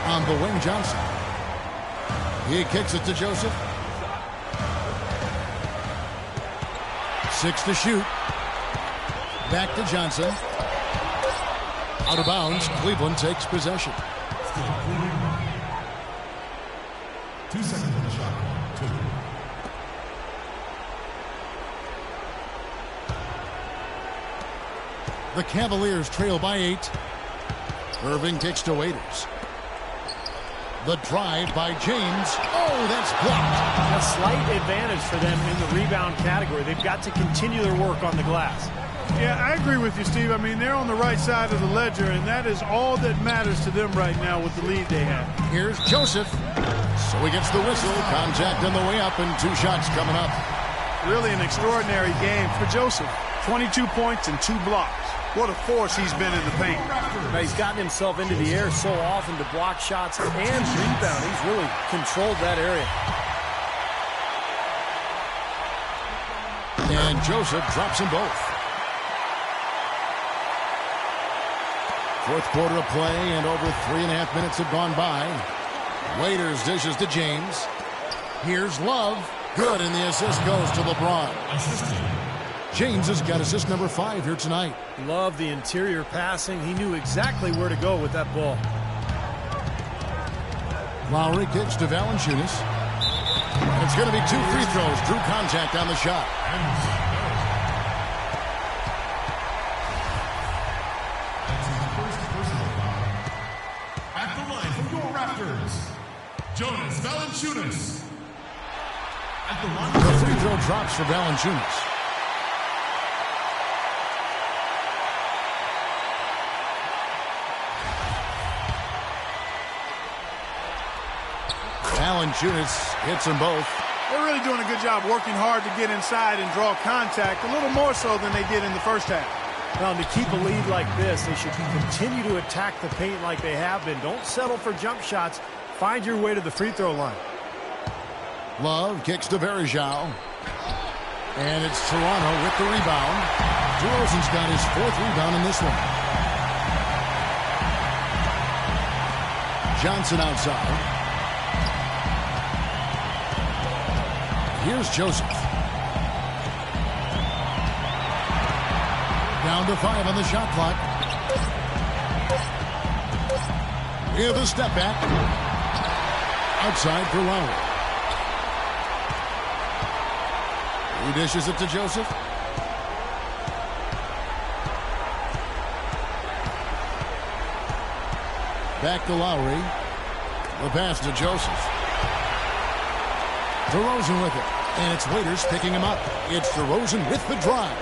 On the wing, Johnson. He kicks it to Joseph. 6 to shoot. Back to Johnson. Out of bounds. Cleveland takes possession. Still Cleveland. 2 seconds on the shot clock. 2. The Cavaliers trail by 8. Irving kicks to Waiters. The drive by James. Oh, that's blocked. A slight advantage for them in the rebound category. They've got to continue their work on the glass. Yeah, I agree with you, Steve. I mean, they're on the right side of the ledger, and that is all that matters to them right now with the lead they have. Here's Joseph. So he gets the whistle. Contact on the way up, and 2 shots coming up. Really an extraordinary game for Joseph. 22 points and 2 blocks. What a force he's been in the paint. Now, he's gotten himself into the air so often to block shots and rebound. He's really controlled that area. And Joseph drops them both. Fourth quarter of play, and over 3.5 minutes have gone by. Waiters dishes to James. Here's Love. Good, and the assist goes to LeBron. James has got assist number 5 here tonight. Love the interior passing. He knew exactly where to go with that ball. Lowry kicks to Valanciunas. And it's going to be 2 free throws. Drew contact on the shot. That's his first personal foul. At the line from your Raptors, Jonas Valanciunas. At the line. The free throw drops for Valanciunas. Valanciunas hits them both. They're really doing a good job working hard to get inside and draw contact, a little more so than they did in the first half. Now, to keep a lead like this, they should continue to attack the paint like they have been. Don't settle for jump shots. Find your way to the free throw line. Love kicks to Varejao. And it's Toronto with the rebound. DeRozan's got his 4th rebound in this one. Johnson outside. Here's Joseph. Down to 5 on the shot clock. With a step back. Outside for Lowry. He dishes it to Joseph. Back to Lowry. The pass to Joseph. DeRozan with it. And it's Waiters picking him up. It's DeRozan with the drive.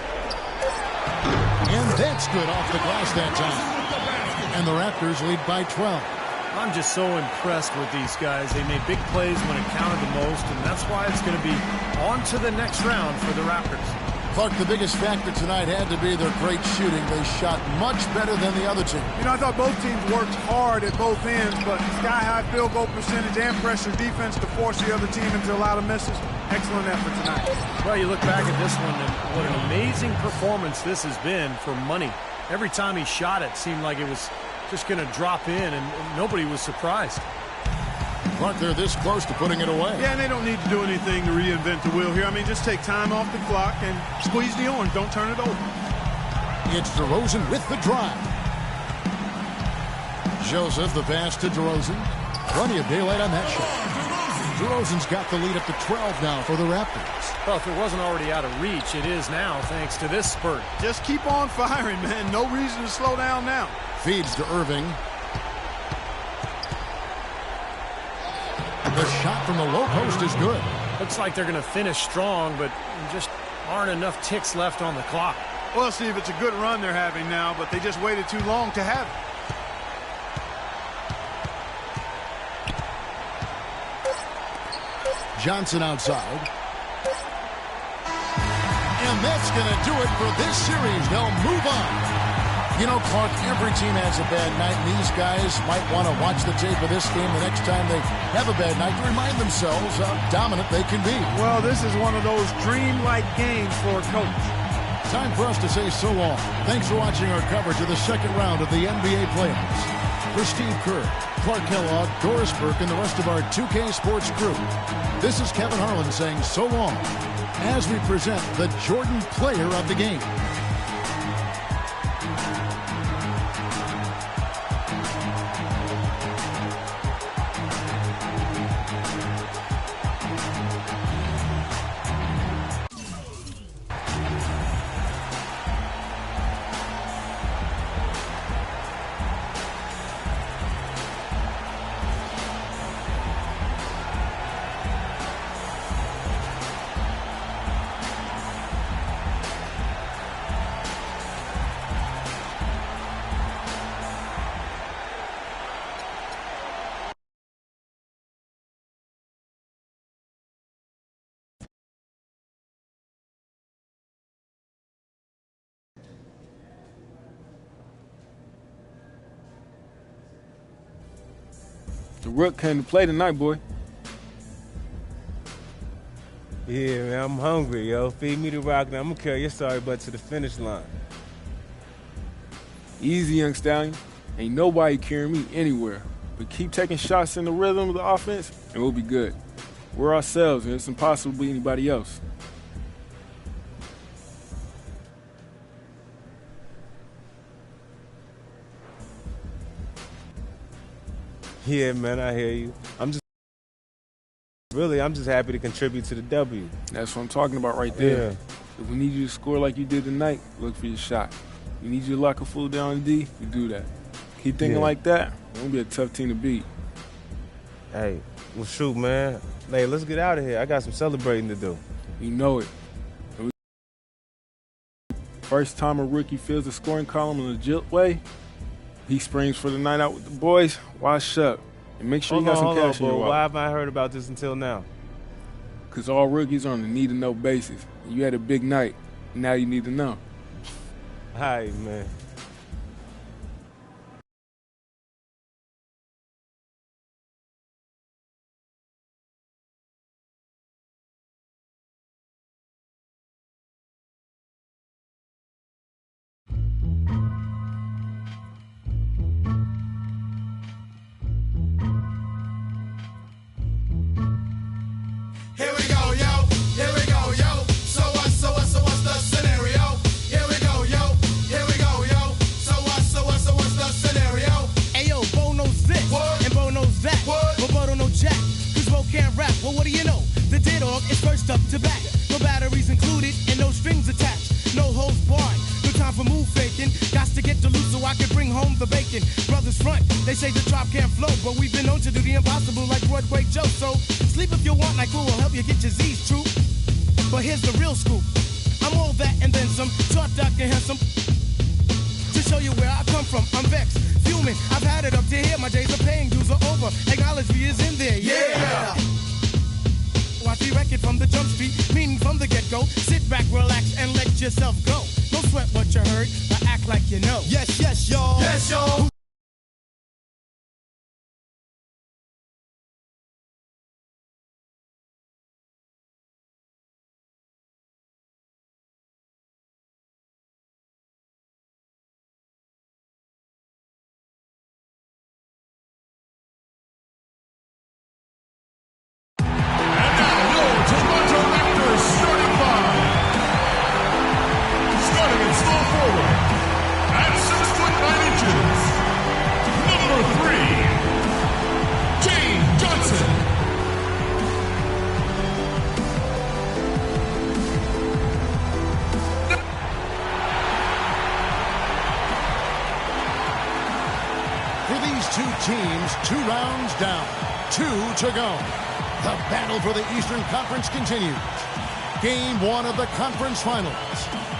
And that's good off the glass that time. And the Raptors lead by 12. I'm just so impressed with these guys. They made big plays when it counted the most, and that's why it's going to be on to the next round for the Raptors. Clark, the biggest factor tonight had to be their great shooting. They shot much better than the other team. You know, I thought both teams worked hard at both ends, but sky-high field goal percentage and pressure defense to force the other team into a lot of misses. Excellent effort tonight. Well, you look back at this one, and what an amazing performance this has been for Money. Every time he shot it seemed like it was just going to drop in, and nobody was surprised. Clark, they're this close to putting it away. Yeah, and they don't need to do anything to reinvent the wheel here. I mean, just take time off the clock and squeeze the orange. Don't turn it over. It's DeRozan with the drive. Joseph, the pass to DeRozan. Plenty of daylight on that shot. DeRozan's got the lead up to 12 now for the Raptors. Well, if it wasn't already out of reach, it is now thanks to this spurt. Just keep on firing, man. No reason to slow down now. Feeds to Irving. The shot from the low post is good. Looks like they're going to finish strong, but just aren't enough ticks left on the clock. Well, Steve, it's a good run they're having now, but they just waited too long to have it. Johnson outside. And that's going to do it for this series. They'll move on. You know, Clark, every team has a bad night, and these guys might want to watch the tape of this game the next time they have a bad night to remind themselves how dominant they can be. Well, this is one of those dream-like games for a coach. Time for us to say so long. Thanks for watching our coverage of the second round of the NBA playoffs. For Steve Kerr, Clark Kellogg, Doris Burke, and the rest of our 2K Sports crew, this is Kevin Harlan saying so long as we present the Jordan Player of the Game. The Rook came to play tonight, boy. Yeah, man, I'm hungry, yo. Feed me the rock, and I'm going to carry your sorry butt to the finish line. Easy, young stallion. Ain't nobody carrying me anywhere. But keep taking shots in the rhythm of the offense, and we'll be good. We're ourselves, and it's impossible to be anybody else. Yeah, man, I hear you. I'm just happy to contribute to the W. That's what I'm talking about right there. Yeah. If we need you to score like you did tonight, look for your shot. We need you to lock a fool down in D, you do that. Keep thinking like that, it's going to be a tough team to beat. Hey, well, shoot, man. Hey, let's get out of here. I got some celebrating to do. You know it. First time a rookie fills the scoring column in a legit way, he springs for the night out with the boys. Wash up and make sure you got some cash in your wallet. Why haven't I heard about this until now? Because all rookies are on a need-to-know basis. You had a big night. Now you need to know. All right, man. Here we go, yo. rappers front. They say the drop can't flow, but we've been known to do the impossible like Broadway Joe. So sleep if you want, like we'll help you get your Z's true. But here's the real scoop. I'm all that and then some. Short, dark, and handsome. To show you where I come from, I'm vexed, fuming. I've had it up to here. My days of paying dues are over. Acknowledge me is in there. Yeah. Watch me wreck it from the jump street, meaning from the get-go. Sit back, relax, and let yourself go. Don't sweat what you heard, but act like you know. Yes, yes, y'all. Yes, y'all. Teams 2 rounds down, 2 to go. The battle for the Eastern Conference continues. Game 1 of the conference finals.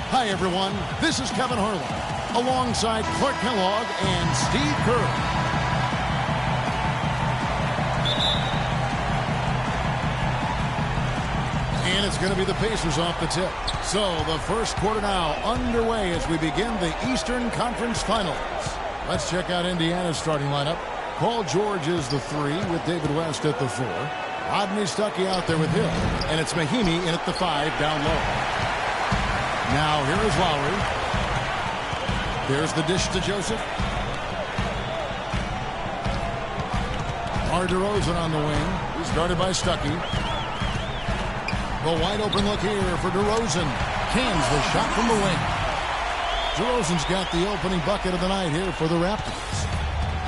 Hi, everyone. This is Kevin Harlan, alongside Clark Kellogg and Steve Kerr. And it's going to be the Pacers off the tip. So the first quarter now underway as we begin the Eastern Conference Finals. Let's check out Indiana's starting lineup. Paul George is the 3 with David West at the 4. Rodney Stuckey out there with Hill. And it's Mahinmi in at the 5 down low. Now here is Lowry. There's the dish to Joseph. DeRozan on the wing. He's guarded by Stuckey. The wide open look here for DeRozan. Cans the shot from the wing. DeRozan's got the opening bucket of the night here for the Raptors.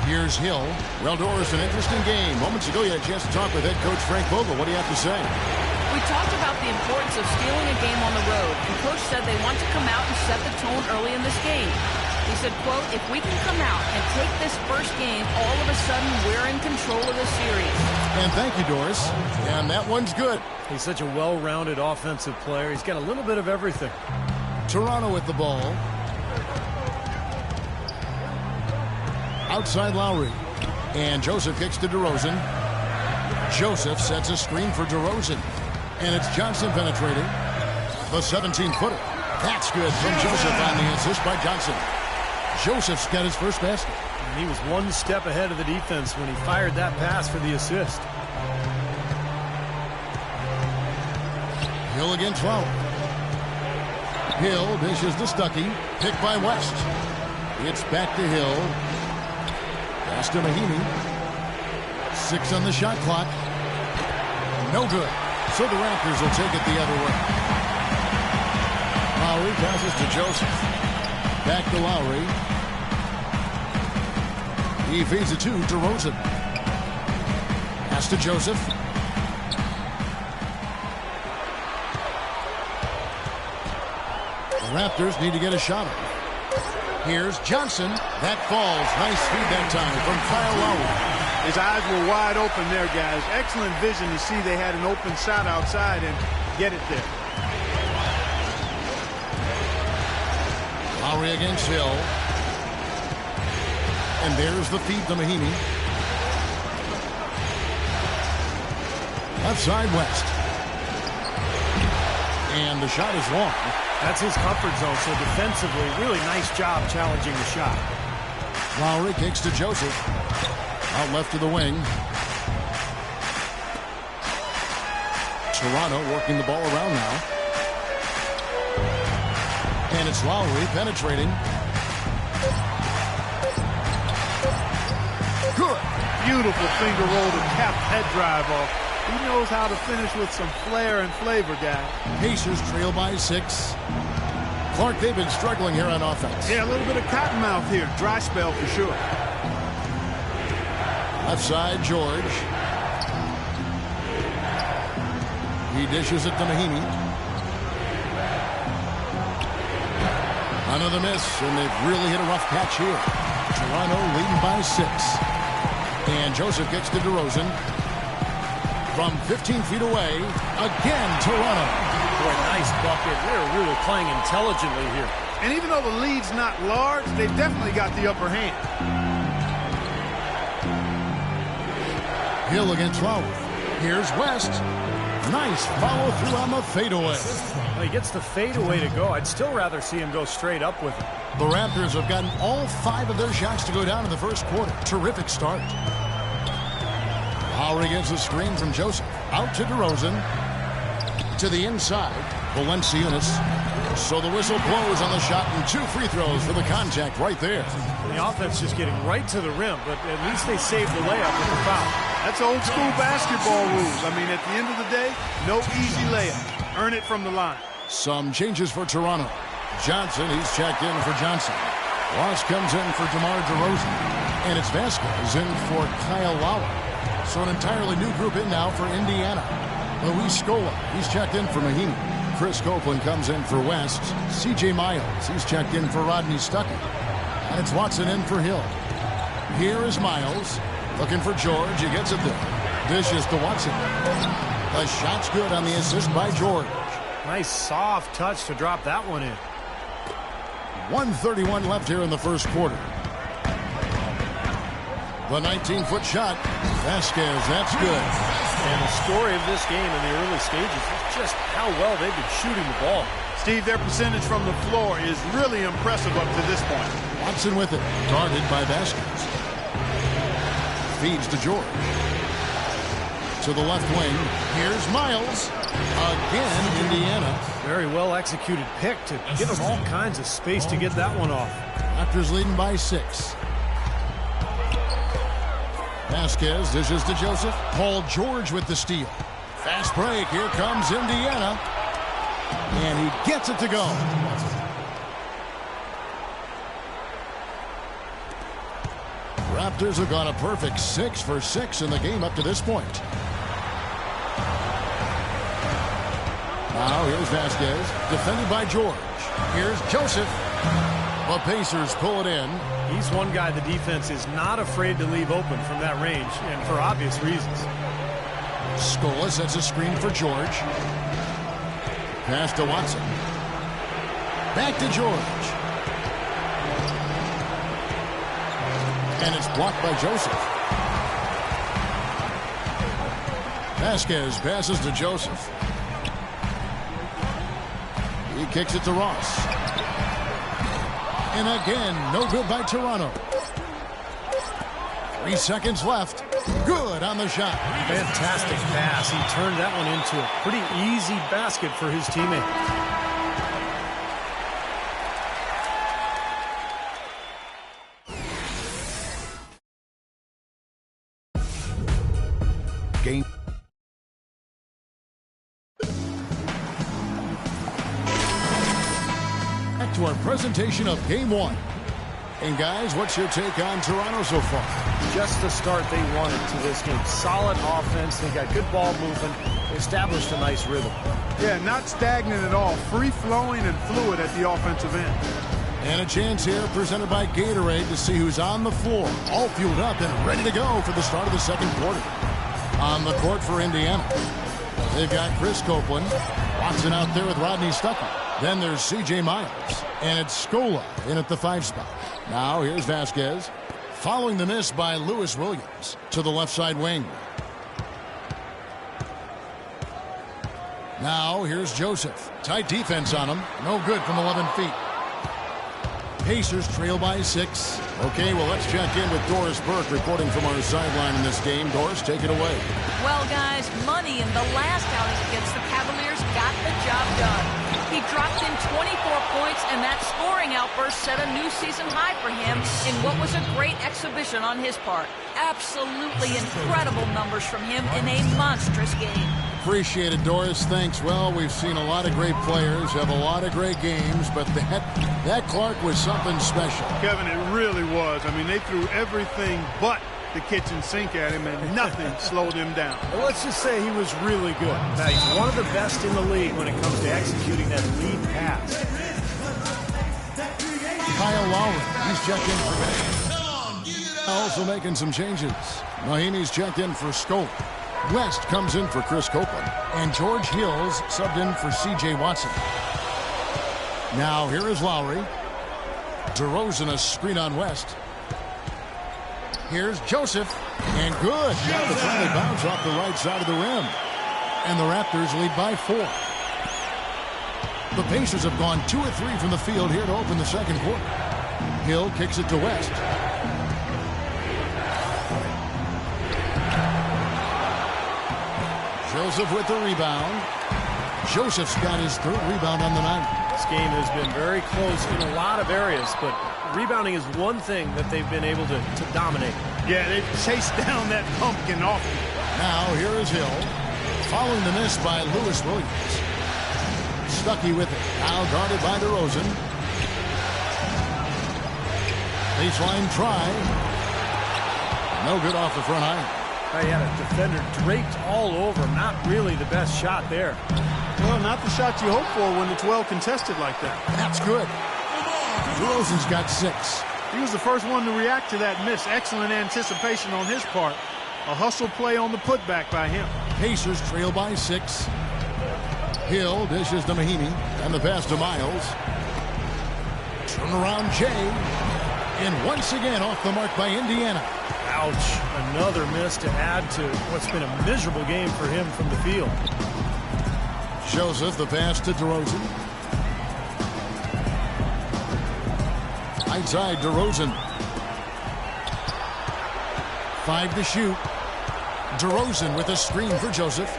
Here's Hill. Well, Doris, an interesting game. Moments ago, you had a chance to talk with head coach Frank Vogel. What do you have to say? We talked about the importance of stealing a game on the road, and Coach said they want to come out and set the tone early in this game. He said, quote, if we can come out and take this first game, all of a sudden we're in control of the series. And thank you, Doris. And that one's good. He's such a well-rounded offensive player. He's got a little bit of everything. Toronto with the ball. Outside Lowry. And Joseph kicks to DeRozan. Joseph sets a screen for DeRozan. And it's Johnson penetrating. The 17-footer. That's good from Joseph on the assist by Johnson. Joseph's got his first basket. And he was one step ahead of the defense when he fired that pass for the assist. Hill against Lowry. Hill dishes to Stuckey. Picked by West. It's back to Hill. Pass to Mahinmi. 6 on the shot clock. No good. So the Raptors will take it the other way. Lowry passes to Joseph. Back to Lowry. He feeds it to DeRozan. Pass to Joseph. The Raptors need to get a shot off. Here's Johnson. That falls. Nice feed that time from Kyle Lowry. His eyes were wide open there, guys. Excellent vision to see they had an open shot outside and get it there. Lowry against Hill. And there's the feed to Mahinmi. Left side West. And the shot is long. That's his comfort zone, so defensively, really nice job challenging the shot. Lowry kicks to Joseph. Out left to the wing. Toronto working the ball around now. And it's Lowry penetrating. Good. Beautiful finger roll to cap head drive off. He knows how to finish with some flair and flavor, guys. Pacers trail by 6. Clark, they've been struggling here on offense. Yeah, a little bit of cottonmouth here. Dry spell for sure. Left side, George. He dishes it to Mahinmi. Another miss, and they've really hit a rough patch here. Toronto leading by 6. And Joseph gets to DeRozan. From 15 feet away, again, Toronto. Boy, nice bucket. They're really playing intelligently here. And even though the lead's not large, they've definitely got the upper hand. Hill against Lowry. Here's West. Nice follow through on the fadeaway. Well, he gets the fadeaway to go. I'd still rather see him go straight up with it. The Raptors have gotten all 5 of their shots to go down in the first quarter. Terrific start. Lowry gets the screen from Joseph. Out to DeRozan. To the inside. Valanciunas. So the whistle blows on the shot and 2 free throws for the contact right there. The offense just getting right to the rim, but at least they saved the layup with the foul. That's old school basketball rules. I mean, at the end of the day, no easy layup. Earn it from the line. Some changes for Toronto. Johnson, he's checked in for Johnson. Ross comes in for DeMar DeRozan. And it's Vasquez in for Kyle Lowry. So an entirely new group in now for Indiana. Luis Scola, he's checked in for Mahinmi. Chris Copeland comes in for West. C.J. Miles, he's checked in for Rodney Stuckey. And it's Watson in for Hill. Here is Miles. Looking for George. He gets it there. Dishes to Watson. The shot's good on the assist by George. Nice soft touch to drop that one in. 1:31 left here in the first quarter. The 19-foot shot. Vasquez, that's good. And the story of this game in the early stages is just how well they've been shooting the ball. Steve, their percentage from the floor is really impressive up to this point. Watson with it. Guarded by Vasquez. Feeds to George. To the left wing. Here's Miles. Again, Indiana. Very well executed pick to give them all kinds of space to get that one off. Raptors leading by 6. Vasquez dishes to Joseph. Paul George with the steal. Fast break. Here comes Indiana. And he gets it to go. Raptors have gone a perfect 6 for 6 in the game up to this point. Now here's Vasquez, defended by George. Here's Joseph. The Pacers pull it in. He's one guy the defense is not afraid to leave open from that range, and for obvious reasons. Scola sets a screen for George. Pass to Watson. Back to George. And it's blocked by Joseph. Vasquez passes to Joseph. He kicks it to Ross. And again, no good by Toronto. 3 seconds left. Good on the shot. Fantastic pass. He turned that one into a pretty easy basket for his teammate. Game. Back to our presentation of Game 1. And guys, what's your take on Toronto so far? Just the start they wanted to this game. Solid offense. They got good ball movement. Established a nice rhythm. Yeah, not stagnant at all. Free-flowing and fluid at the offensive end. And a chance here presented by Gatorade to see who's on the floor. All fueled up and ready to go for the start of the second quarter. On the court for Indiana, they've got Chris Copeland. Watson out there with Rodney Stuckey. Then there's C.J. Miles. And it's Scola in at the 5 spot. Now here's Vasquez. Following the miss by Lewis Williams to the left side wing. Now here's Joseph. Tight defense on him. No good from 11 feet. Pacers trail by 6. Okay, well, let's check in with Doris Burke reporting from our sideline in this game. Doris, take it away. Well, guys, money in the last outing against the Cavaliers got the job done. He dropped in 24 points, and that scoring outburst set a new season high for him in what was a great exhibition on his part. Absolutely incredible numbers from him in a monstrous game. Appreciate it, Doris. Thanks. Well, we've seen a lot of great players have a lot of great games, but that Clark was something special. Kevin, it really was. I mean, they threw everything but the kitchen sink at him, and nothing slowed him down. Well, let's just say he was really good. Now, he's one of the best in the league when it comes to executing that lead pass. Kyle Lowry, he's checked in for me. Also making some changes. Mahimi's checked in for Scope. West comes in for Chris Copeland. And George Hills subbed in for C.J. Watson. Now here is Lowry. DeRozan a screen on West. Here's Joseph. And good. Got the friendly bounce off the right side of the rim. And the Raptors lead by 4. The Pacers have gone 2 of 3 from the field here to open the second quarter. Hill kicks it to West. Joseph with the rebound. Joseph's got his 3rd rebound on the night. This game has been very close in a lot of areas, but rebounding is one thing that they've been able to dominate. Yeah, they've chased down that pumpkin often. Now here is Hill. Following the miss by Lewis Williams. Stuckey with it. Now guarded by DeRozan. Baseline try. No good off the front iron. He had a defender draped all over him. Not really the best shot there. Well, not the shot you hope for when it's well contested like that. That's good. DeRozan's got 6. He was the first one to react to that miss. Excellent anticipation on his part. A hustle play on the putback by him. Pacers trail by 6. Hill dishes to Mahimi. And the pass to Miles. Turnaround Jay. And once again off the mark by Indiana. Ouch. Another miss to add to what's been a miserable game for him from the field. Joseph, the pass to DeRozan. Outside DeRozan. 5 to shoot. DeRozan with a screen for Joseph.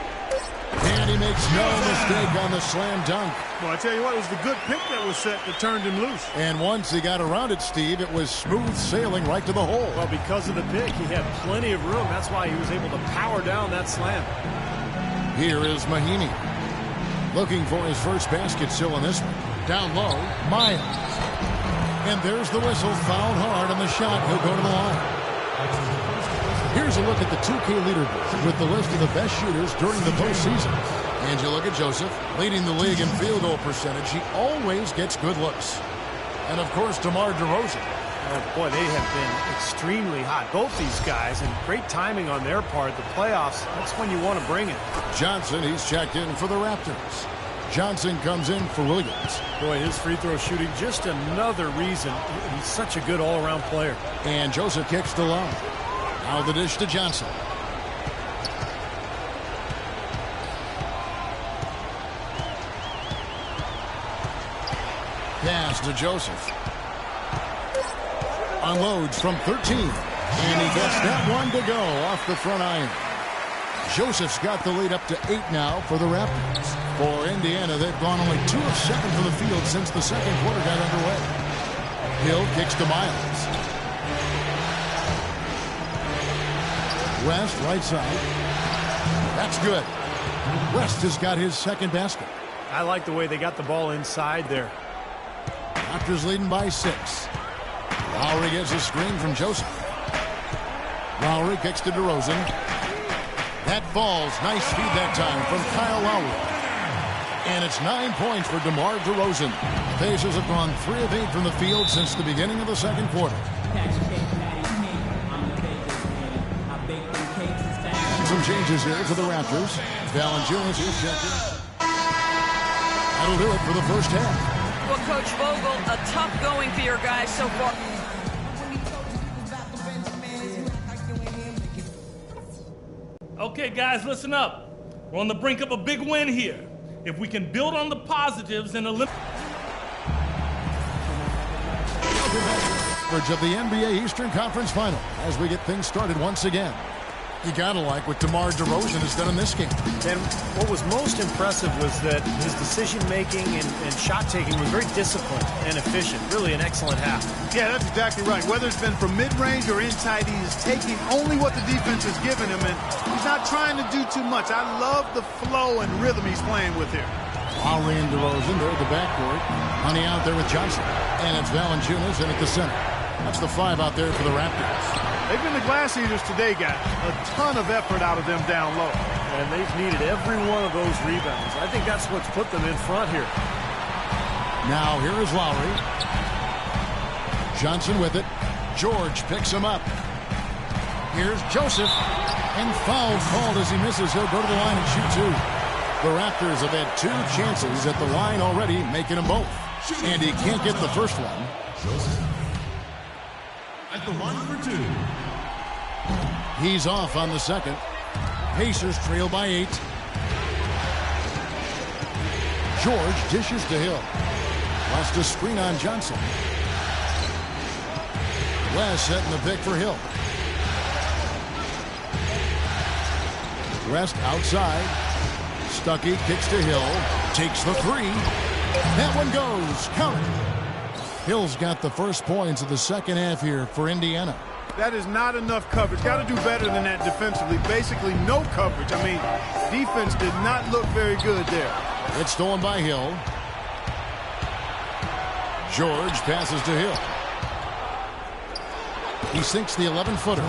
And he makes no mistake on the slam dunk. Well, I tell you what, it was the good pick that was set that turned him loose. And once he got around it, Steve, it was smooth sailing right to the hole. Well, because of the pick, he had plenty of room. That's why he was able to power down that slam. Here is Mahimi. Looking for his first basket still in this one. Down low, Miles. And there's the whistle, fouled hard on the shot. He'll go to the line. Here's a look at the 2K leaderboard with the list of the best shooters during the postseason. And you look at Joseph, leading the league in field goal percentage. He always gets good looks. And, of course, DeMar DeRozan. Boy, they have been extremely hot, both these guys, and great timing on their part. The playoffs, that's when you want to bring it. Johnson, he's checked in for the Raptors. Johnson comes in for Williams. Boy, his free throw shooting, just another reason he's such a good all-around player. And Joseph kicks to Love. Now the dish to Johnson. Pass to Joseph. Unloads from 13. And he gets that one to go off the front iron. Joseph's got the lead up to 8 now for the Raptors. For Indiana, they've gone only 2 of 7 from the field since the second quarter got underway. Hill kicks to Miles. West, right side. That's good. West has got his second basket. I like the way they got the ball inside there. Raptors leading by 6. Lowry gets a screen from Joseph. Lowry kicks to DeRozan. That falls. Nice feed that time from Kyle Lowry. And it's 9 points for DeMar DeRozan. The Pacers have gone 3 of 8 from the field since the beginning of the second quarter. Some changes here for the Raptors. Valanciunas is checked in. That'll do it for the first half. Well, Coach Vogel, a tough going for your guys so far. Okay, guys, listen up. We're on the brink of a big win here. If we can build on the positives and eliminate coverage of the NBA Eastern Conference Final as we get things started once again. You gotta like what DeMar DeRozan has done in this game. And what was most impressive was that his decision-making and shot-taking was very disciplined and efficient. Really an excellent half. Yeah, that's exactly right. Whether it's been from mid-range or inside, he is taking only what the defense has given him, and he's not trying to do too much. I love the flow and rhythm he's playing with here. Lowry and DeRozan, they're at the backcourt. Honey out there with Johnson. And it's Valanciunas in at the center. That's the 5 out there for the Raptors. They've been the glass eaters today, guys. A ton of effort out of them down low. And they've needed every one of those rebounds. I think that's what's put them in front here. Now here is Lowry. Johnson with it. George picks him up. Here's Joseph. And foul called as he misses. He'll go to the line and shoot two. The Raptors have had 2 chances at the line already, making them both. And he can't get the first one. Joseph at the line for 2. He's off on the second. Pacers trail by 8. George dishes to Hill. Lost a screen on Johnson. West setting the pick for Hill. West outside. Stuckey kicks to Hill. Takes the 3. That one goes. Count it. Hill's got the first points of the second half here for Indiana. That is not enough coverage. Got to do better than that defensively. Basically no coverage. I mean, defense did not look very good there. It's stolen by Hill. George passes to Hill. He sinks the 11-footer.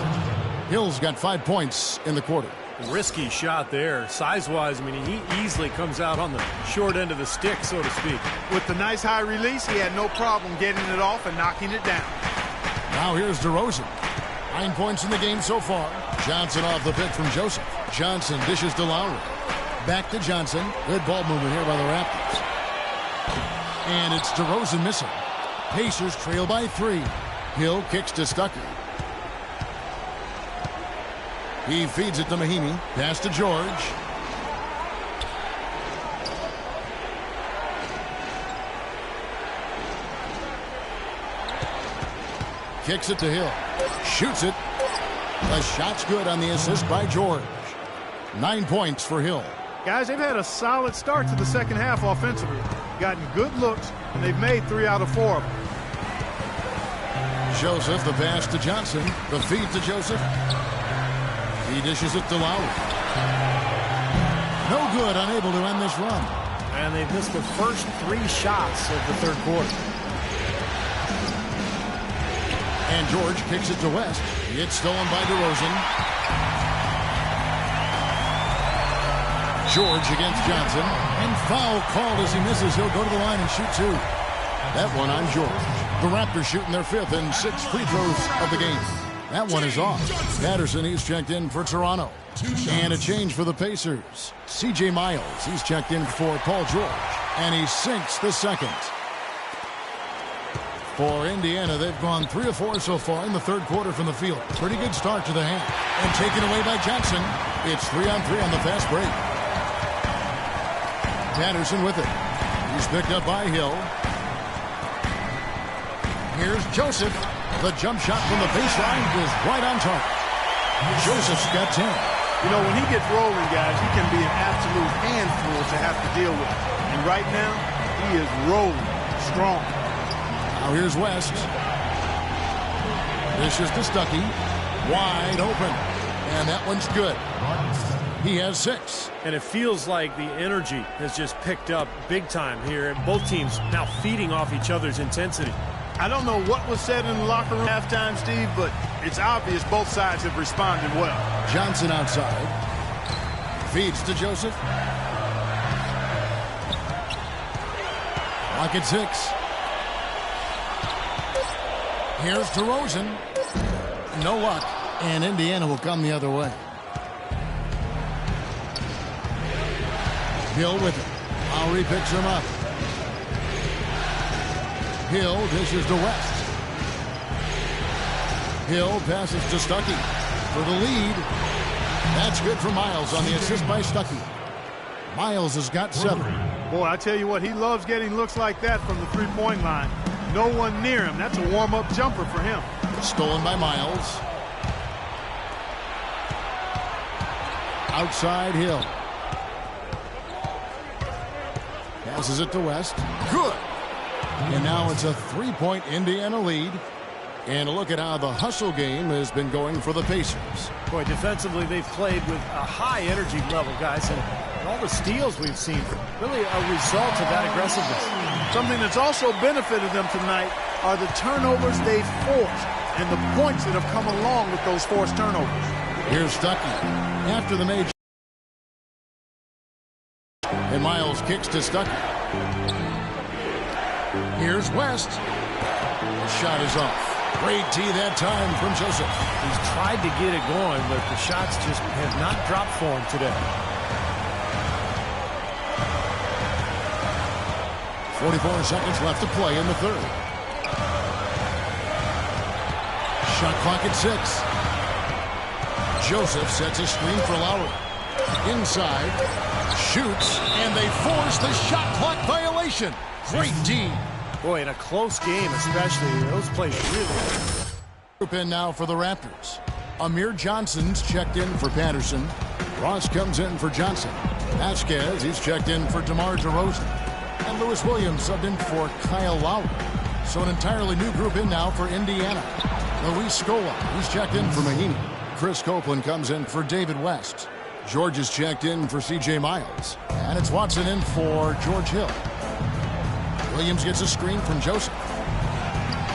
Hill's got 5 points in the quarter. Risky shot there. Size-wise, I mean, he easily comes out on the short end of the stick, so to speak. With the nice high release, he had no problem getting it off and knocking it down. Now here's DeRozan. 9 points in the game so far. Johnson off the pick from Joseph. Johnson dishes to Lowry. Back to Johnson. Good ball movement here by the Raptors. And it's DeRozan missing. Pacers trail by 3. Hill kicks to Stuckey. He feeds it to Mahimi. Pass to George. Kicks it to Hill. Shoots it. The shot's good on the assist by George. 9 points for Hill. Guys, they've had a solid start to the second half offensively. Gotten good looks, and they've made 3 out of 4 of them. Joseph, the pass to Johnson. The feed to Joseph. He dishes it to Lowry. No good, unable to end this run. And they've missed the first 3 shots of the third quarter. And George kicks it to West. It's stolen by DeRozan. George against Johnson. And foul called as he misses. He'll go to the line and shoot 2. That one on George. The Raptors shooting their 5th and 6th free throws of the game. That one is off. Patterson, he's checked in for Toronto. And a change for the Pacers. C.J. Miles, he's checked in for Paul George. And he sinks the second. For Indiana, they've gone 3 of 4 so far in the third quarter from the field. Pretty good start to the half. And taken away by Johnson. It's 3-on-3 on the fast break. Patterson with it. He's picked up by Hill. Here's Joseph. The jump shot from the baseline is right on target. Joseph's got 10. You know, when he gets rolling, guys, he can be an absolute handful to have to deal with. And right now, he is rolling strong. Now here's West. This is to Stuckey. Wide open. And that one's good. He has 6. And it feels like the energy has just picked up big time here. Both teams now feeding off each other's intensity. I don't know what was said in the locker room halftime, Steve, but it's obvious both sides have responded well. Johnson outside. Feeds to Joseph. Clock at 6. Here's DeRozan. No luck. And Indiana will come the other way. Hill with it. Lowry picks him up. Hill dishes to West. Hill passes to Stuckey for the lead. That's good for Miles on the assist by Stuckey. Miles has got 7. Boy, I tell you what, he loves getting looks like that from the three-point line. No one near him. That's a warm-up jumper for him. Stolen by Miles. Outside Hill. Passes it to West. Good. And now it's a 3-point Indiana lead. And a look at how the hustle game has been going for the Pacers. Boy, defensively, they've played with a high energy level, guys. And all the steals we've seen, really a result of that aggressiveness. Something that's also benefited them tonight are the turnovers they've forced and the points that have come along with those forced turnovers. Here's Stuckey after the major. And Miles kicks to Stuckey. Here's West. The shot is off. Great tee that time from Joseph. He's tried to get it going, but the shots just have not dropped for him today. 44 seconds left to play in the third. Shot clock at 6. Joseph sets a screen for Lowry. Inside, shoots, and they force the shot clock violation. Great D. Boy, in a close game especially, those plays really... Group in now for the Raptors. Amir Johnson's checked in for Patterson. Ross comes in for Johnson. Vasquez, he's checked in for DeMar DeRozan. And Lewis Williams subbed in for Kyle Lowry. So an entirely new group in now for Indiana. Luis Scola, he's checked in for Mahinmi. Chris Copeland comes in for David West. George is checked in for C.J. Miles. And it's Watson in for George Hill. Williams gets a screen from Joseph.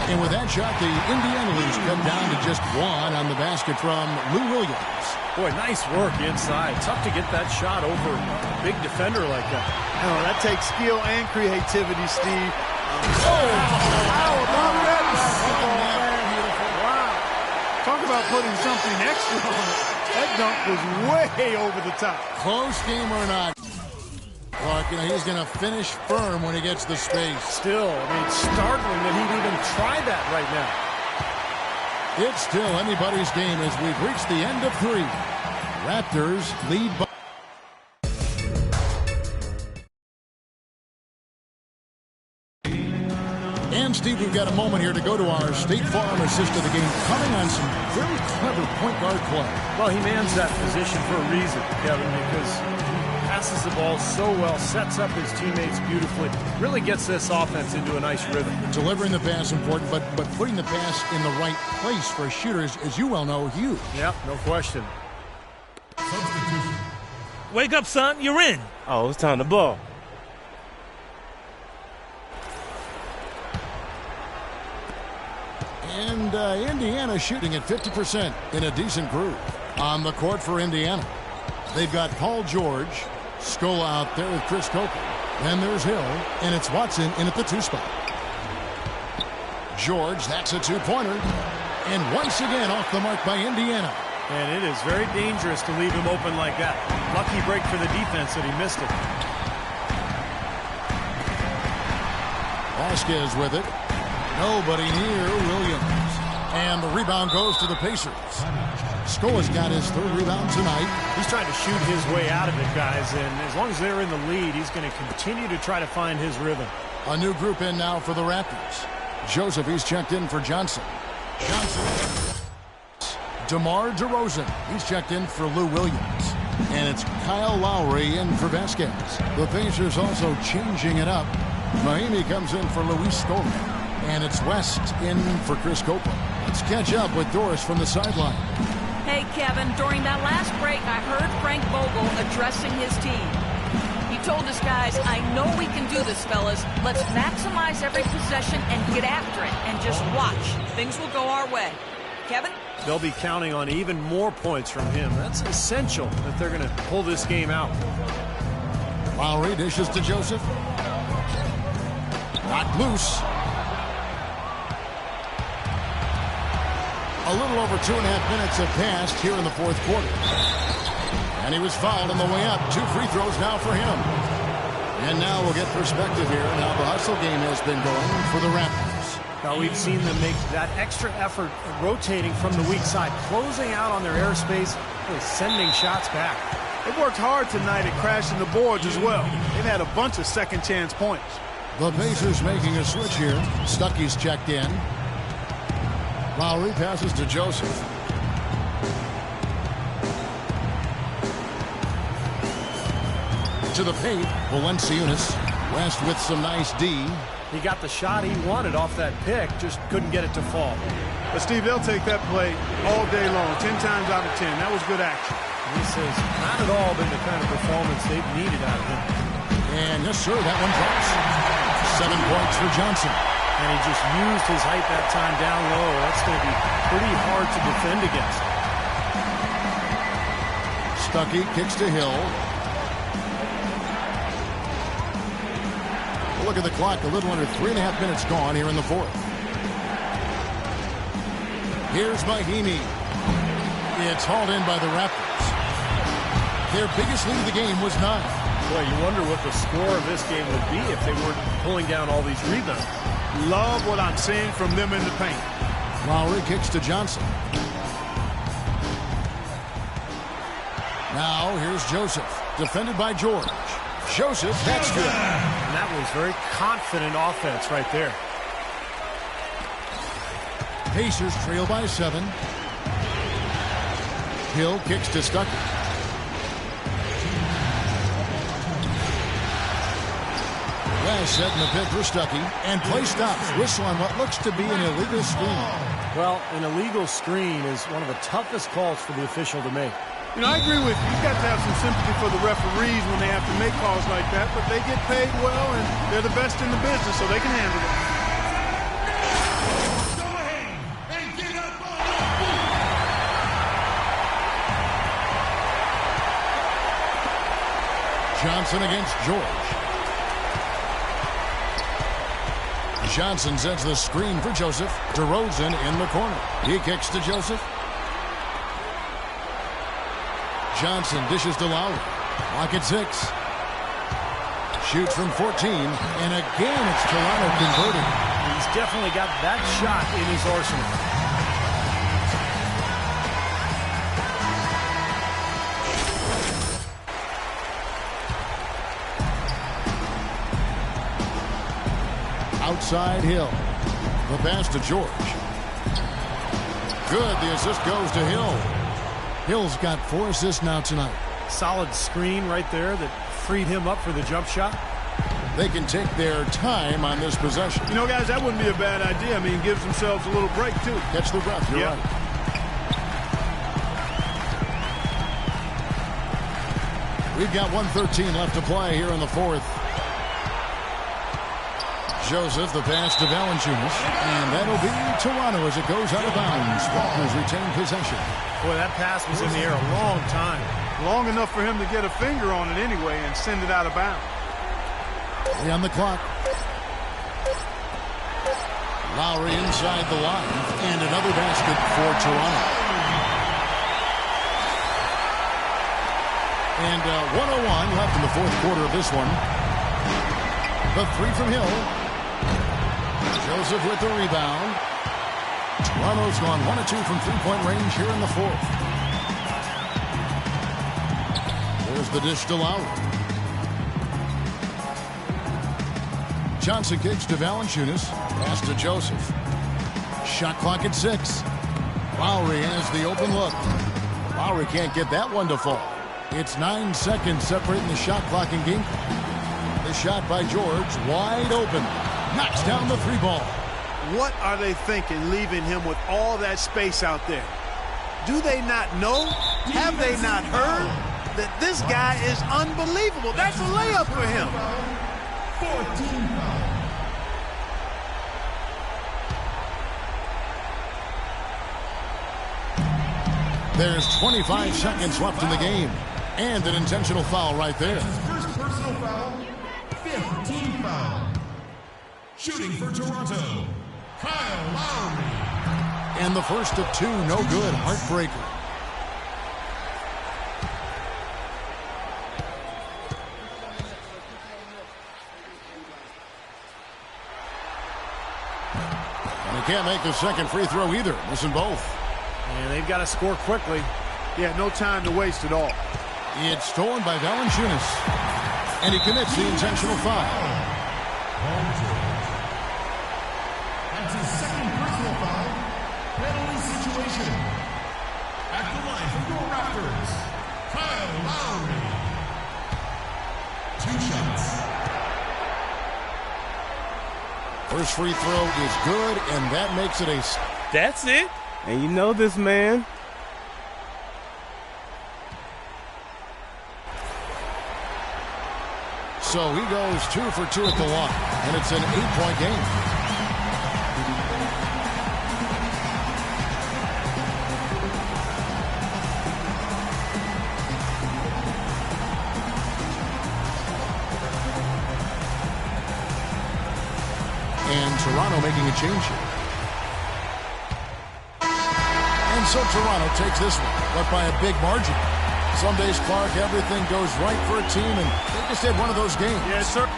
And with that shot, the Indiana Leafs cut down to just 1 on the basket from Lou Williams. Boy, nice work inside. Tough to get that shot over a big defender like that. Oh, that takes skill and creativity, Steve. How about that? Wow. Talk about putting something extra on it. That dunk was way over the top. Close game or not, Clark, he's going to finish firm when he gets the space. Still, it's startling that he'd even try that right now. It's still anybody's game as we've reached the end of 3. Raptors lead by... And, Steve, we've got a moment here to go to our State Farm assist of the game, coming on some very clever point guard play. Well, he mans that position for a reason, Kevin, because he passes the ball so well, sets up his teammates beautifully, really gets this offense into a nice rhythm. Delivering the pass important, but putting the pass in the right place for shooters, as you well know, huge. Yep, no question. Wake up, son. You're in. Oh, it's time to ball. And Indiana shooting at 50% in a decent groove. On the court for Indiana, they've got Paul George, Scola out there with Chris Copeland. Then there's Hill, and it's Watson in at the 2 spot. George, that's a 2-pointer. And once again off the mark by Indiana. And it is very dangerous to leave him open like that. Lucky break for the defense that he missed it. Vasquez with it. Nobody near Williams. And the rebound goes to the Pacers. Scola's got his 3rd rebound tonight. He's trying to shoot his way out of it, guys, and as long as they're in the lead, he's going to continue to try to find his rhythm. A new group in now for the Raptors. Joseph, he's checked in for Johnson. DeMar DeRozan, he's checked in for Lou Williams. And it's Kyle Lowry in for Vasquez. The Pacers also changing it up. Mahinmi comes in for Luis Scola. And it's West in for Chris Copeland. Let's catch up with Doris from the sideline. Hey, Kevin, during that last break, I heard Frank Vogel addressing his team. He told his guys, I know we can do this, fellas. Let's maximize every possession and get after it and just watch. Things will go our way. Kevin? They'll be counting on even more points from him. That's essential that they're going to pull this game out. Lowry dishes to Joseph. Not loose. A little over 2.5 minutes have passed here in the 4th quarter. And he was fouled on the way up. 2 free throws now for him. And now we'll get perspective here on how the hustle game has been going for the Raptors. Now we've seen them make that extra effort rotating from the weak side, closing out on their airspace, really sending shots back. They worked hard tonight at crashing the boards as well. They've had a bunch of second chance points. The Pacers making a switch here. Stuckey's checked in. Lowry passes to Joseph. To the paint, Valanciunas. West with some nice D. He got the shot he wanted off that pick, just couldn't get it to fall. But Steve, they'll take that play all day long, 10 times out of 10. That was good action. This has not at all been the kind of performance they've needed out of him. And yes, sir, that one drops. 7 points for Johnson. And he just used his height that time down low. That's going to be pretty hard to defend against. Stuckey kicks to Hill. Look at the clock. A little under 3.5 minutes gone here in the 4th. Here's Mahimi. It's hauled in by the Raptors. Their biggest lead of the game was 9. Boy, you wonder what the score of this game would be if they weren't pulling down all these rebounds. Love what I'm seeing from them in the paint. Lowry kicks to Johnson. Now here's Joseph, defended by George. Joseph, that's good. And that was very confident offense right there. Pacers trail by 7. Hill kicks to Stuckey. Last set in the pit for Stuckey, and play stops. Whistle on what looks to be an illegal screen. Well, an illegal screen is one of the toughest calls for the official to make. You know, I agree with you. You've got to have some sympathy for the referees when they have to make calls like that, but they get paid well, and they're the best in the business, so they can handle it. Johnson against George. Johnson sends the screen for Joseph. DeRozan in the corner. He kicks to Joseph. Johnson dishes to Lowry. Clock at 6. Shoots from 14. And again, it's Toronto converting. He's definitely got that shot in his arsenal. Outside Hill. The pass to George. Good. The assist goes to Hill. Hill's got 4 assists now tonight. Solid screen right there that freed him up for the jump shot. They can take their time on this possession. You know, guys, that wouldn't be a bad idea. I mean, gives themselves a little break, too. Catch the breath. You're right. We've got 1:13 left to play here in the 4th. Joseph, the pass to Valanciunas, and that'll be Toronto as it goes out of bounds. Raptors retain possession. Boy, that pass was in the air a long time. Long enough for him to get a finger on it anyway and send it out of bounds. 3 on the clock. Lowry inside the line, and another basket for Toronto. And 1:01 left in the 4th quarter of this one. The 3 from Hill. Joseph with the rebound. Toronto's gone 1 of 2 from three-point range here in the 4th. There's the dish to Lowry. Johnson kicks to Valanciunas. Pass to Joseph. Shot clock at 6. Lowry has the open look. Lowry can't get that one to fall. It's 9 seconds separating the shot clock and game clock. The shot by George, wide open. Knocks down the 3 ball. What are they thinking, leaving him with all that space out there? Do they not know? Have they not heard that this guy is unbelievable? That's a layup for him. 14 foul. There's 25 seconds left in the game. And an intentional foul right there. His first personal foul, 5th team foul. Shooting for Toronto, Kyle Lowry. And the first of 2, no good. Heartbreaker. And he can't make the second free throw either. Missing both. And they've got to score quickly. Yeah, no time to waste at all. It's stolen by Valanciunas. And he commits the intentional foul. That's his second personal foul. Penalty situation. At the line for your Raptors, Kyle Lowry. 2 shots. First free throw is good, and that makes it a... That's it? And you know this man. So he goes 2 for 2 at the line, and it's an 8-point game. And Toronto making a change here. And so Toronto takes this one, but by a big margin. Some days, Clark, everything goes right for a team, and they just had one of those games. Yes, sir.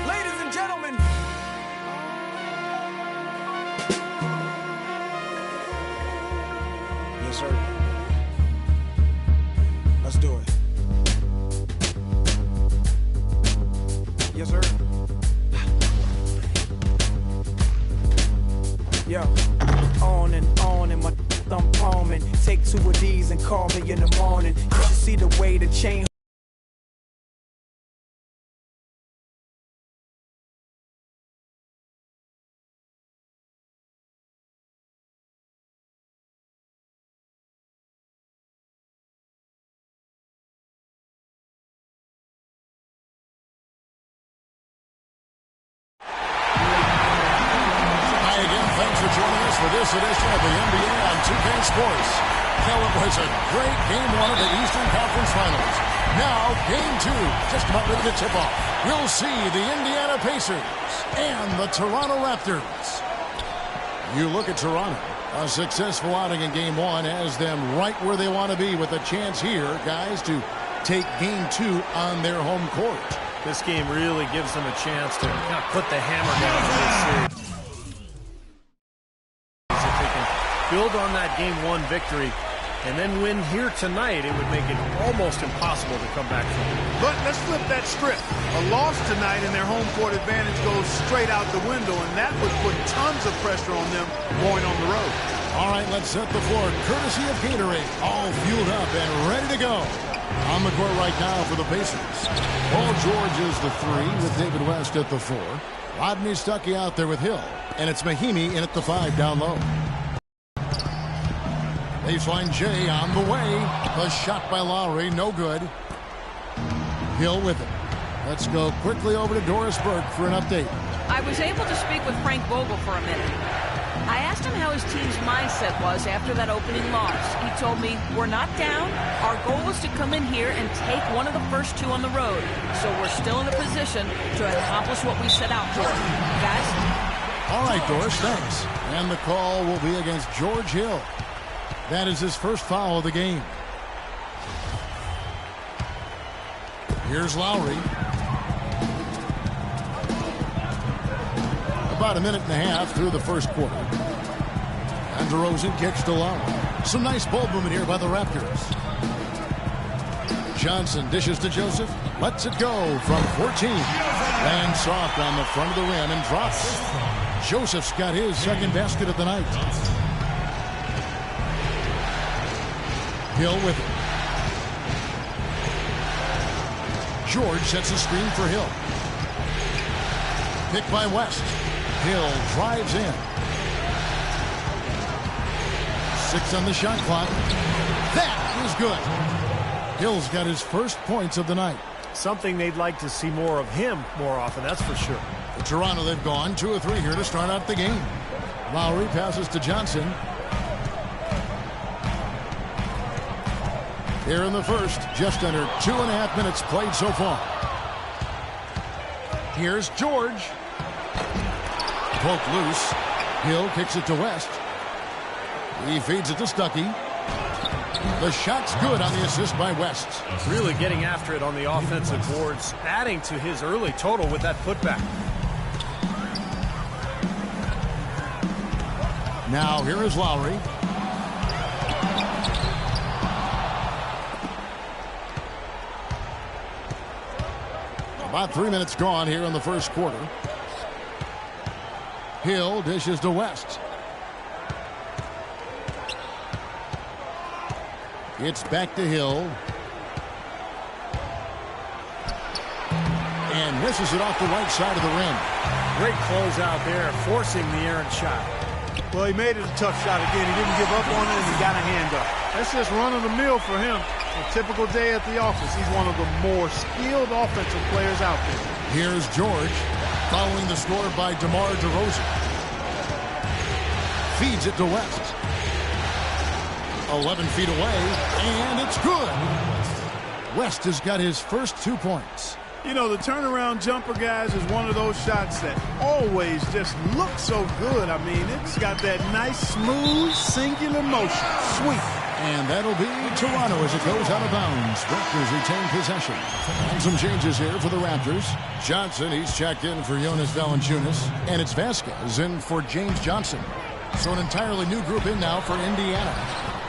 Ladies and gentlemen, yes, sir. Let's do it. Yes, sir. Yo, on and my thumb palming. Take 2 of these and call me in the morning. You should see the way the chain. Thanks for joining us for this edition of the NBA on 2K Sports. Well, it was a great Game 1 of the Eastern Conference Finals. Now, Game 2, just about ready to tip off. We'll see the Indiana Pacers and the Toronto Raptors. You look at Toronto. A successful outing in Game 1 has them right where they want to be with a chance here, guys, to take Game 2 on their home court. This game really gives them a chance to kind of put the hammer down for this series. If they can build on that Game 1 victory and then win here tonight, it would make it almost impossible to come back from it. But let's flip that script. A loss tonight and their home court advantage goes straight out the window, and that would put tons of pressure on them going on the road. All right, let's set the floor. Courtesy of Gatorade, all fueled up and ready to go. On the court right now for the Pacers. Paul George is the 3 with David West at the 4. Rodney Stuckey out there with Hill. And it's Mahimi in at the 5 down low. Baseline J on the way. The shot by Lowry, no good. Hill with it. Let's go quickly over to Doris Burke for an update. I was able to speak with Frank Vogel for a minute. I asked him how his team's mindset was after that opening loss. He told me, we're not down. Our goal is to come in here and take one of the first 2 on the road. So we're still in a position to accomplish what we set out for. Guys? All right, Doris, thanks. And the call will be against George Hill. That is his first foul of the game. Here's Lowry. About a minute and a half through the first quarter. And DeRozan kicks to Lowry. Some nice ball movement here by the Raptors. Johnson dishes to Joseph. Lets it go from 14. Lands soft on the front of the rim and drops. Joseph's got his second basket of the night. Hill with it. George sets a screen for Hill. Picked by West. Hill drives in. 6 on the shot clock. That is good. Hill's got his first points of the night. Something they'd like to see more of him more often, that's for sure. For Toronto, they've gone 2 of 3 here to start out the game. Lowry passes to Johnson. Here in the first, just under 2.5 minutes played so far. Here's George. Poked loose. Hill kicks it to West. He feeds it to Stuckey. The shot's good on the assist by West. Really getting after it on the offensive boards, adding to his early total with that putback. Now here is Lowry. About 3 minutes gone here in the first quarter. Hill dishes to West. It's back to Hill. And misses it off the right side of the rim. Great closeout there, forcing the errant shot. Well, he made it a tough shot again. He didn't give up on it, and he got a hand up. That's just run of the mill for him. A typical day at the office. He's one of the more skilled offensive players out there. Here's George, following the score by DeMar DeRozan. Feeds it to West. 11 feet away, and it's good. West has got his first 2 points. You know, the turnaround jumper, guys, is one of those shots that always just looks so good. I mean, it's got that nice, smooth, singular motion. Sweet. And that'll be Toronto as it goes out of bounds. Raptors retain possession. And some changes here for the Raptors. Johnson, he's checked in for Jonas Valanciunas. And it's Vasquez in for James Johnson. So an entirely new group in now for Indiana.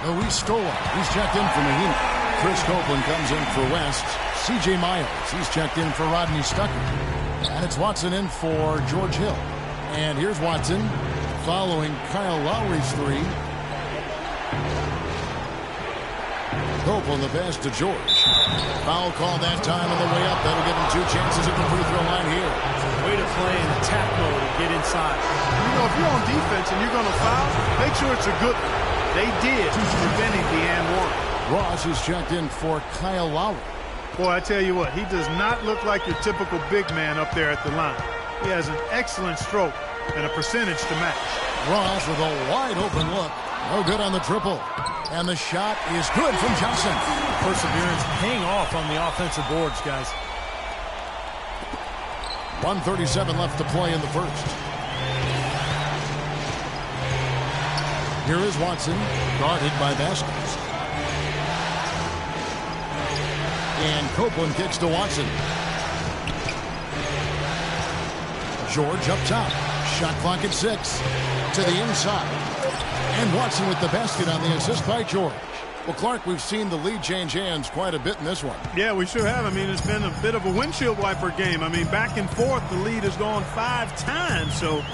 Luis Scola, he's checked in for Mahina. Chris Copeland comes in for West. C.J. Miles, he's checked in for Rodney Stucker. And it's Watson in for George Hill. And here's Watson following Kyle Lowry's three. Copeland the pass to George. Foul call that time on the way up. That'll give him 2 chances at the free throw line here. Way to play in attack mode and get inside. You know, if you're on defense and you're going to foul, make sure it's a good one. They did, preventing the and one. Ross is checked in for Kyle Lowry. Boy, I tell you what, he does not look like your typical big man up there at the line. He has an excellent stroke and a percentage to match. Ross with a wide open look. No good on the triple. And the shot is good from Johnson. Perseverance paying off on the offensive boards, guys. 1:37 left to play in the first. Here is Watson, guarded by Vasquez. And Copeland kicks to Watson. George up top. Shot clock at 6. To the inside. And Watson with the basket on the assist by George. Well, Clark, we've seen the lead change hands quite a bit in this one. Yeah, we sure have. I mean, it's been a bit of a windshield wiper game. I mean, back and forth, the lead has gone 5 times, so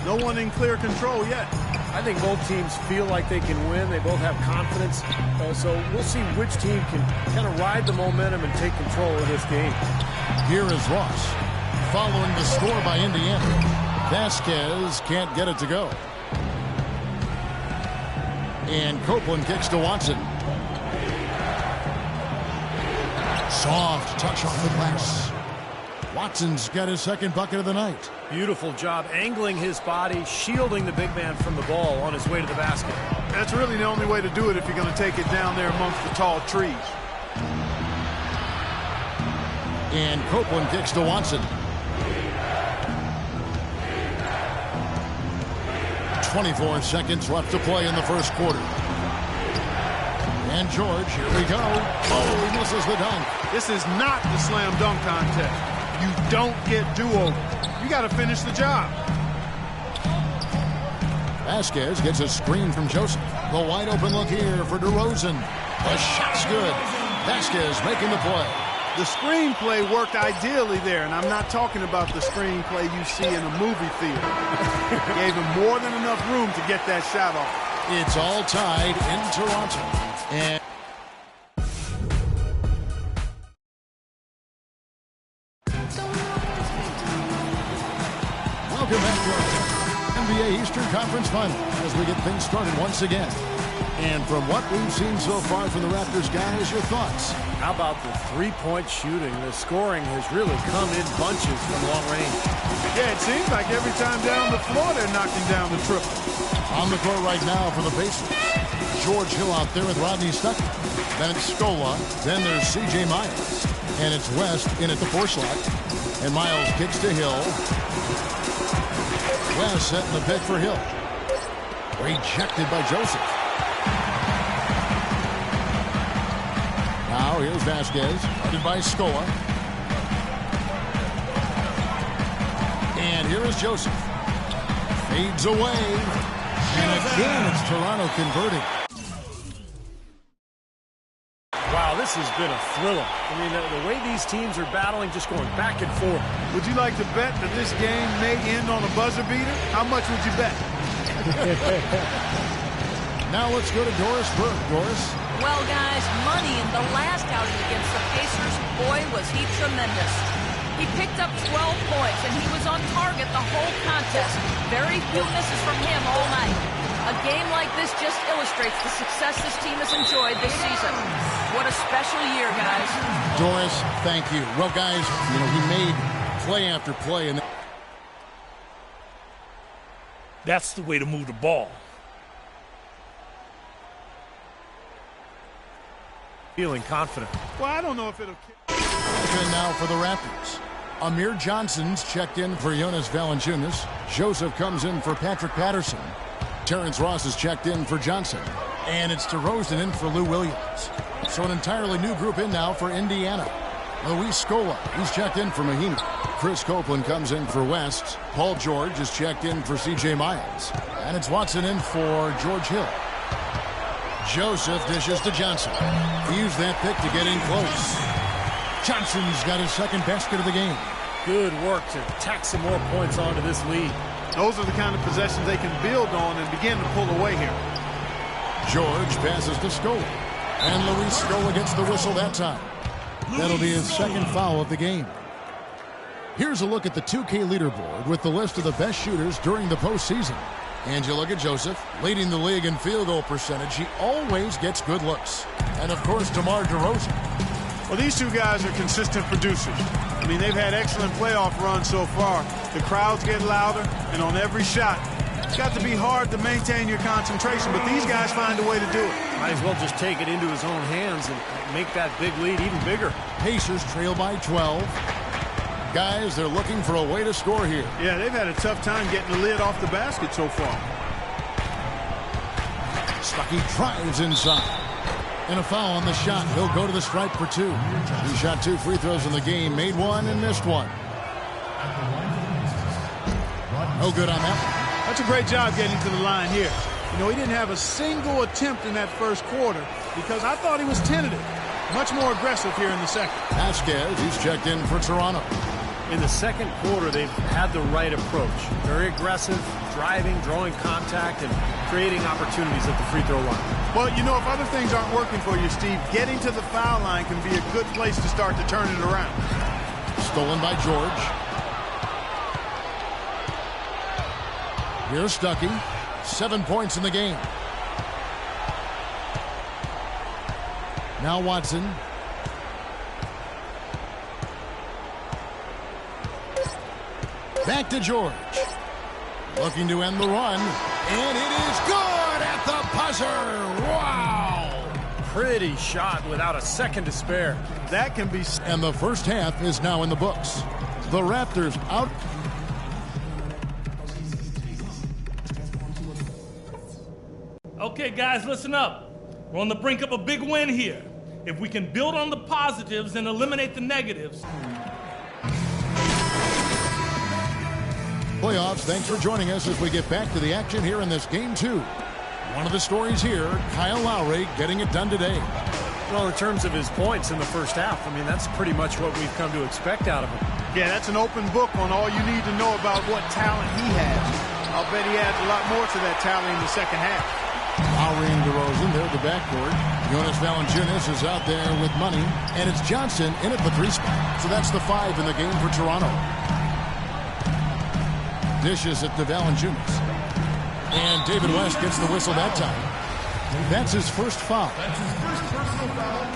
no one in clear control yet. I think both teams feel like they can win. They both have confidence. So we'll see which team can kind of ride the momentum and take control of this game. Here is Ross, following the score by Indiana. Vasquez can't get it to go. And Copeland kicks to Watson. Soft touch off the glass. Watson's got his second bucket of the night. Beautiful job angling his body, shielding the big man from the ball on his way to the basket. That's really the only way to do it if you're going to take it down there amongst the tall trees. And Copeland kicks to Watson. 24 seconds left to play in the first quarter. And George, here we go. Oh, he misses the dunk. This is not the slam dunk contest. You don't get do-over. You got to finish the job. Vasquez gets a screen from Joseph. The wide open look here for DeRozan. The shot's good. Vasquez making the play. The screenplay worked ideally there, and I'm not talking about the screenplay you see in a movie theater. Gave him more than enough room to get that shot off. It's all tied in Toronto. And welcome back to our NBA Eastern Conference Final as we get things started once again. And from what we've seen so far from the Raptors, guys, your thoughts? How about the three-point shooting? The scoring has really come in bunches from long range. Yeah, it seems like every time down the floor they're knocking down the triple. On the court right now for the Pacers. George Hill out there with Rodney Stucker. Then it's Scola. Then there's C.J. Miles. And it's West in at the 4 slot. And Miles kicks to Hill. West setting the pick for Hill. Rejected by Joseph. Now here's Vasquez, guarded by Scola. And here is Joseph. Fades away. And again, it's Toronto converting. Wow, this has been a thriller. I mean, the way these teams are battling, just going back and forth. Would you like to bet that this game may end on a buzzer beater? How much would you bet? Now let's go to Doris Burke. Doris? Well, guys, money in the last outing against the Pacers, boy, was he tremendous. He picked up 12 points, and he was on target the whole contest. Very few misses from him all night. A game like this just illustrates the success this team has enjoyed this season. What a special year, guys. Doris, thank you. Well, guys, he made play after play. And that's the way to move the ball. Feeling confident. Well, I don't know if it'll... Okay, now for the Raptors. Amir Johnson's checked in for Jonas Valanciunas. Joseph comes in for Patrick Patterson. Terrence Ross is checked in for Johnson. And it's DeRozan in for Lou Williams. So an entirely new group in now for Indiana. Luis Scola, he's checked in for Mahinmi. Chris Copeland comes in for West. Paul George is checked in for C.J. Miles. And it's Watson in for George Hill. Joseph dishes to Johnson. He used that pick to get in close. Johnson's got his second basket of the game. Good work to tack some more points onto this lead. Those are the kind of possessions they can build on and begin to pull away here. George passes to Scola. And Luis Scola gets the whistle that time. That'll be his second foul of the game. Here's a look at the 2K leaderboard with the list of the best shooters during the postseason. And you look at Joseph, leading the league in field goal percentage. He always gets good looks. And, of course, DeMar DeRozan. Well, these two guys are consistent producers. I mean, they've had excellent playoff runs so far. The crowds get louder, and on every shot, it's got to be hard to maintain your concentration, but these guys find a way to do it. Might as well just take it into his own hands and make that big lead even bigger. Pacers trail by 12. Guys, they're looking for a way to score here. Yeah, they've had a tough time getting the lid off the basket so far. Stuckey drives inside. And a foul on the shot. He'll go to the stripe for two. He shot 2 free throws in the game, made one and missed one. No good on that one. That's a great job getting to the line here. You know, he didn't have a single attempt in that first quarter because I thought he was tentative. Much more aggressive here in the second. Vasquez, he's checked in for Toronto. In the second quarter, they've had the right approach. Very aggressive, driving, drawing contact, and creating opportunities at the free throw line. Well, you know, if other things aren't working for you, Steve, getting to the foul line can be a good place to start to turn it around. Stolen by George. Here's Stuckey. 7 points in the game. Now Watson. Back to George. Looking to end the run. And it is good at the buzzer. Wow. Pretty shot without a second to spare. That can be... And the first half is now in the books. The Raptors out. Okay, guys, listen up. We're on the brink of a big win here. If we can build on the positives and eliminate the negatives. Playoffs, thanks for joining us as we get back to the action here in this Game 2. One of the stories here, Kyle Lowry getting it done today. Well, in terms of his points in the first half, I mean, that's pretty much what we've come to expect out of him. Yeah, that's an open book on all you need to know about what talent he has. I'll bet he adds a lot more to that talent in the second half. Lowry and DeRozan, they're at the backcourt. Jonas Valanciunas is out there with money, and it's Johnson in at the 3 spot. So that's the 5 in the game for Toronto. Dishes it to Valanciunas. And David West gets the whistle that time. That's his first foul. That's his first personal foul.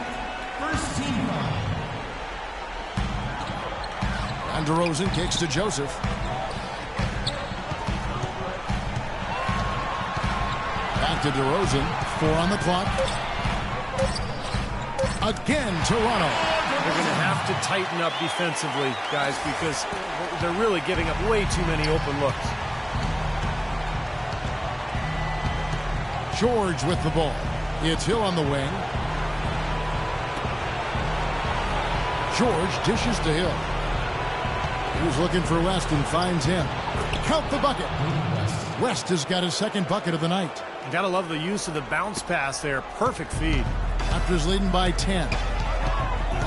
First team foul. And DeRozan kicks to Joseph. Back to DeRozan. 4 on the clock. Again, Toronto. They're going to have to tighten up defensively, guys, because they're really giving up way too many open looks. George with the ball. It's Hill on the wing. George dishes to Hill. He was looking for West and finds him. Count the bucket. West has got his second bucket of the night. You got to love the use of the bounce pass there. Perfect feed. Raptors leading by 10.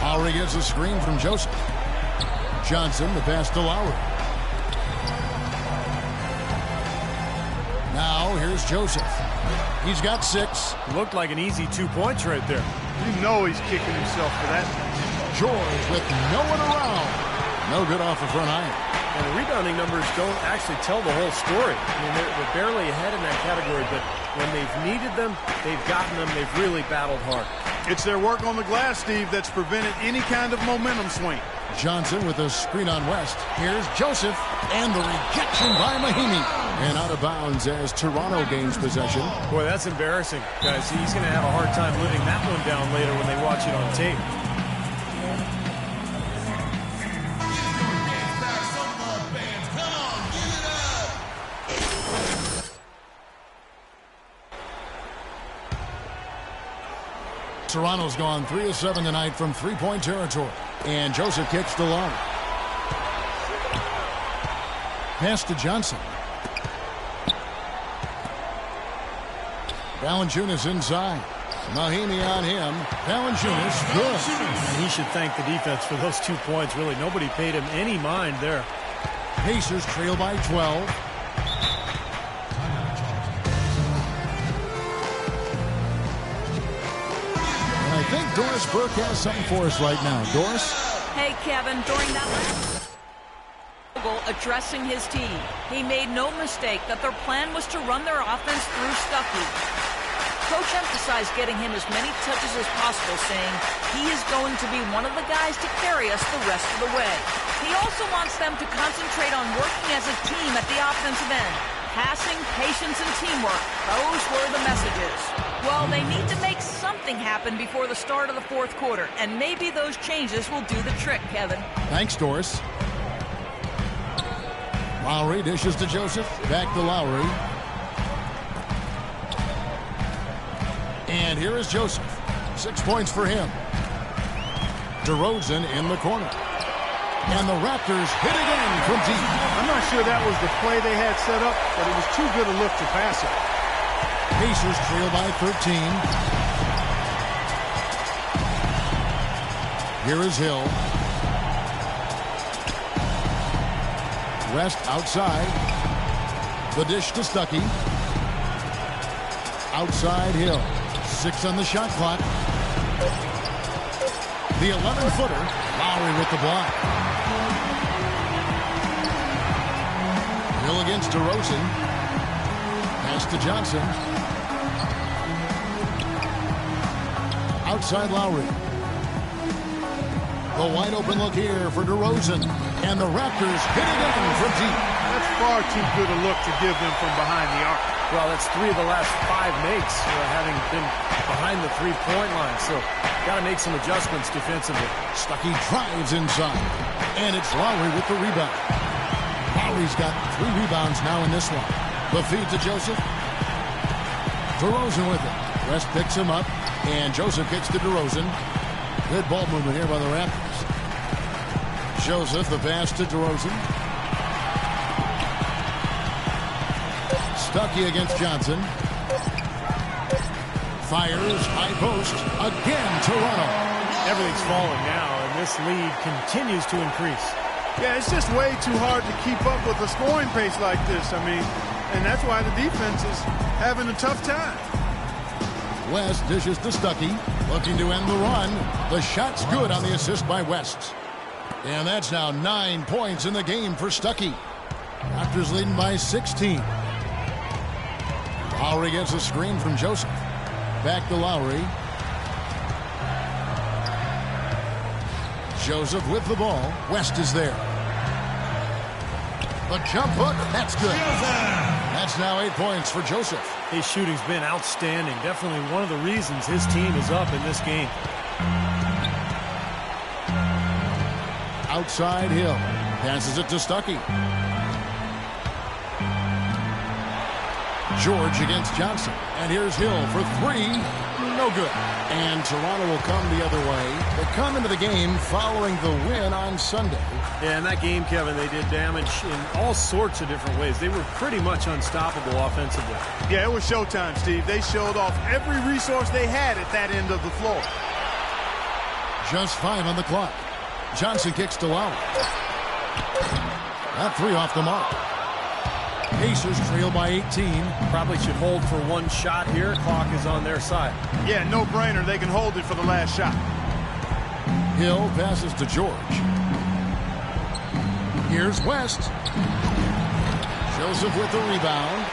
Lowry gets a screen from Joseph. Johnson, the pass to Lowry. Now here's Joseph. He's got 6. Looked like an easy 2 points right there. You know he's kicking himself for that. George with no one around. No good off the front iron. And the rebounding numbers don't actually tell the whole story. I mean, they're barely ahead in that category, but when they've needed them, they've gotten them. They've really battled hard. It's their work on the glass, Steve, that's prevented any kind of momentum swing. Johnson with a screen on West. Here's Joseph, and the rejection by Mahimi. And out of bounds as Toronto gains possession. Boy, that's embarrassing, guys. He's going to have a hard time living that one down later when they watch it on tape. Toronto's gone 3 of 7 tonight from three-point territory. And Joseph kicks to Long. Pass to Johnson. Valanciunas inside. Mahimi on him. Valanciunas good. And he should thank the defense for those 2 points. Really, nobody paid him any mind there. Pacers trail by 12. I think Doris Burke has something for us right now. Doris? Hey, Kevin, during that last goal addressing his team, he made no mistake that their plan was to run their offense through Stuckey. Coach emphasized getting him as many touches as possible, saying he is going to be one of the guys to carry us the rest of the way. He also wants them to concentrate on working as a team at the offensive end. Passing, patience, and teamwork. Those were the messages. Well, they need to make something happen before the start of the fourth quarter, and maybe those changes will do the trick, Kevin. Thanks, Doris. Lowry dishes to Joseph. Back to Lowry. And here is Joseph. 6 points for him. DeRozan in the corner. And the Raptors hit again from deep. I'm not sure that was the play they had set up, but it was too good a look to pass it. Pacers trail by 13. Here is Hill. West outside. The dish to Stuckey. Outside Hill. 6 on the shot clock. The 11-footer. Lowry with the block. Hill against DeRozan. Pass to Johnson. Outside Lowry. The wide open look here for DeRozan. And the Raptors hit again from deep. That's far too good a look to give them from behind the arc. Well, that's 3 of the last 5 makes, having been behind the three-point line. So, got to make some adjustments defensively. Stuckey drives inside. And it's Lowry with the rebound. Lowry's got 3 rebounds now in this one. The feed to Joseph. DeRozan with it. West picks him up. And Joseph gets to DeRozan. Good ball movement here by the Raptors. Joseph, the pass to DeRozan. Stuckey against Johnson. Fires, high post. Again, Toronto. Everything's falling now, and this lead continues to increase. Yeah, it's just way too hard to keep up with a scoring pace like this. I mean, and that's why the defense is having a tough time. West dishes to Stuckey, looking to end the run. The shot's good on the assist by West. And that's now 9 points in the game for Stuckey. Raptors leading by 16. Lowry gets a screen from Joseph. Back to Lowry. Joseph with the ball. West is there. The jump hook, that's good. That's now 8 points for Joseph. His shooting's been outstanding. Definitely one of the reasons his team is up in this game. Outside Hill. Passes it to Stuckey. George against Johnson. And here's Hill for 3. No good. And Toronto will come the other way. They come into the game following the win on Sunday. Yeah, in that game, Kevin, they did damage in all sorts of different ways. They were pretty much unstoppable offensively. Yeah, it was showtime, Steve. They showed off every resource they had at that end of the floor. Just 5 on the clock. Johnson kicks to Lowry. That 3 off the mark. Pacers trail by 18. Probably should hold for 1 shot here. Clock is on their side. Yeah, no brainer. They can hold it for the last shot. Hill passes to George. Here's West. Joseph with the rebound.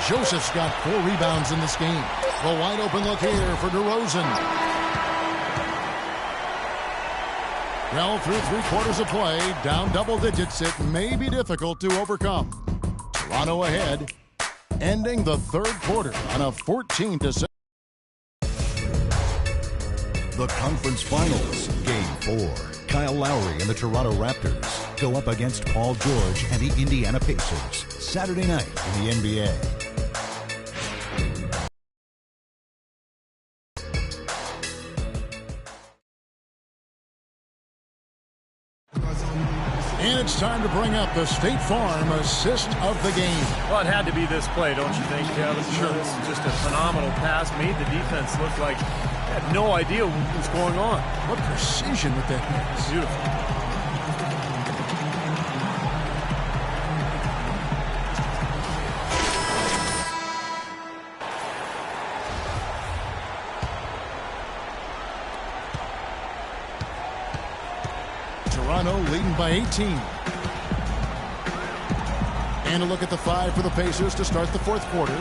Joseph's got 4 rebounds in this game. The wide open look here for DeRozan. Well, through 3 quarters of play, down double digits, it may be difficult to overcome. Toronto ahead, ending the 3rd quarter on a 14-7. The conference finals, Game 4. Kyle Lowry and the Toronto Raptors go up against Paul George and the Indiana Pacers. Saturday night in the NBA. And it's time to bring up the State Farm assist of the game. Well, it had to be this play, don't you think, Kevin? Sure. This is just a phenomenal pass. Made the defense look like they had no idea what was going on. What precision with that pass. Beautiful. Toronto leading by 18. And a look at the 5 for the Pacers to start the 4th quarter.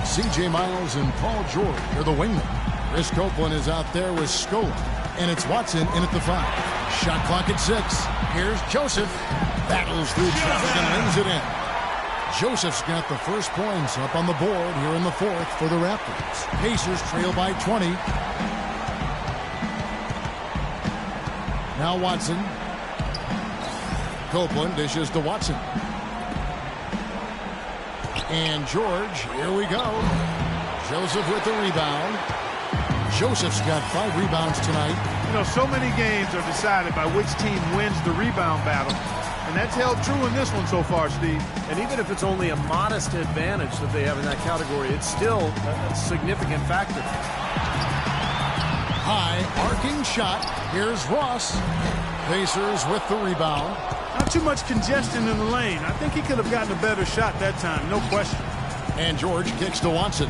C.J. Miles and Paul George are the wingmen. Chris Copeland is out there with Scola. And it's Watson in at the 5. Shot clock at 6. Here's Joseph. Battles through traffic and lays it in. Joseph's got the first points up on the board here in the 4th for the Raptors. Pacers trail by 20. Now Watson. Copeland dishes to Watson. And George, here we go. Joseph with the rebound. Joseph's got 5 rebounds tonight. You know, so many games are decided by which team wins the rebound battle. And that's held true in this one so far, Steve. And even if it's only a modest advantage that they have in that category, it's still a significant factor. High arcing shot. Here's Ross. Pacers with the rebound. Not too much congestion in the lane. I think he could have gotten a better shot that time, no question. And George kicks to Watson.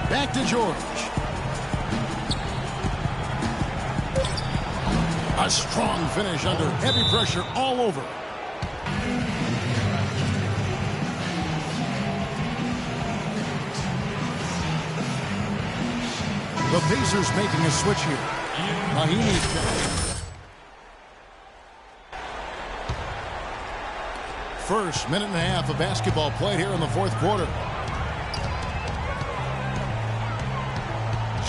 Back to George. A strong finish under heavy pressure all over. The Pacers making a switch here. Mahini's first minute and a half of basketball played here in the 4th quarter.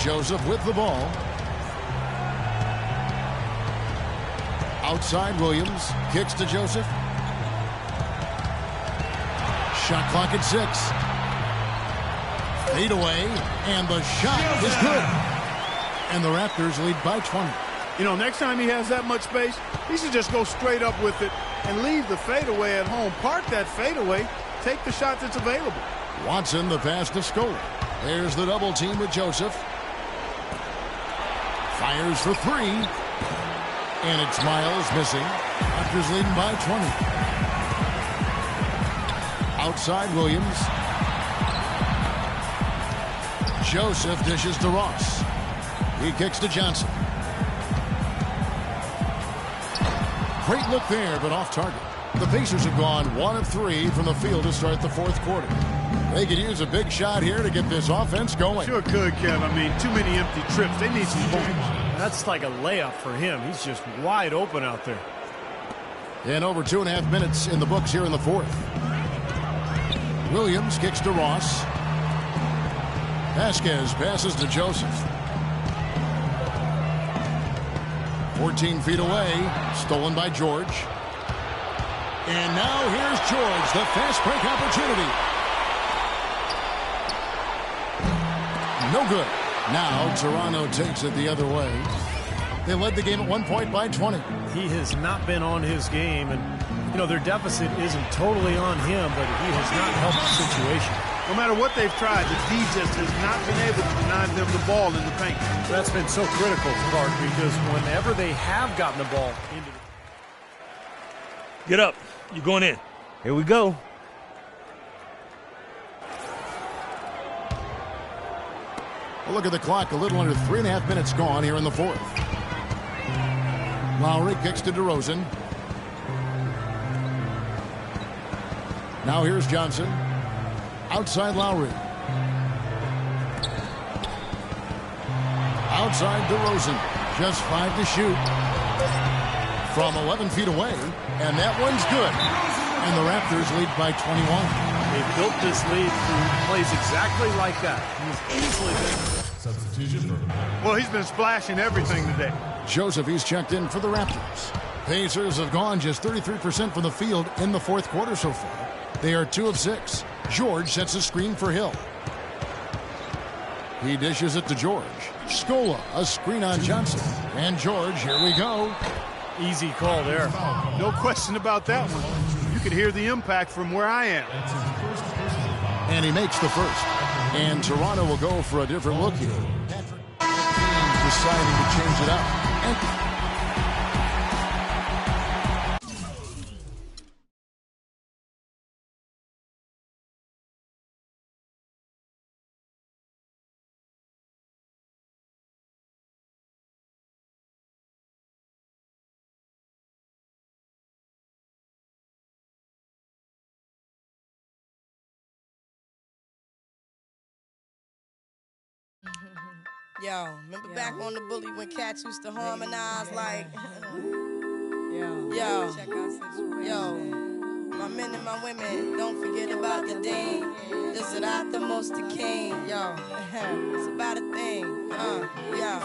Joseph with the ball. Outside Williams. Kicks to Joseph. Shot clock at 6. Fade away, and the shot is good. And the Raptors lead by 20. You know, next time he has that much space, he should just go straight up with it and leave the fadeaway at home. Park that fadeaway, take the shot that's available. Watson, the pass to Scola. There's the double team with Joseph. Fires for 3. And it's Miles missing. Raptors leading by 20. Outside Williams. Joseph dishes to Ross. He kicks to Johnson. Great look there, but off target. The Pacers have gone 1 of 3 from the field to start the 4th quarter. They could use a big shot here to get this offense going. Sure could, Kev. I mean, too many empty trips. They need some points. That's like a layup for him. He's just wide open out there. And over 2.5 minutes in the books here in the 4th. Williams kicks to Ross. Vasquez passes to Joseph. 14 feet away. Stolen by George. And now here's George. The fast break opportunity. No good. Now Toronto takes it the other way. They led the game at 1 point by 20. He has not been on his game. And, you know, their deficit isn't totally on him, but he has not helped the situation. No matter what they've tried, the D just has not been able to deny them the ball in the paint. That's been so critical, Clark, because whenever they have gotten the ball into the... Get up. You're going in. Here we go. Well, look at the clock. A little under 3.5 minutes gone here in the fourth. Lowry kicks to DeRozan. Now here's Johnson. Outside Lowry. Outside DeRozan. Just 5 to shoot. From 11 feet away. And that one's good. And the Raptors lead by 21. They built this lead through plays exactly like that. He's easily been. Substitution. Well, he's been splashing everything today. Joseph, he's checked in for the Raptors. Pacers have gone just 33% from the field in the fourth quarter so far. They are 2 of 6. George sets a screen for Hill. He dishes it to George. Scola, a screen on Johnson. And George, here we go. Easy call there. No question about that one. You could hear the impact from where I am. And he makes the first. And Toronto will go for a different look here. Deciding to change it up. Yo, remember back on the bully when cats used to harmonize like, yo, my men and my women, don't forget about the dean. This is not the most the king, yo. It's about a thing, yo.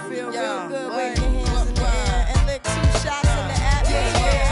Feel real good, wave your hands in the air and lick 2 shots in the atmosphere.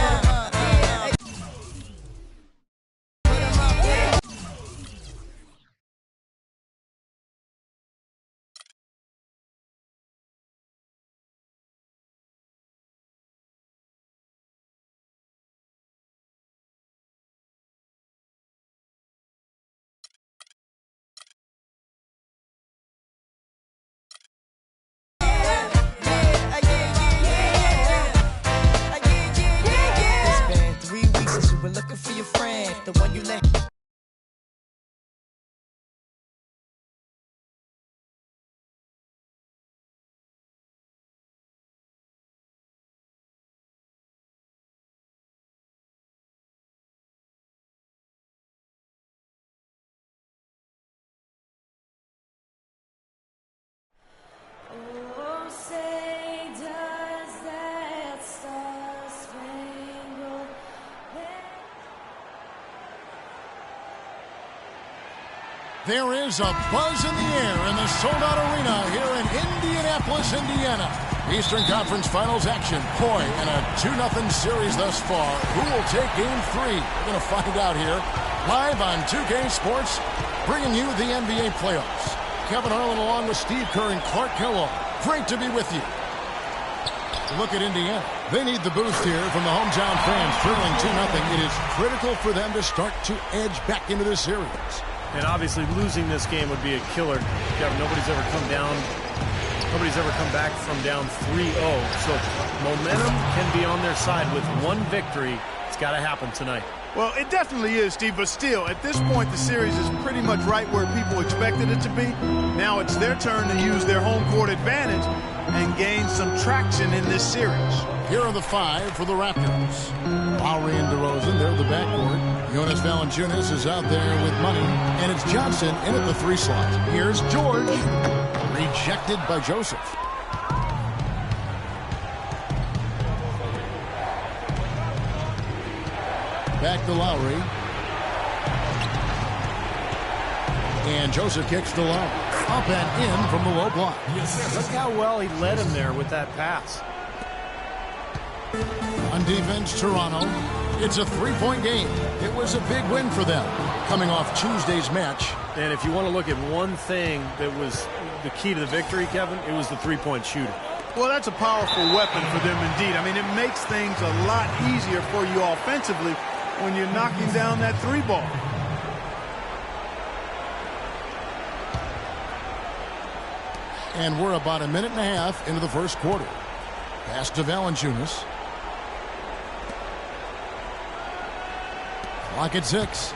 Looking for your friend, the one you let. Oh, say does that star-spangled There is a buzz in the air in the sold-out arena here in Indianapolis, Indiana. Eastern Conference Finals action. Boy, and a 2-0 series thus far. Who will take Game 3? We're going to find out here. Live on 2K Sports, bringing you the NBA playoffs. Kevin Harlan along with Steve Kerr and Clark Kellogg. Great to be with you. Look at Indiana. They need the boost here from the hometown fans. Trailing 2-0. It is critical for them to start to edge back into this series. And obviously losing this game would be a killer. Kevin, nobody's ever come back from down 3-0. So momentum can be on their side with one victory. It's got to happen tonight. Well, it definitely is, Steve, but still, at this point, the series is pretty much right where people expected it to be. Now it's their turn to use their home court advantage and gain some traction in this series. Here are the 5 for the Raptors. Lowry and DeRozan, they're the backcourt. Jonas Valanciunas is out there with money, and it's Johnson in at the 3 slot. Here's George, rejected by Joseph. Back to Lowry. And Joseph kicks to Lowry. Up and in from the low block. Look how well he led him there with that pass. On defense, Toronto. It's a 3-point game. It was a big win for them, coming off Tuesday's match. And if you want to look at one thing that was the key to the victory, Kevin, it was the 3-point shooting. Well, that's a powerful weapon for them indeed. I mean, it makes things a lot easier for you offensively when you're knocking down that 3-ball. And we're about a minute and a half into the first quarter. Pass to Valanciunas. Clock at 6.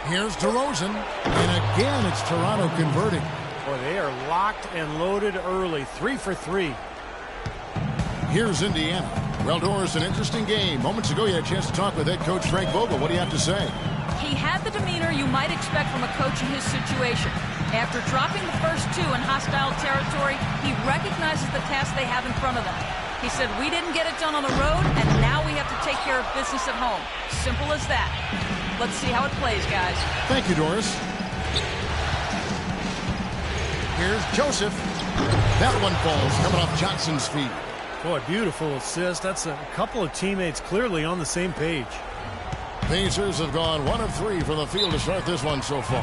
Here's DeRozan. And again, it's Toronto converting. Boy, they are locked and loaded early. 3 for 3. Here's Indiana. Well, Doris, an interesting game. Moments ago, you had a chance to talk with head coach Frank Vogel. What do you have to say? He had the demeanor you might expect from a coach in his situation. After dropping the first 2 in hostile territory, he recognizes the task they have in front of them. He said, we didn't get it done on the road, and now we have to take care of business at home. Simple as that. Let's see how it plays, guys. Thank you, Doris. Here's Joseph. That one falls, coming off Johnson's feet. Boy, beautiful assist. That's a couple of teammates clearly on the same page. Pacers have gone 1 of 3 from the field to start this one so far.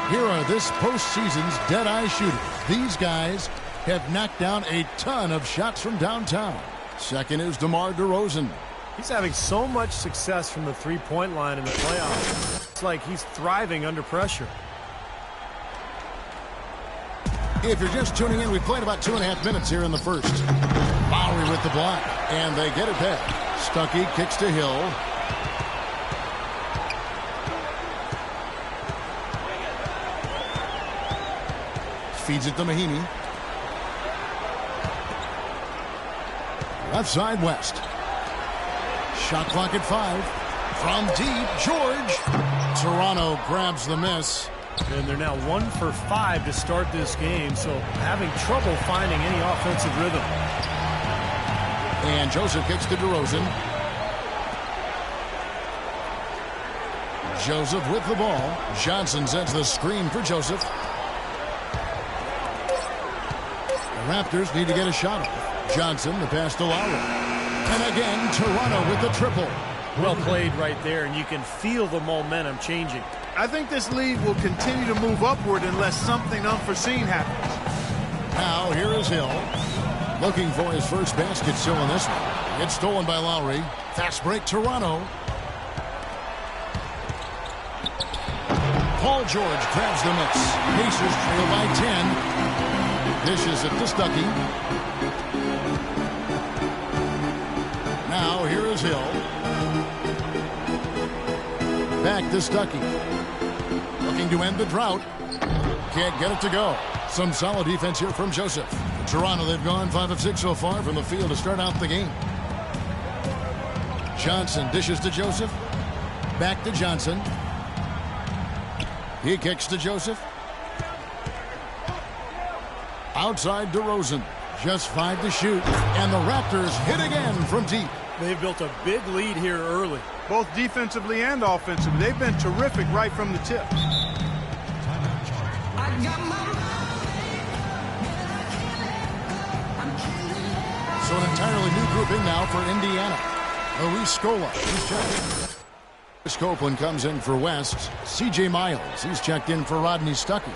Here are this postseason's dead-eye shooters. These guys have knocked down a ton of shots from downtown. Second is DeMar DeRozan. He's having so much success from the three-point line in the playoffs. It's like he's thriving under pressure. If you're just tuning in, we played about 2.5 minutes here in the first. Lowry with the block, and they get it back. Stuckey kicks to Hill. Feeds it to Mahinmi. Left side, West. Shot clock at 5. From deep, George. Toronto grabs the miss. And they're now 1 for 5 to start this game, so having trouble finding any offensive rhythm. And Joseph kicks to DeRozan. Joseph with the ball. Johnson sends the screen for Joseph. The Raptors need to get a shot off. Johnson, the pass to Lowry. And again, Toronto with the triple. Well played right there, and you can feel the momentum changing. I think this lead will continue to move upward unless something unforeseen happens. Now, here is Hill. Looking for his first basket still in this one. It's stolen by Lowry. Fast break, Toronto. Paul George grabs the miss. Pacers trail by 10. Dishes it to Stuckey. Now, here is Hill. Back to Stuckey. Looking to end the drought. Can't get it to go. Some solid defense here from Joseph. Toronto, they've gone 5 of 6 so far from the field to start out the game. Johnson dishes to Joseph. Back to Johnson. He kicks to Joseph. Outside DeRozan. Just 5 to shoot. And the Raptors hit again from deep. They've built a big lead here early. Both defensively and offensively. They've been terrific right from the tip. So an entirely new group in now for Indiana. Luis Scola, he's checked. Chris Copeland comes in for West. C.J. Miles, he's checked in for Rodney Stuckey.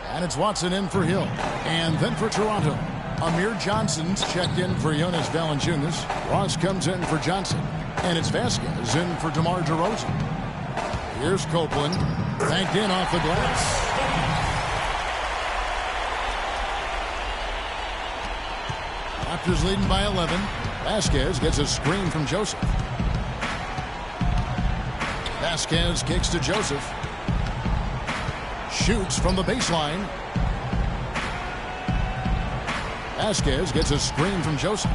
And it's Watson in for Hill. And then for Toronto, Amir Johnson's checked in for Jonas Valanciunas. Ross comes in for Johnson. And it's Vasquez in for DeMar DeRozan. Here's Copeland. Banked in off the glass. Raptors leading by 11. Vasquez gets a screen from Joseph. Vasquez kicks to Joseph. Shoots from the baseline. Vasquez gets a screen from Joseph.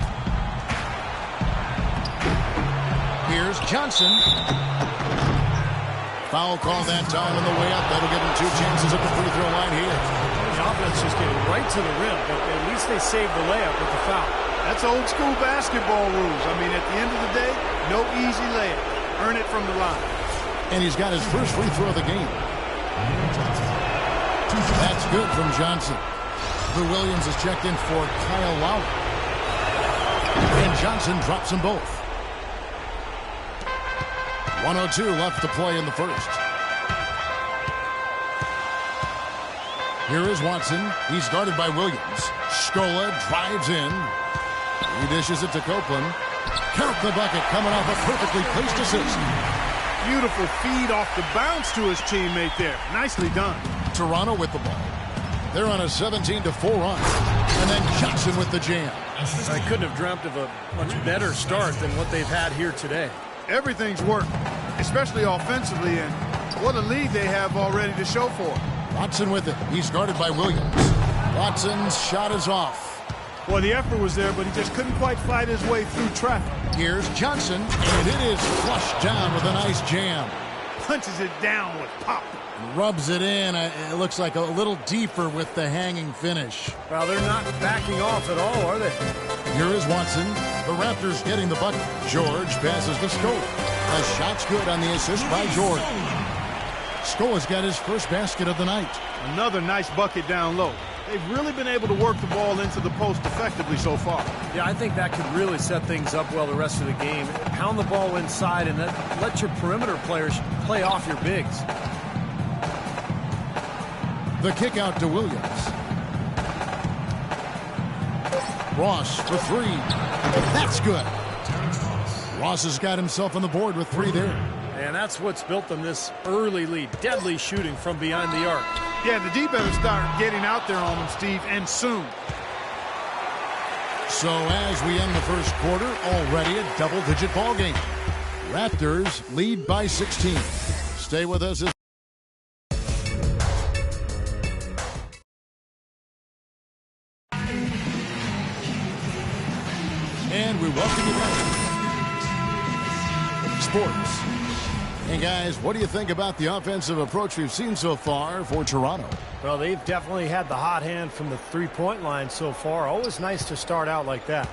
Here's Johnson. Foul call that time on the way up. That'll give him 2 chances at the free throw line here. The offense just getting right to the rim, but at least they saved the layup with the foul. That's old school basketball rules. I mean, at the end of the day, no easy layup. Earn it from the line. And he's got his first free throw of the game. That's good from Johnson. Lou Williams is checked in for Kyle Lowry. And Johnson drops them both. 1:02 left to play in the first. Here is Watson. He's guarded by Williams. Scola drives in. He dishes it to Copeland. Count the bucket coming off a perfectly placed assist. Beautiful feed off the bounce to his teammate there. Nicely done. Toronto with the ball. They're on a 17-4 run. And then Johnson with the jam. I couldn't have dreamt of a much better start than what they've had here today. Everything's working, especially offensively, and what a lead they have already to show for it. Watson with it. He's guarded by Williams. Watson's shot is off. Well, the effort was there, but he just couldn't quite fight his way through traffic. Here's Johnson, and it is flushed down with a nice jam. Punches it down with pop. Rubs it in. It looks like a little deeper with the hanging finish. Well, they're not backing off at all, are they? Here is Watson. The Raptors getting the bucket. George passes to Scola. A shot's good on the assist by George. Scola's got his first basket of the night. Another nice bucket down low. They've really been able to work the ball into the post effectively so far. Yeah, I think that could really set things up well the rest of the game. Pound the ball inside and let your perimeter players play off your bigs. The kick out to Williams. Ross for three. That's good. Ross has got himself on the board with three there. And that's what's built them this early lead. Deadly shooting from behind the arc. Yeah, the D better start getting out there on them, Steve, and soon. So as we end the first quarter, already a double-digit ball game. Raptors lead by 16. Stay with us. And we welcome you back. Sports. And guys, what do you think about the offensive approach we've seen so far for Toronto? Well, they've definitely had the hot hand from the three-point line so far. Always nice to start out like that.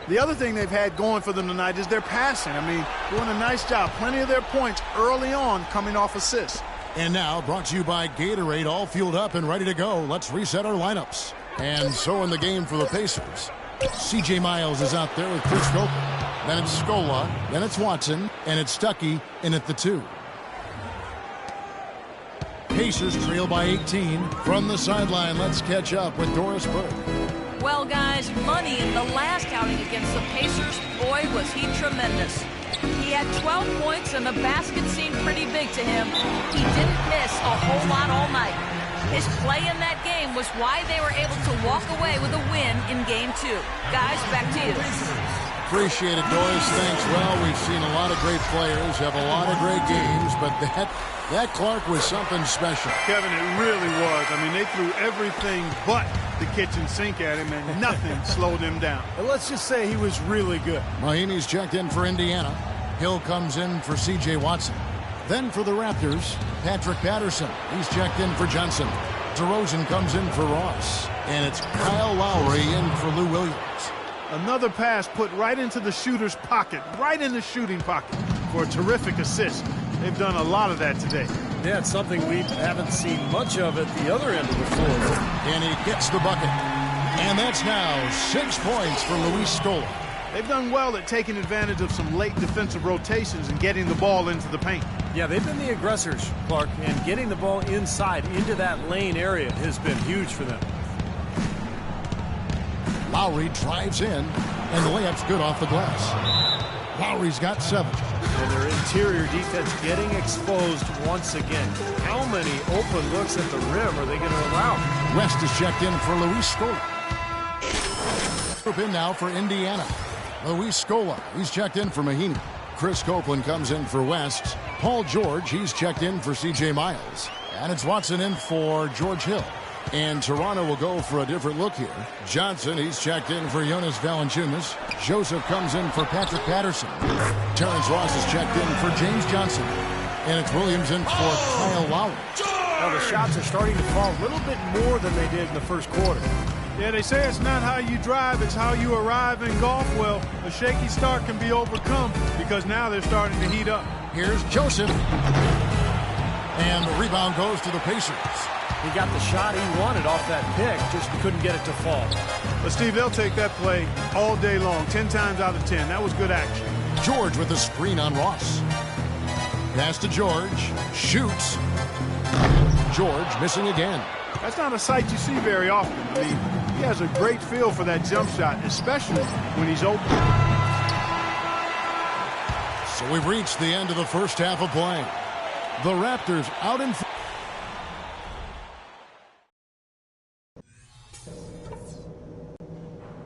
The other thing they've had going for them tonight is their passing. I mean, doing a nice job. Plenty of their points early on coming off assists. And now, brought to you by Gatorade, all fueled up and ready to go. Let's reset our lineups. And so in the game for the Pacers, C.J. Miles is out there with Chris Copeland. Then it's Scola, then it's Watson, and it's Stuckey in at the 2. Pacers trail by 18. From the sideline, let's catch up with Doris Burke. Well, guys, Money in the last outing against the Pacers, boy, was he tremendous. He had 12 points, and the basket seemed pretty big to him. He didn't miss a whole lot all night. His play in that game was why they were able to walk away with a win in Game 2. Guys, back to you. Appreciate it, Doris. Thanks. Well, we've seen a lot of great players have a lot of great games, but that Clark was something special. Kevin, it really was. I mean, they threw everything but the kitchen sink at him, and nothing slowed him down. But let's just say he was really good. Mahinmi's checked in for Indiana. Hill comes in for C.J. Watson. Then for the Raptors, Patrick Patterson. He's checked in for Johnson. DeRozan comes in for Ross. And it's Kyle Lowry in for Lou Williams. Another pass put right into the shooter's pocket, right in the shooting pocket for a terrific assist. They've done a lot of that today. Yeah, it's something we haven't seen much of at the other end of the floor. And he gets the bucket. And that's now 6 points for Luis Scola. They've done well at taking advantage of some late defensive rotations and getting the ball into the paint. Yeah, they've been the aggressors, Clark, and getting the ball inside into that lane area has been huge for them. Lowry drives in, and the layup's good off the glass. Lowry's got 7. And their interior defense getting exposed once again. How many open looks at the rim are they going to allow? West is checked in for Luis Scola. Group in now for Indiana. Luis Scola, he's checked in for Mahinmi. Chris Copeland comes in for West. Paul George, he's checked in for C.J. Miles. And it's Watson in for George Hill. And Toronto will go for a different look here. Johnson, he's checked in for Jonas Valanciunas. Joseph comes in for Patrick Patterson. Terrence Ross is checked in for James Johnson. And it's Williams in for Kyle Lowry. Now the shots are starting to fall a little bit more than they did in the first quarter. Yeah, they say it's not how you drive, it's how you arrive in golf. Well, a shaky start can be overcome because now they're starting to heat up. Here's Joseph. And the rebound goes to the Pacers. He got the shot he wanted off that pick, just couldn't get it to fall. But, Steve, they'll take that play all day long, 10 times out of 10. That was good action. George with the screen on Ross. Pass to George. Shoots. George missing again. That's not a sight you see very often. I mean, he has a great feel for that jump shot, especially when he's open. So we've reached the end of the first half of play. The Raptors out in front.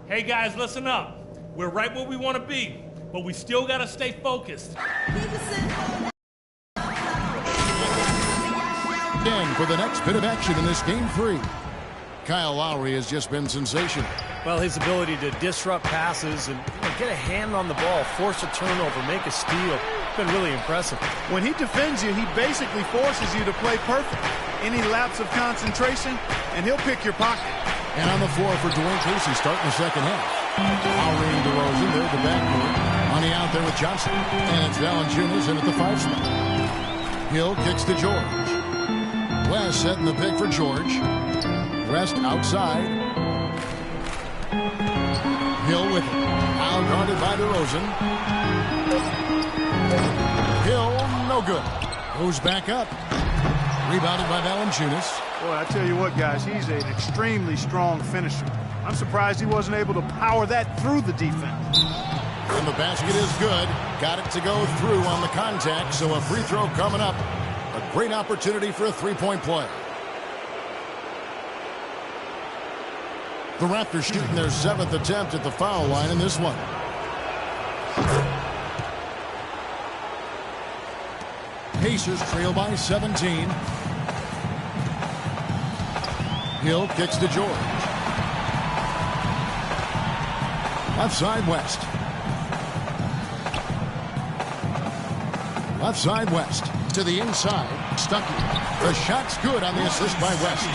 Hey guys, listen up. We're right where we want to be. but we still got to stay focused. Again for the next bit of action in this game 3. Kyle Lowry has just been sensational. Well, his ability to disrupt passes and get a hand on the ball, force a turnover, make a steal, been really impressive. When he defends you, he basically forces you to play perfect. Any lapse of concentration, and he'll pick your pocket. And on the floor for Dwayne Casey starting the second half. Lowry and DeRozan, they're the backcourt. Money out there with Johnson. And it's Valanciunas in at the 5 spot. Hill kicks to George. West setting the pick for George. West outside. Hill with it. Now guarded by DeRozan. Hill, no good. Goes back up. Rebounded by Valanciunas. Boy, I tell you what, guys, he's an extremely strong finisher. I'm surprised he wasn't able to power that through the defense. And the basket is good. Got it to go through on the contact, so a free throw coming up. A great opportunity for a three-point play. The Raptors shooting their 7th attempt at the foul line in this one. Pacers trail by 17. Hill kicks to George. Left side West. Left side West. To the inside. Stuckey. The shot's good on the assist by West.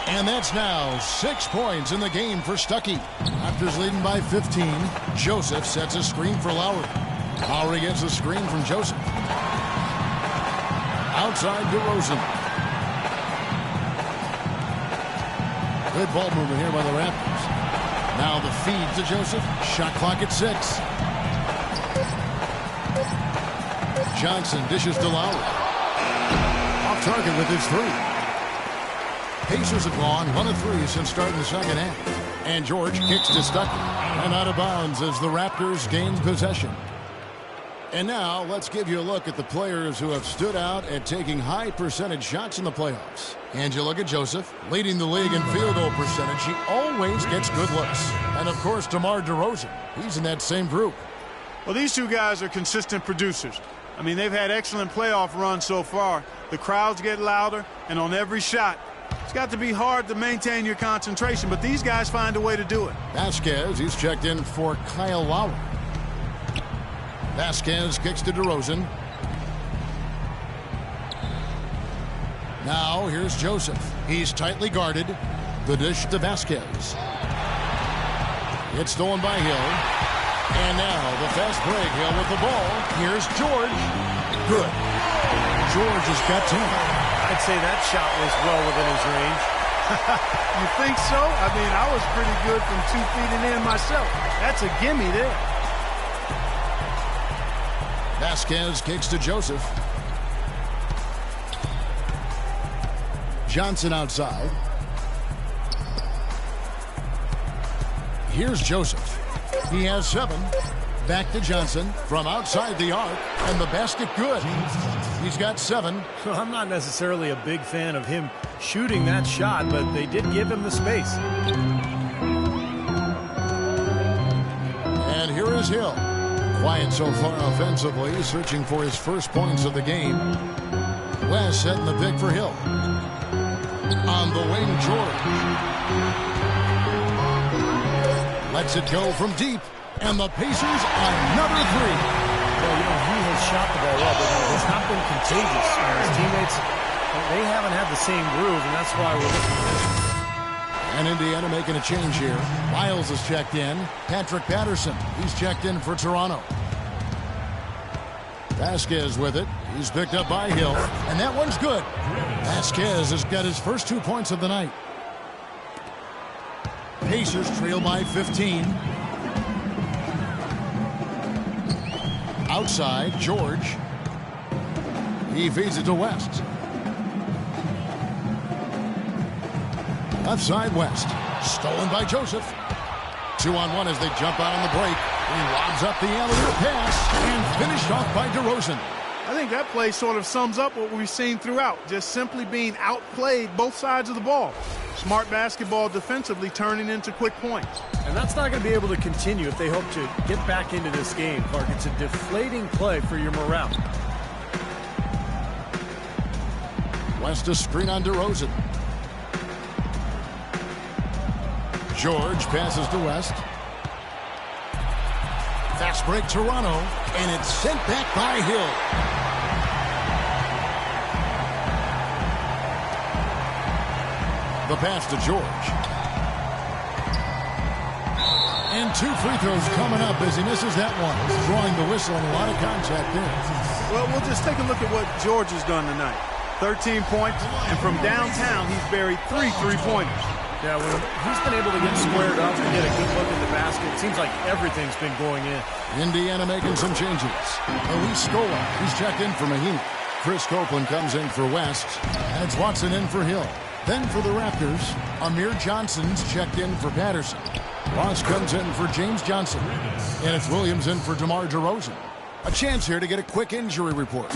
And that's now 6 points in the game for Stuckey. Raptors leading by 15. Joseph sets a screen for Lowry. Lowry gets a screen from Joseph. Outside DeRozan. Good ball movement here by the Raptors. Now the feed to Joseph. Shot clock at 6. Johnson dishes to Lowry. Off target with his 3. Pacers have gone 1 of 3 since starting the second half. And George kicks to Stuckey. And out of bounds as the Raptors gain possession. And now let's give you a look at the players who have stood out at taking high percentage shots in the playoffs. And you look at Joseph, leading the league in field goal percentage. He always gets good looks. And of course, DeMar DeRozan. He's in that same group. Well, these two guys are consistent producers. I mean, they've had excellent playoff runs so far. The crowds get louder, and on every shot, it's got to be hard to maintain your concentration, but these guys find a way to do it. Vasquez, he's checked in for Kyle Lowry. Vasquez kicks to DeRozan. Now here's Joseph. He's tightly guarded. The dish to Vasquez. It's stolen by Hill. And now the fast break. Hill with the ball. Here's George. Good. George has got 10. I'd say that shot was well within his range. You think so? I mean, I was pretty good from 2 feet and in myself. That's a gimme there. Vasquez kicks to Joseph. Johnson outside. Here's Joseph. He has 7. Back to Johnson from outside the arc. And the basket good. He's got 7. Well, I'm not necessarily a big fan of him shooting that shot, but they did give him the space. And here is Hill. Quiet so far offensively, searching for his first points of the game. West setting the pick for Hill. On the wing, George. Lets it go from deep. And the Pacers another 3. Well, you know, he has shot the ball well, but it's not been contagious. His teammates, they haven't had the same groove, and that's why we're looking for this. And Indiana making a change here. Miles is checked in. Patrick Patterson, he's checked in for Toronto. Vasquez with it. He's picked up by Hill. And that one's good. Vasquez has got his first 2 points of the night. Pacers trail by 15. Outside, George. He feeds it to West. Left side, West. Stolen by Joseph. 2-on-1 as they jump out on the break. He lobs up the alley-oop pass and finished off by DeRozan. I think that play sort of sums up what we've seen throughout, just simply being outplayed both sides of the ball. Smart basketball defensively turning into quick points. And that's not going to be able to continue if they hope to get back into this game, Clark. It's a deflating play for your morale. West a screen on DeRozan. George passes to West. Fast break Toronto, and it's sent back by Hill. The pass to George. And 2 free throws coming up as he misses that one. He's drawing the whistle and a lot of contact there. Well, we'll just take a look at what George has done tonight. 13 points, and from downtown, he's buried 3 3-pointers. Yeah, when he's been able to get squared up and get a good look at the basket, it seems like everything's been going in. Indiana making some changes. Luis Scola, he's checked in for Mahinmi. Chris Copeland comes in for West, and it's Watson in for Hill. Then for the Raptors, Amir Johnson's checked in for Patterson. Ross comes in for James Johnson, and it's Williams in for DeMar DeRozan. A chance here to get a quick injury report.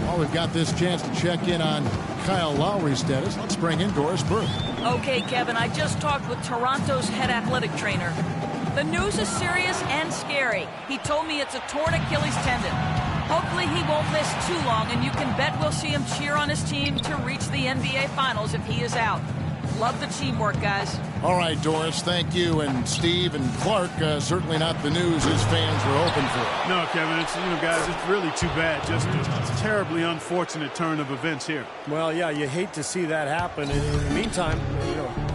While we've got this chance to check in on Kyle Lowry's status, let's bring in Doris Burke. Okay, Kevin, I just talked with Toronto's head athletic trainer. The news is serious and scary. He told me it's a torn Achilles tendon. Hopefully he won't miss too long, and you can bet we'll see him cheer on his team to reach the NBA Finals if he is out. Love the teamwork, guys. All right, Doris, thank you. And Steve and Clark, certainly not the news his fans were hoping for. No, Kevin, it's, guys, it's really too bad. Just a terribly unfortunate turn of events here. Well, yeah, you hate to see that happen. And in the meantime,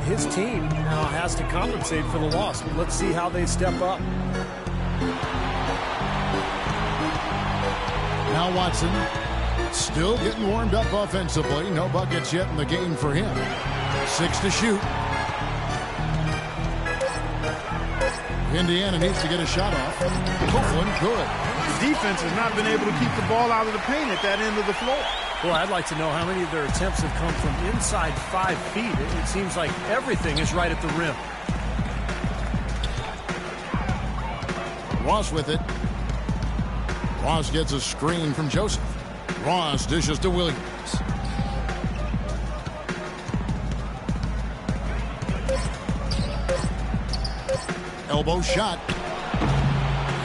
his team now has to compensate for the loss. Let's see how they step up. Now Watson still getting warmed up offensively. No buckets yet in the game for him. 6 to shoot. Indiana needs to get a shot off. Copeland, good. The defense has not been able to keep the ball out of the paint at that end of the floor. Well, I'd like to know how many of their attempts have come from inside 5 feet. It seems like everything is right at the rim. Ross with it. Ross gets a screen from Joseph. Ross dishes to Williams. Elbow shot.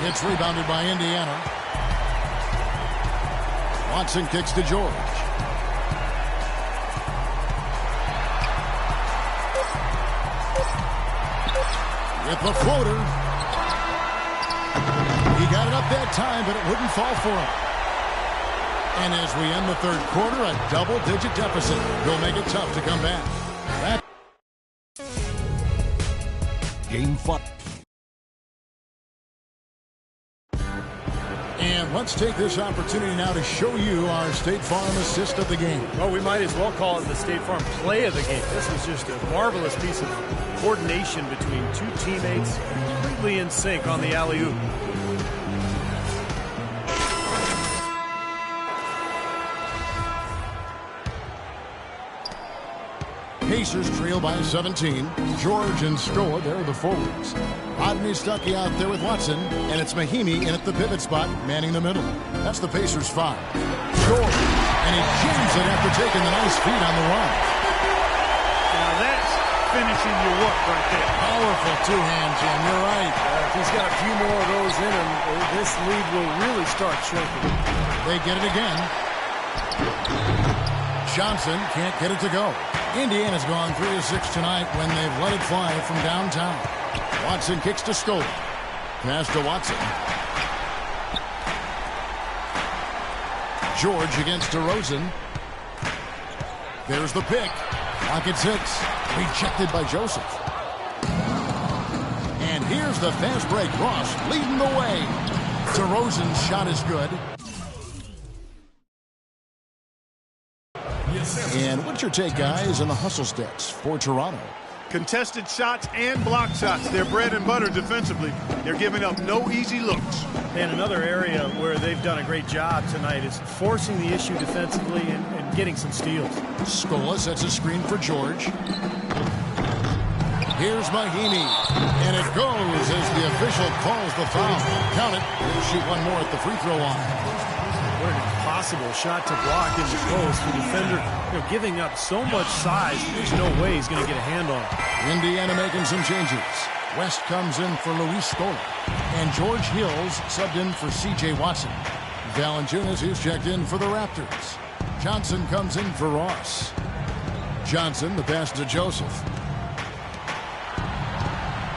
It's rebounded by Indiana. Watson kicks to George. With the floater. He got it up that time, but it wouldn't fall for him. And as we end the third quarter, a double-digit deficit. He'll make it tough to come back. Game 5. And let's take this opportunity now to show you our State Farm assist of the game. Well, we might as well call it the State Farm play of the game. This was just a marvelous piece of coordination between 2 teammates, completely in sync on the alley-oop. Pacers trail by 17. George and Scola, they're the forwards. Rodney Stuckey out there with Watson, and it's Mahinmi in at the pivot spot, manning the middle. That's the Pacers 5. George, and he jams it after taking the nice feed on the run. Now that's finishing your work right there. Powerful two-hand jam, you're right. If he's got a few more of those in him, this lead will really start shrinking. They get it again. Johnson can't get it to go. Indiana's gone 3 of 6 tonight when they've let it fly from downtown. Watson kicks to Scola. Pass to Watson. George against DeRozan. There's the pick. Pocket 6. Rejected by Joseph. And here's the fast break. Ross leading the way. DeRozan's shot is good. And what's your take, guys, on the hustle stats for Toronto? Contested shots and block shots. They're bread and butter defensively. They're giving up no easy looks. And another area where they've done a great job tonight is forcing the issue defensively and getting some steals. Scola sets a screen for George. Here's Mahinmi. And it goes as the official calls the foul. Count it. They'll shoot one more at the free throw line. What an impossible shot to block in the post. The defender, giving up so much size, there's no way he's going to get a hand on it. Indiana making some changes. West comes in for Luis Scola. And George Hills subbed in for C.J. Watson. Valanciunas is checked in for the Raptors. Johnson comes in for Ross. Johnson, the pass to Joseph.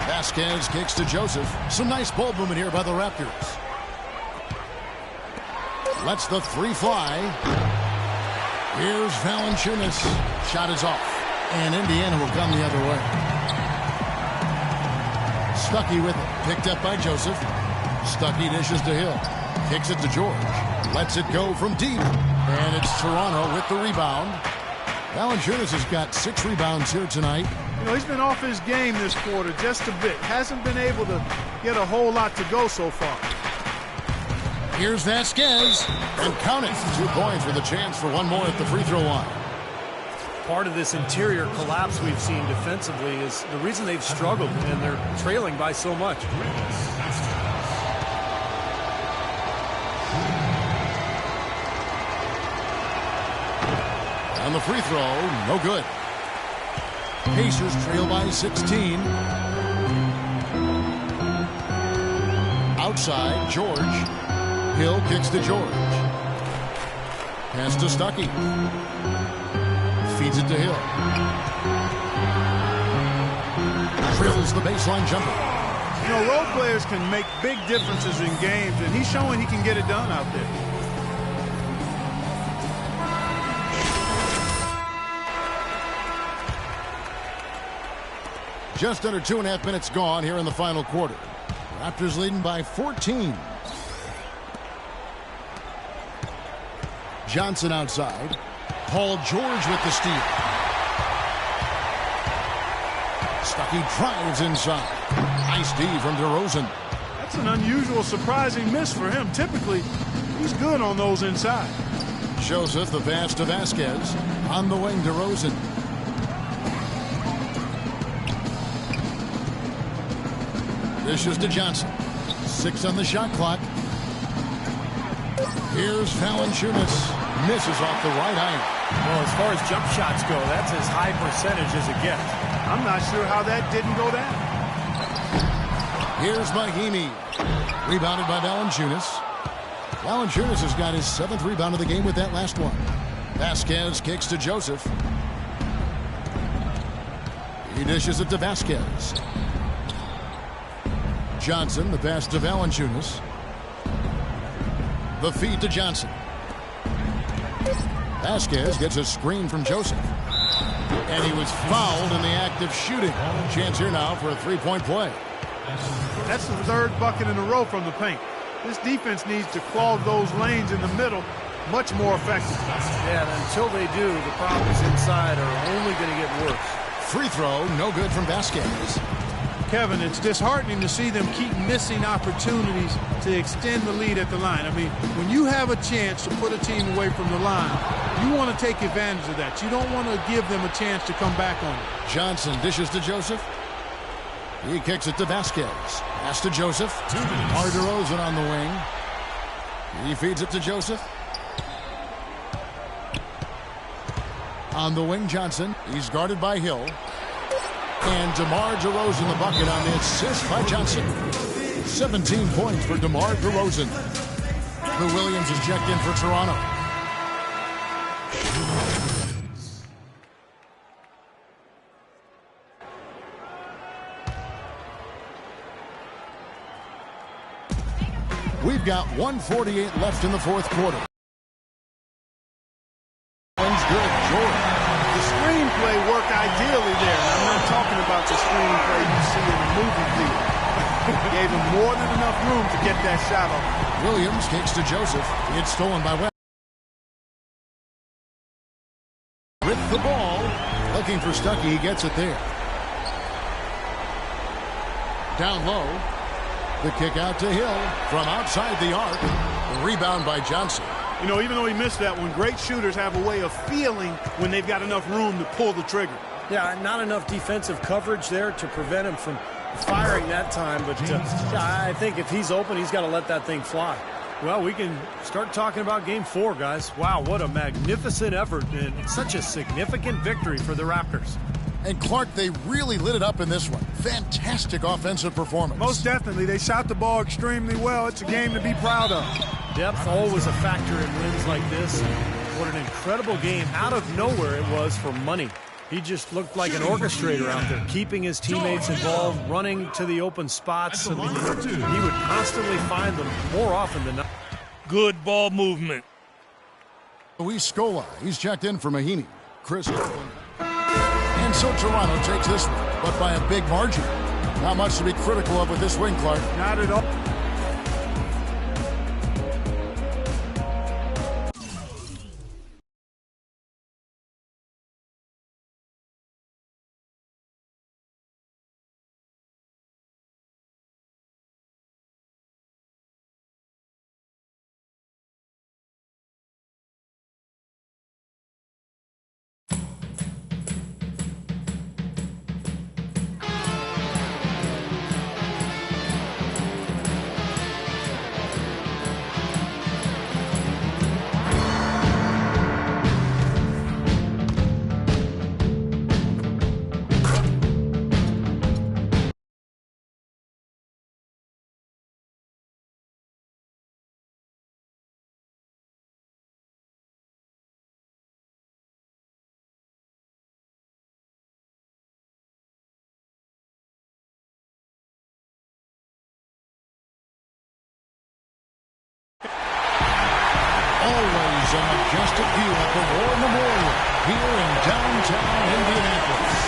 Vasquez kicks to Joseph. Some nice ball movement here by the Raptors. Lets the three fly. Here's Valanciunas. Shot is off. And Indiana will come the other way. Stuckey with it. Picked up by Joseph. Stuckey dishes to Hill. Kicks it to George. Lets it go from deep. And it's Toronto with the rebound. Valanciunas has got 6 rebounds here tonight. He's been off his game this quarter just a bit. Hasn't been able to get a whole lot to go so far. Here's Vasquez. And count it. 2 points with a chance for one more at the free throw line. Part of this interior collapse we've seen defensively is the reason they've struggled, and they're trailing by so much. On the free throw, no good. Pacers trail by 16. Outside, George. Hill kicks to George. Pass to Stuckey. Feeds it to Hill. Drills the baseline jumper. Role players can make big differences in games, and he's showing he can get it done out there. Just under 2.5 minutes gone here in the final quarter. Raptors leading by 14. Johnson outside. Paul George with the steal. Stuckey drives inside. Nice D from DeRozan. That's an unusual, surprising miss for him. Typically, he's good on those inside. Joseph, the pass to Vasquez. On the wing, DeRozan. Dishes to Johnson. 6 on the shot clock. Here's Valanciunas. Misses off the right iron. Well, as far as jump shots go, that's as high percentage as it gets. I'm not sure how that didn't go down. Here's Mahimi. Rebounded by Valanciunas. Valanciunas has got his 7th rebound of the game with that last one. Vasquez kicks to Joseph. He dishes it to Vasquez. Johnson, the pass to Valanciunas. The feed to Johnson. Vasquez gets a screen from Joseph. And he was fouled in the act of shooting. Chance here now for a 3-point play. That's the 3rd bucket in a row from the paint. This defense needs to clog those lanes in the middle much more effective. Yeah, and until they do, the problems inside are only going to get worse. Free throw, no good from Vasquez. Kevin, it's disheartening to see them keep missing opportunities to extend the lead at the line. I mean, when you have a chance to put a team away from the line, you want to take advantage of that. You don't want to give them a chance to come back on it. Johnson dishes to Joseph. He kicks it to Vasquez. Pass to Joseph. DeRozan on the wing. He feeds it to Joseph. On the wing, Johnson. He's guarded by Hill. And DeMar DeRozan the bucket on the assist by Johnson. 17 points for DeMar DeRozan. Lou Williams is checked in for Toronto. We've got 1:48 left in the 4th quarter. One's good, George. The screenplay worked ideally there. And I'm not talking about the screenplay you see in the movie theater. Gave him more than enough room to get that shot off. Williams kicks to Joseph. It's stolen by West. With the ball. Looking for Stuckey. He gets it there. Down low. The kick out to Hill from outside the arc. The rebound by Johnson. You know, even though he missed that one, great shooters have a way of feeling when they've got enough room to pull the trigger. Yeah, not enough defensive coverage there to prevent him from firing that time. But I think if he's open, he's got to let that thing fly. Well, we can start talking about Game 4, guys. Wow, what a magnificent effort and such a significant victory for the Raptors. And Clark, they really lit it up in this one. Fantastic offensive performance. Most definitely. They shot the ball extremely well. It's a game to be proud of. Depth always a factor in wins like this. What an incredible game. Out of nowhere it was for Money. He just looked like an orchestrator out there, keeping his teammates involved, running to the open spots. I mean, he would constantly find them more often than not. Good ball movement. Luis Scola, he's checked in for Mahinmi. Chris. And so Toronto takes this one, but by a big margin. Not much to be critical of with this win, Clark. Not at all. Always a majestic view at the War Memorial here in downtown Indianapolis.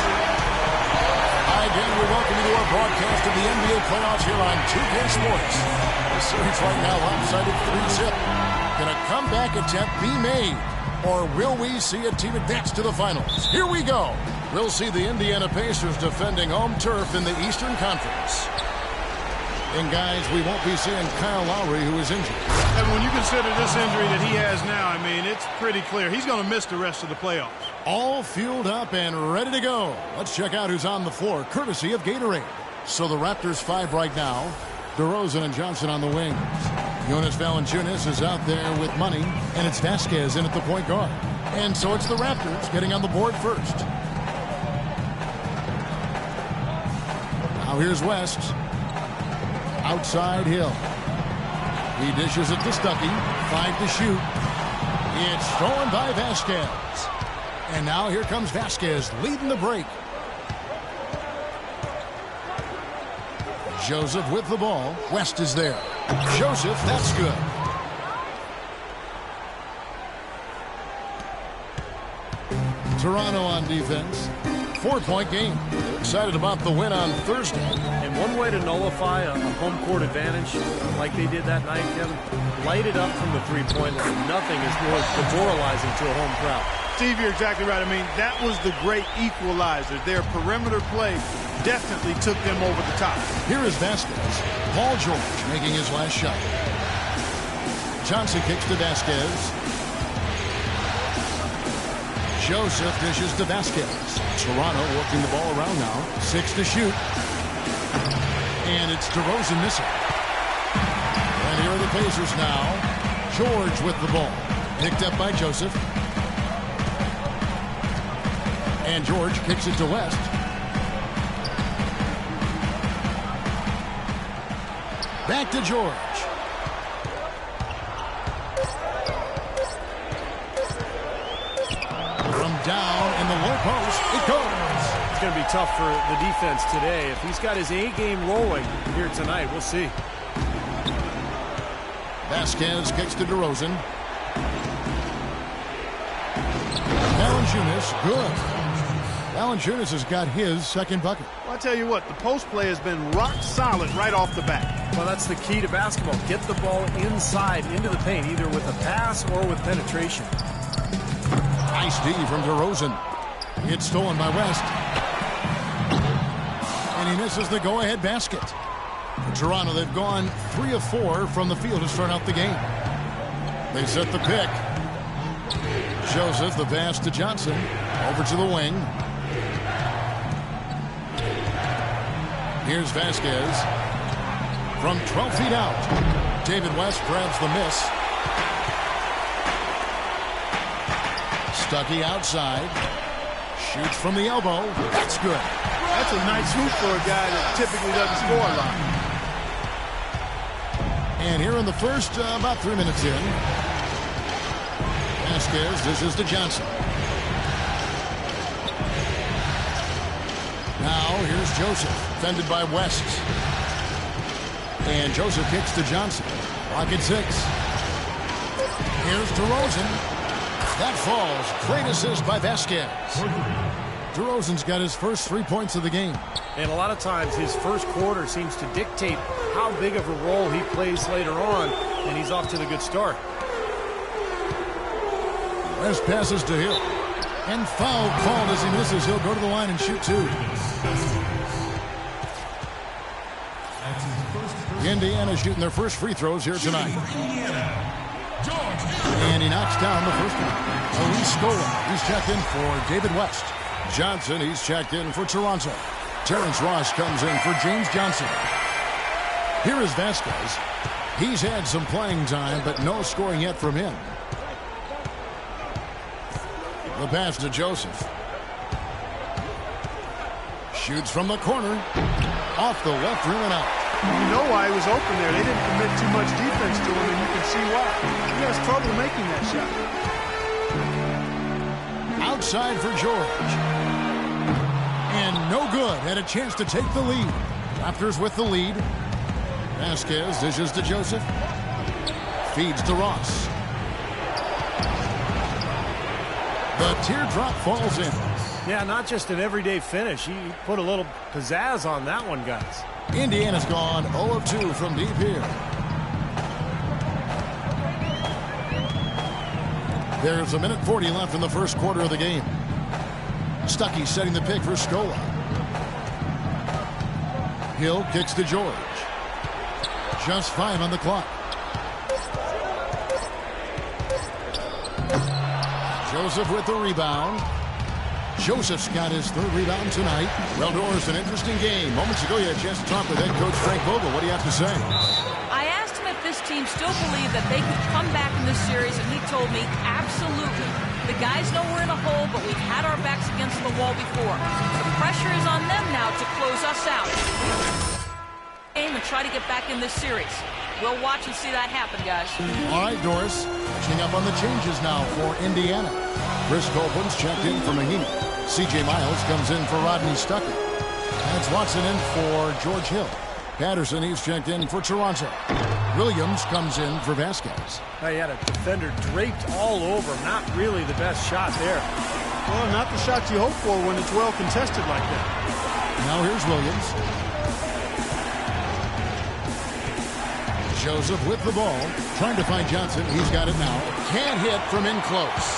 Hi again, we welcome you to our broadcast of the NBA playoffs here on 2K Sports. The series right now lopsided 3-zip. Can a comeback attempt be made? Or will we see a team advance to the finals? Here we go. We'll see the Indiana Pacers defending home turf in the Eastern Conference. And guys, we won't be seeing Kyle Lowry, who is injured. And when you consider this injury that he has now, I mean, it's pretty clear. He's going to miss the rest of the playoffs. All fueled up and ready to go. Let's check out who's on the floor, courtesy of Gatorade. So the Raptors 5 right now. DeRozan and Johnson on the wings. Jonas Valanciunas is out there with Money, and it's Vasquez in at the point guard. And so it's the Raptors getting on the board first. Now here's West. Outside Hill. He dishes it to Stuckey. 5 to shoot. It's stolen by Vasquez. And now here comes Vasquez leading the break. Joseph with the ball. West is there. Joseph, that's good. Toronto on defense. 4-point game. Excited about the win on Thursday. And one way to nullify a home court advantage like they did that night, Kevin, light it up from the three-point line. Nothing is more demoralizing to a home crowd. Steve, you're exactly right. I mean, that was the great equalizer. Their perimeter play definitely took them over the top. Here is Vasquez. Paul George making his last shot. Johnson kicks to Vasquez. Joseph dishes to Vasquez. Toronto working the ball around now. 6 to shoot. And it's DeRozan missing. And here are the Pacers now. George with the ball. Picked up by Joseph. And George kicks it to West. Back to George. From down in the low post, it goes. It's going to be tough for the defense today. If he's got his A-game rolling here tonight, we'll see. Vasquez kicks to DeRozan. Valanciunas, good. Valanciunas has got his second bucket. Well, I'll tell you what, the post play has been rock solid right off the bat. Well, that's the key to basketball. Get the ball inside, into the paint, either with a pass or with penetration. Nice D from DeRozan. It's stolen by West. And he misses the go-ahead basket. For Toronto, they've gone 3 of 4 from the field to start out the game. They set the pick. Joseph, the pass to Johnson. Over to the wing. Here's Vasquez. From 12 feet out. David West grabs the miss. Stuckey outside. Shoots from the elbow. That's good. That's a nice hoop for a guy that typically doesn't score a lot. And here in the first, about 3 minutes in. Vasquez dishes to Johnson. Now here's Joseph, defended by West. And Joseph kicks to Johnson. Rocket 6. Here's DeRozan. That falls. Great assist by Vasquez. DeRozan's got his first 3 points of the game. And a lot of times his first quarter seems to dictate how big of a role he plays later on, and he's off to the good start. West passes to Hill. And foul called as he misses. He'll go to the line and shoot 2. Indiana shooting their first free throws here tonight. And he knocks down the first one. Luis Scola, he's checked in for David West. Johnson, he's checked in for Toronto. Terrence Ross comes in for James Johnson. Here is Vasquez. He's had some playing time, but no scoring yet from him. The pass to Joseph. Shoots from the corner. Off the left rim and out. You know why he was open there. They didn't commit too much defense to him, and you can see why. He has trouble making that shot. Outside for George. And no good. Had a chance to take the lead. Raptors with the lead. Vasquez dishes to Joseph. Feeds to Ross. The teardrop falls in. Yeah, not just an everyday finish. He put a little pizzazz on that one, guys. Indiana's gone 0 of 2 from deep here. There's a minute 40 left in the first quarter of the game. Stuckey setting the pick for Scola. Hill kicks to George. Just 5 on the clock. Joseph with the rebound. Joseph's got his 3rd rebound tonight. Well, Doris, an interesting game. Moments ago, you had a chance to talk with head coach Frank Vogel. What do you have to say? I asked him if this team still believed that they could come back in this series, and he told me, absolutely. The guys know we're in a hole, but we've had our backs against the wall before. The pressure is on them now to close us out. And try to get back in this series. We'll watch and see that happen, guys. All right, Doris. Catching up on the changes now for Indiana. Chris Copeland's checked in for Mahimi. C.J. Miles comes in for Rodney Stuckey. That's Watson in for George Hill. Patterson, he's checked in for Toronto. Williams comes in for Vasquez. He had a defender draped all over. Not really the best shot there. Well, not the shot you hope for when it's well contested like that. Now here's Williams. Joseph with the ball. Trying to find Johnson. He's got it now. Can't hit from in close.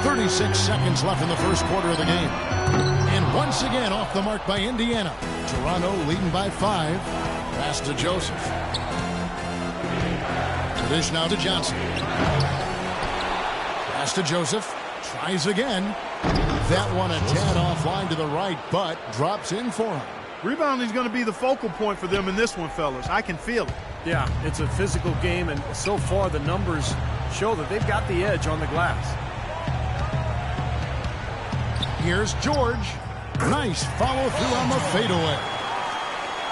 36 seconds left in the first quarter of the game. And once again off the mark by Indiana. Toronto leading by 5. Pass to Joseph. The dish now to Johnson. Pass to Joseph. Tries again. That one a tad offline to the right, but drops in for him. Rebounding is going to be the focal point for them in this one, fellas. I can feel it. Yeah, it's a physical game, and so far the numbers show that they've got the edge on the glass. Here's George. Nice follow through on the fadeaway.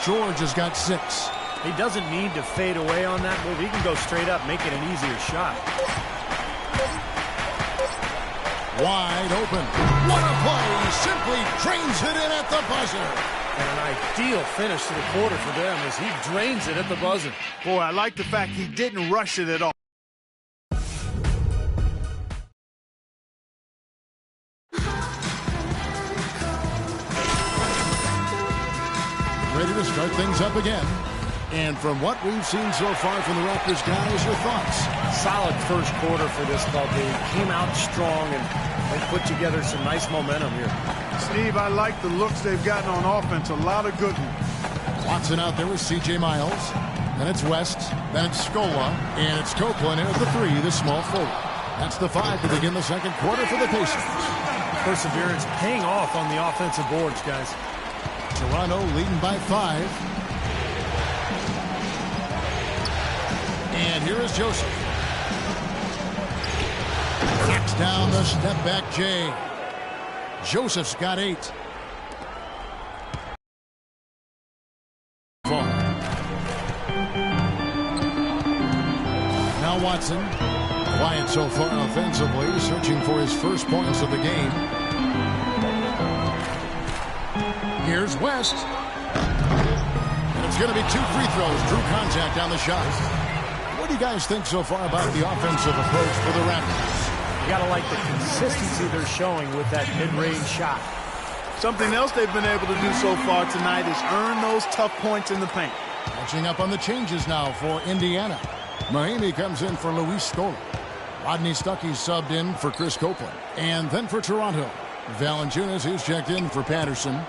George has got 6. He doesn't need to fade away on that move. He can go straight up, make it an easier shot. Wide open. What a play. Simply drains it in at the buzzer. And an ideal finish to the quarter for them as he drains it at the buzzer. Boy, I like the fact he didn't rush it at all. Ready to start things up again. And from what we've seen so far from the Raptors, guys, your thoughts? Solid first quarter for this ball game. Came out strong and they put together some nice momentum here. Steve, I like the looks they've gotten on offense. A lot of good ones. Watson out there with C.J. Miles. Then it's West. Then it's Scola. And it's Copeland here at the 3, the small forward. That's the 5 to begin the second quarter for the Pacers. Perseverance paying off on the offensive boards, guys. Toronto leading by 5. And here is Joseph. Kicks down the step back J. Joseph's got 8. Now Watson. Quiet so far offensively, searching for his first points of the game. Here's West. And it's going to be 2 free throws. Drew contact on the shot. What do you guys think so far about the offensive approach for the Raptors? You got to like the consistency they're showing with that mid-range shot. Something else they've been able to do so far tonight is earn those tough points in the paint. Catching up on the changes now for Indiana. Mahimi comes in for Luis Scola. Rodney Stuckey subbed in for Chris Copeland. And then for Toronto, Valanciunas is checked in for Patterson.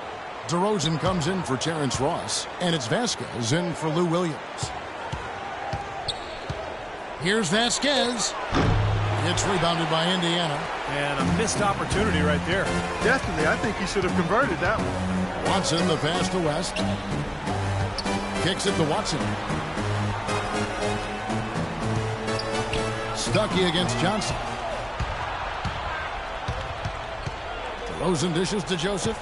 DeRozan comes in for Terrence Ross. And it's Vasquez in for Lou Williams. Here's Vasquez. It's rebounded by Indiana. And a missed opportunity right there. Definitely. I think he should have converted that one. Watson, the pass to West. Kicks it to Watson. Stuckey against Johnson. DeRozan dishes to Joseph.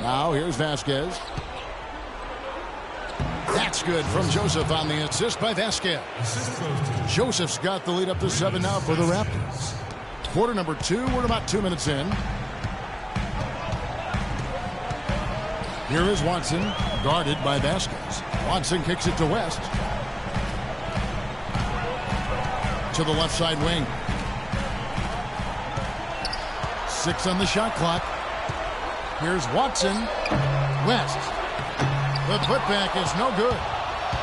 Now here's Vasquez. That's good from Joseph on the assist by Vasquez. Joseph's got the lead up to 7 now for the Raptors. Quarter number 2. We're about 2 minutes in. Here is Watson, guarded by Vasquez. Watson kicks it to West. To the left side wing. 6 on the shot clock. Here's Watson. West. The putback is no good.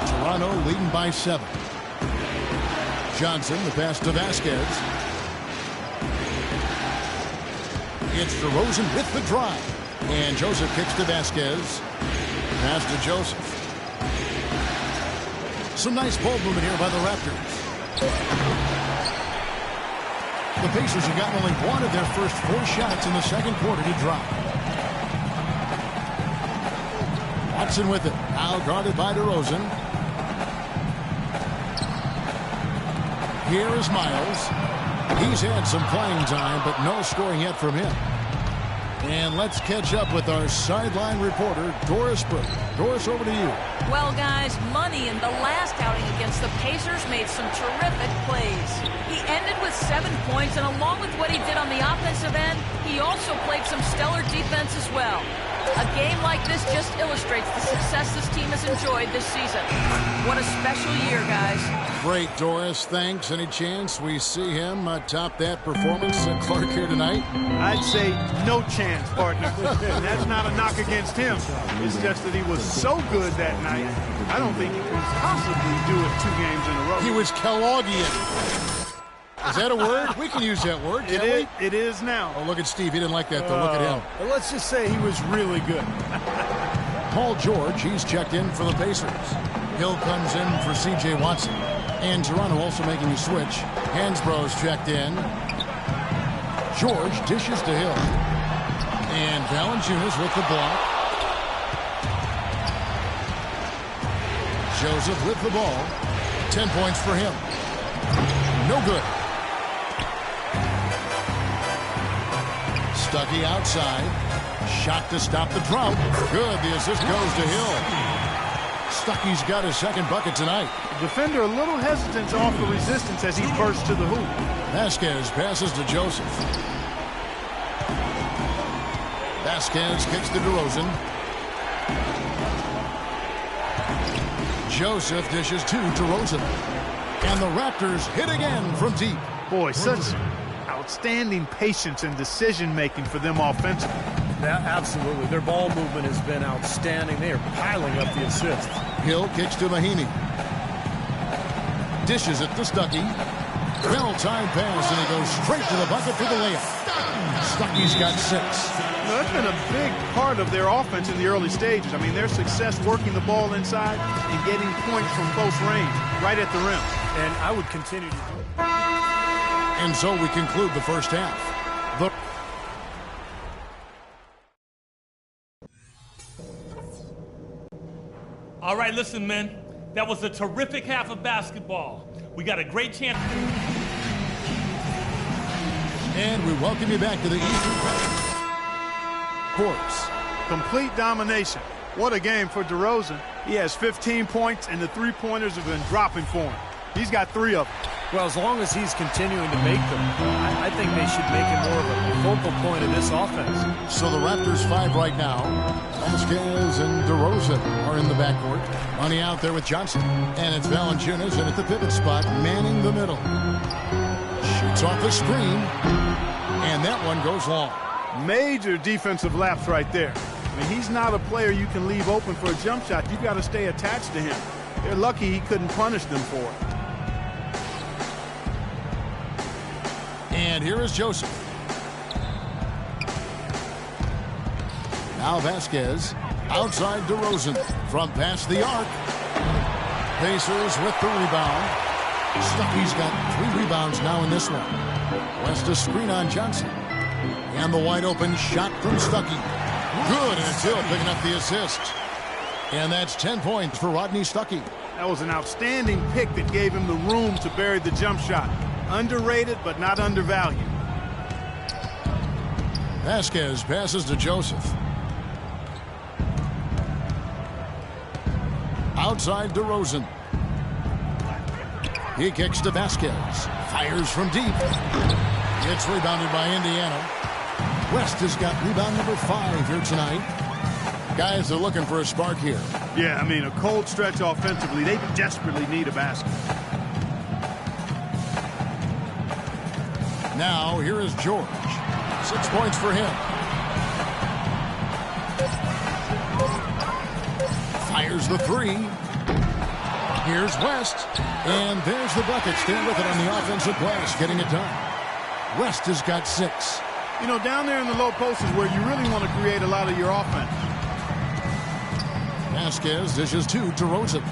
Toronto leading by 7. Johnson, the pass to Vasquez. It's DeRozan with the drive. And Joseph kicks to Vasquez. Pass to Joseph. Some nice ball movement here by the Raptors. The Pacers have gotten only 1 of their first 4 shots in the second quarter to drop. Watson with it. Now guarded by DeRozan. Here is Miles. He's had some playing time, but no scoring yet from him. And let's catch up with our sideline reporter, Doris Burke. Doris, over to you. Well, guys, Money in the last outing against the Pacers made some terrific plays. He ended with 7 points, and along with what he did on the offensive end, he also played some stellar defense as well. A game like this just illustrates the success this team has enjoyed this season. What a special year, guys. Great, Doris. Thanks. Any chance we see him top that performance at Clark here tonight? I'd say no chance, partner. And that's not a knock against him. It's just that he was so good that night, I don't think he can possibly do it 2 games in a row. He was Kellogghian. Is that a word? We can use that word, can't we? It is now. Oh, look at Steve. He didn't like that, though. Look at him. Well, let's just say he was really good. Paul George, he's checked in for the Pacers. Hill comes in for C.J. Watson. And Toronto also making a switch. Hansbrough's checked in. George dishes to Hill. And Valanciunas with the block. Joseph with the ball. 10 points for him. No good. Stuckey outside. Shot to stop the drought. Good. The assist goes to Hill. Stuckey's got his second bucket tonight. Defender a little hesitant to offer resistance as he bursts to the hoop. Vasquez passes to Joseph. Vasquez kicks to DeRozan. Joseph dishes to DeRozan. And the Raptors hit again from deep. Boy, such outstanding patience and decision-making for them offensively. Yeah, absolutely. Their ball movement has been outstanding. They are piling up the assists. Hill kicks to Mahimi. Dishes it to Stuckey. Well-timed pass, and he goes straight to the bucket for the layup. Stuckey's got 6. Well, that's been a big part of their offense in the early stages. I mean, their success working the ball inside and getting points from close range, right at the rim. And I would continue to do it. And so we conclude the first half. All right, listen, men. That was a terrific half of basketball. We got a great chance. And we welcome you back to the Eastern course. Complete domination. What a game for DeRozan. He has 15 points, and the three-pointers have been dropping for him. He's got 3 of them. Well, as long as he's continuing to make them, I think they should make him more of a focal point of this offense. So the Raptors 5 right now. Vasquez and DeRozan are in the backcourt. Money out there with Johnson. And it's Valanciunas, and at the pivot spot, manning the middle. Shoots off the screen, and that one goes long. Major defensive lapse right there. I mean, he's not a player you can leave open for a jump shot. You've got to stay attached to him. They're lucky he couldn't punish them for it. And here is Joseph. Now Vasquez outside DeRozan from past the arc. Pacers with the rebound. Stuckey's got 3 rebounds now in this one. West a screen on Johnson. And the wide open shot from Stuckey. Good, and Hill picking up the assist. And that's 10 points for Rodney Stuckey. That was an outstanding pick that gave him the room to bury the jump shot. Underrated, but not undervalued. Vasquez passes to Joseph. Outside DeRozan. He kicks to Vasquez. Fires from deep. It's rebounded by Indiana. West has got rebound number 5 here tonight. Guys are looking for a spark here. Yeah, I mean, a cold stretch offensively. They desperately need a basket. Now, here is George. 6 points for him. Fires the 3. Here's West. And there's the bucket. Stand with it on the offensive glass, getting it done. West has got 6. You know, down there in the low post is where you really want to create a lot of your offense. Vasquez dishes to DeRozan.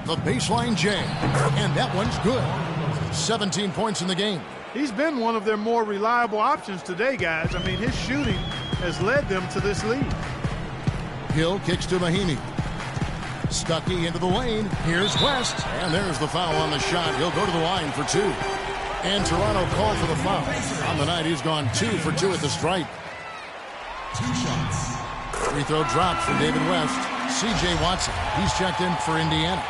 The baseline J, and that one's good. 17 points in the game. He's been one of their more reliable options today, guys. I mean, his shooting has led them to this lead. Hill kicks to Mahinmi. Stuckey into the lane. Here's West, and there's the foul on the shot. He'll go to the line for 2. And Toronto called for the foul. On the night, he's gone 2 for 2 at the stripe. 2 shots. Free throw dropped for David West. C.J. Watson, he's checked in for Indiana.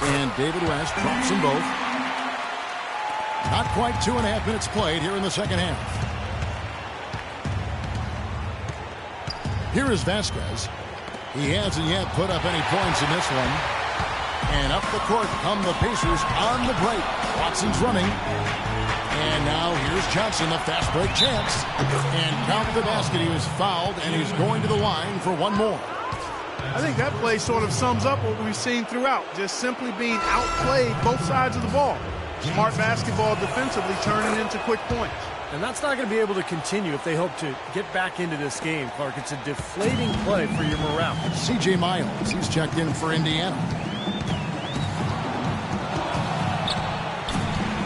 And David West drops them both. Not quite 2.5 minutes played here in the second half. Here is Vasquez. He hasn't yet put up any points in this one. And up the court come the Pacers on the break. Watson's running. And now here's Johnson, the fast break chance. And count the basket. He was fouled, and he's going to the line for one more. I think that play sort of sums up what we've seen throughout. Just simply being outplayed both sides of the ball. Smart basketball defensively turning into quick points. And that's not going to be able to continue if they hope to get back into this game, Clark. It's a deflating play for your morale. C.J. Miles, he's checked in for Indiana.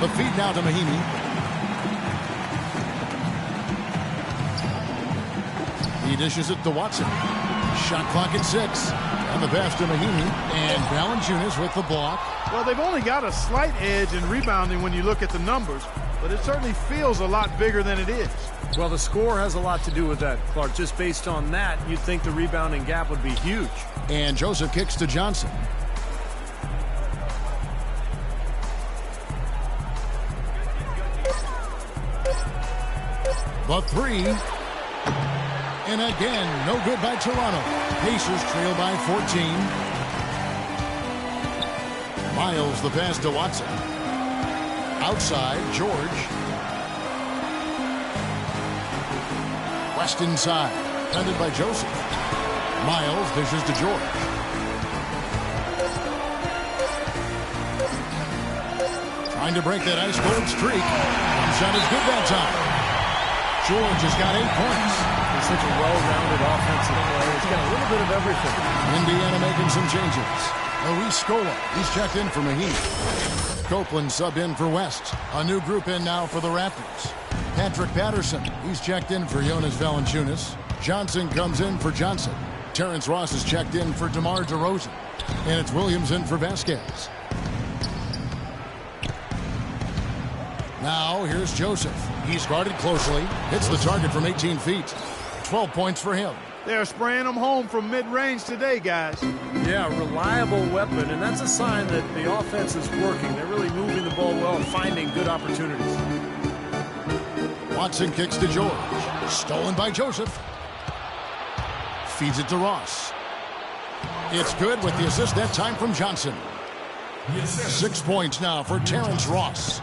The feed now to Mahinmi. He dishes it to Watson. Shot clock at 6. And the pass to Mahinmi. And Valanciunas with the block. Well, they've only got a slight edge in rebounding when you look at the numbers, but it certainly feels a lot bigger than it is. Well, the score has a lot to do with that, Clark. Just based on that, you'd think the rebounding gap would be huge. And Joseph kicks to Johnson. The 3. And again, no good by Toronto. Pacers trail by 14. Miles the pass to Watson. Outside, George. West inside. Defended by Joseph. Miles dishes to George. Trying to break that ice cold streak. Shot is good that time. George has got 8 points. He's such a well-rounded offensive player. He's got a little bit of everything. Indiana making some changes. Luis Scola, he's checked in for Mahinmi. Copeland subbed in for West. A new group in now for the Raptors. Patrick Patterson, he's checked in for Jonas Valanciunas. Johnson comes in for Johnson. Terrence Ross is checked in for DeMar DeRozan. And it's Williams in for Vasquez. Now here's Joseph. He's guarded closely. Hits the target from 18 feet. 12 points for him. They're spraying them home from mid-range today, guys. Yeah, reliable weapon, and that's a sign that the offense is working. They're really moving the ball well and finding good opportunities. Watson kicks to George. Stolen by Joseph. Feeds it to Ross. It's good with the assist that time from Johnson. 6 points now for Terrence Ross.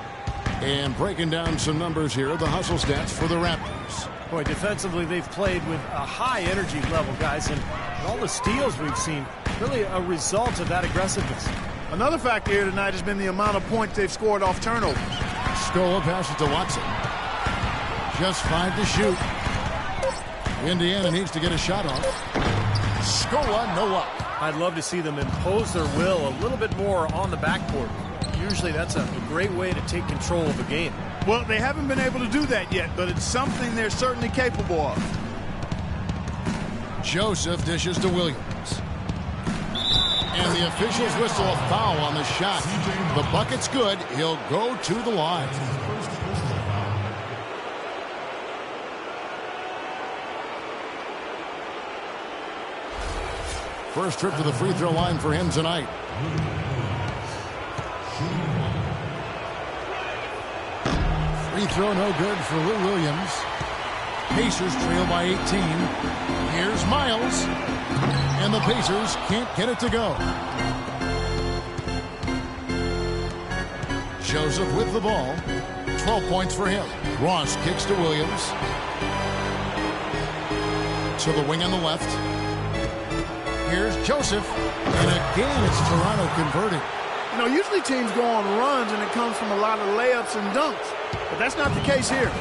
And breaking down some numbers here, the hustle stats for the Raptors. Boy, defensively, they've played with a high energy level, guys, and all the steals we've seen, really a result of that aggressiveness. Another factor here tonight has been the amount of points they've scored off turnover. Scola passes to Watson. Just 5 to shoot. Indiana needs to get a shot off. Scola, no luck. I'd love to see them impose their will a little bit more on the backcourt. Usually that's a great way to take control of a game. Well, they haven't been able to do that yet, but it's something they're certainly capable of. Joseph dishes to Williams. And the officials whistle a foul on the shot. The bucket's good. He'll go to the line. First trip to the free throw line for him tonight. Free throw no good for Lou Williams. Pacers trail by 18. Here's Miles. And the Pacers can't get it to go. Joseph with the ball. 12 points for him. Ross kicks to Williams. To the wing on the left. Here's Joseph. And again, it's Toronto converted. You know, usually teams go on runs and it comes from a lot of layups and dunks. But that's not the case here.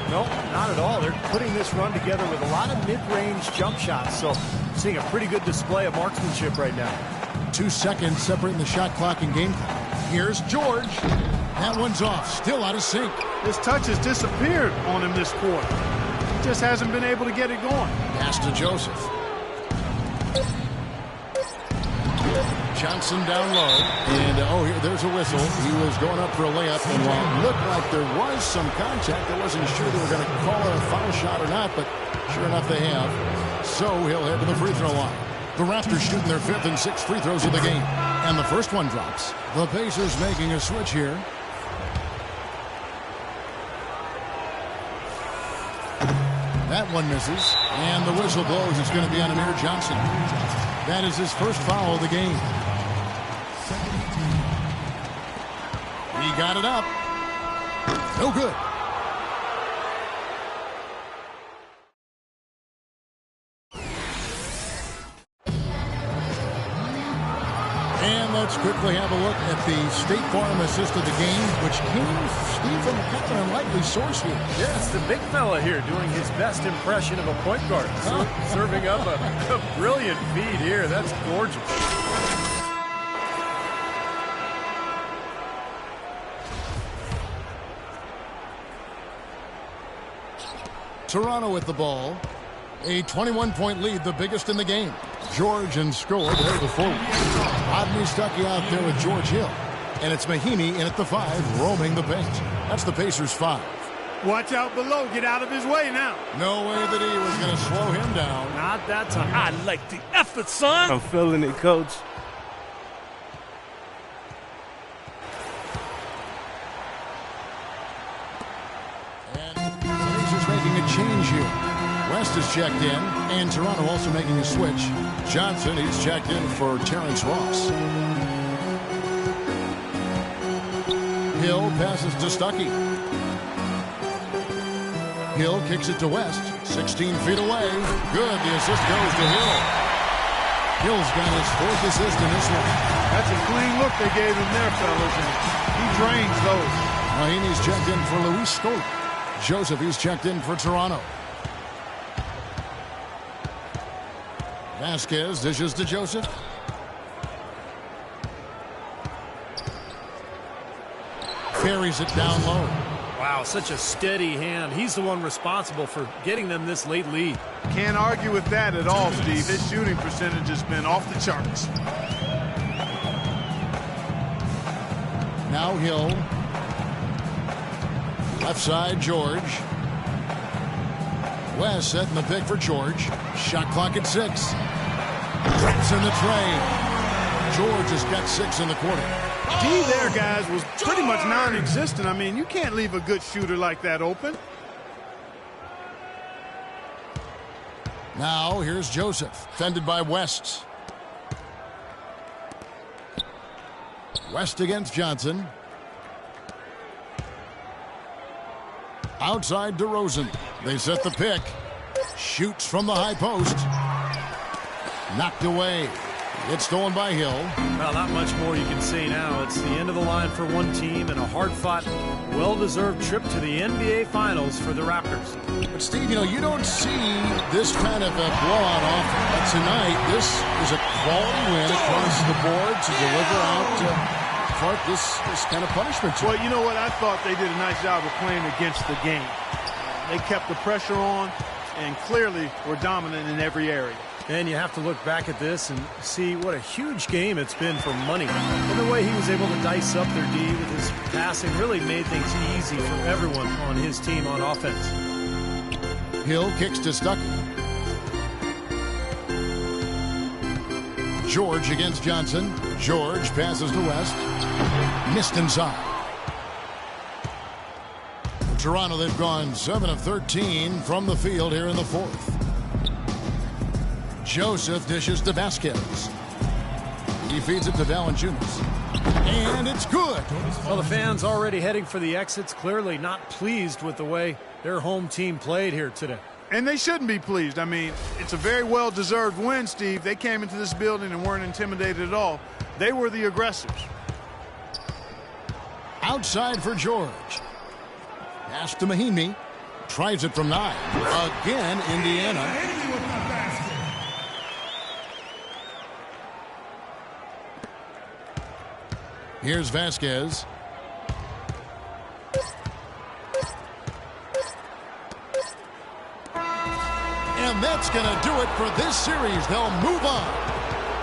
No, not at all. They're putting this run together with a lot of mid-range jump shots. So seeing a pretty good display of marksmanship right now. 2 seconds separating the shot clock and game clock. Here's George. That one's off. Still out of sync. His touch has disappeared on him this quarter. He just hasn't been able to get it going. Pass to Joseph. Johnson down low, and here, there's a whistle. He was going up for a layup, and while it looked like there was some contact, I wasn't sure they were going to call it a foul shot or not, but sure enough they have. So he'll head to the free throw line. The Raptors shooting their 5th and 6th free throws of the game, and the first one drops. The Pacers making a switch here. That one misses, and the whistle blows. It's going to be on Amir Johnson. That is his first foul of the game. He got it up. No good. And let's quickly have a look at the State Farm assist of the game, which came, Steve, from kind of an unlikely source here. Yes, the big fella here doing his best impression of a point guard. Serving up a brilliant feed here. That's gorgeous. Toronto with the ball. A 21-point lead, the biggest in the game. George and Scola there the forward. Rodney Stuckey out there with George Hill. And it's Mahinmi in at the 5, roaming the paint. That's the Pacers 5. Watch out below. Get out of his way now. No way that he was going to slow him down. Not that time. I like the effort, son. I'm feeling it, Coach. Making a change here. West is checked in, and Toronto also making a switch. Johnson, he's checked in for Terrence Ross. Hill passes to Stuckey. Hill kicks it to West. 16 feet away. Good. The assist goes to Hill. Hill's got his 4th assist in this one. That's a clean look they gave him there, fellas, and he drains those. Mahinmi's checked in for Luis Scola. Joseph, he's checked in for Toronto. Vasquez dishes to Joseph. Carries it down low. Wow, such a steady hand. He's the one responsible for getting them this late lead. Can't argue with that at all, Steve. His shooting percentage has been off the charts. Now Hill. Left side, George. West setting the pick for George. Shot clock at 6. Traps in the tray. George has got 6 in the quarter. D there, guys, was pretty much non-existent. I mean, you can't leave a good shooter like that open. Now here's Joseph, fended by West. West against Johnson. Outside DeRozan. They set the pick. Shoots from the high post. Knocked away. It's stolen by Hill. Well, not much more you can say now. It's the end of the line for one team and a hard-fought, well-deserved trip to the NBA Finals for the Raptors. But, Steve, you know, you don't see this kind of a blowout often. But tonight, this is a quality win across the board to deliver out Clark this kind of punishment. Well, you know what? I thought they did a nice job of playing against the game. They kept the pressure on and clearly were dominant in every area. And you have to look back at this and see what a huge game it's been for Money. And the way he was able to dice up their D with his passing really made things easy for everyone on his team on offense. Hill kicks to Stuckey. George against Johnson. George passes to West. Missed inside. Toronto, they've gone 7 of 13 from the field here in the fourth. Joseph dishes to Vasquez. He feeds it to Valanciunas. And it's good. Well, the fans already heading for the exits, clearly not pleased with the way their home team played here today. And they shouldn't be pleased. I mean, it's a very well-deserved win, Steve. They came into this building and weren't intimidated at all. They were the aggressors. Outside for George. Pass to Mahinmi. Tries it from 9. Again, Indiana. Here's Vasquez. And that's going to do it for this series. They'll move on.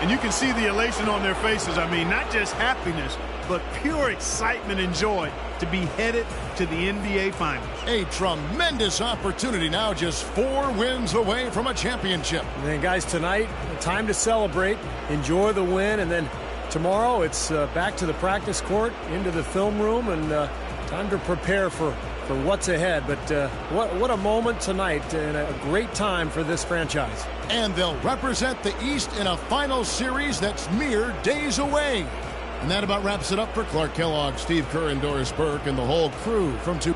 And you can see the elation on their faces. I mean, not just happiness, but pure excitement and joy to be headed to the NBA Finals. A tremendous opportunity now, just 4 wins away from a championship. And then, guys, tonight, time to celebrate, enjoy the win, and then tomorrow it's back to the practice court, into the film room, and time to prepare for what's ahead. But what a moment tonight, and a great time for this franchise. And they'll represent the East in a final series that's mere days away. And that about wraps it up for Clark Kellogg, Steve Kerr, and Doris Burke, and the whole crew from 2.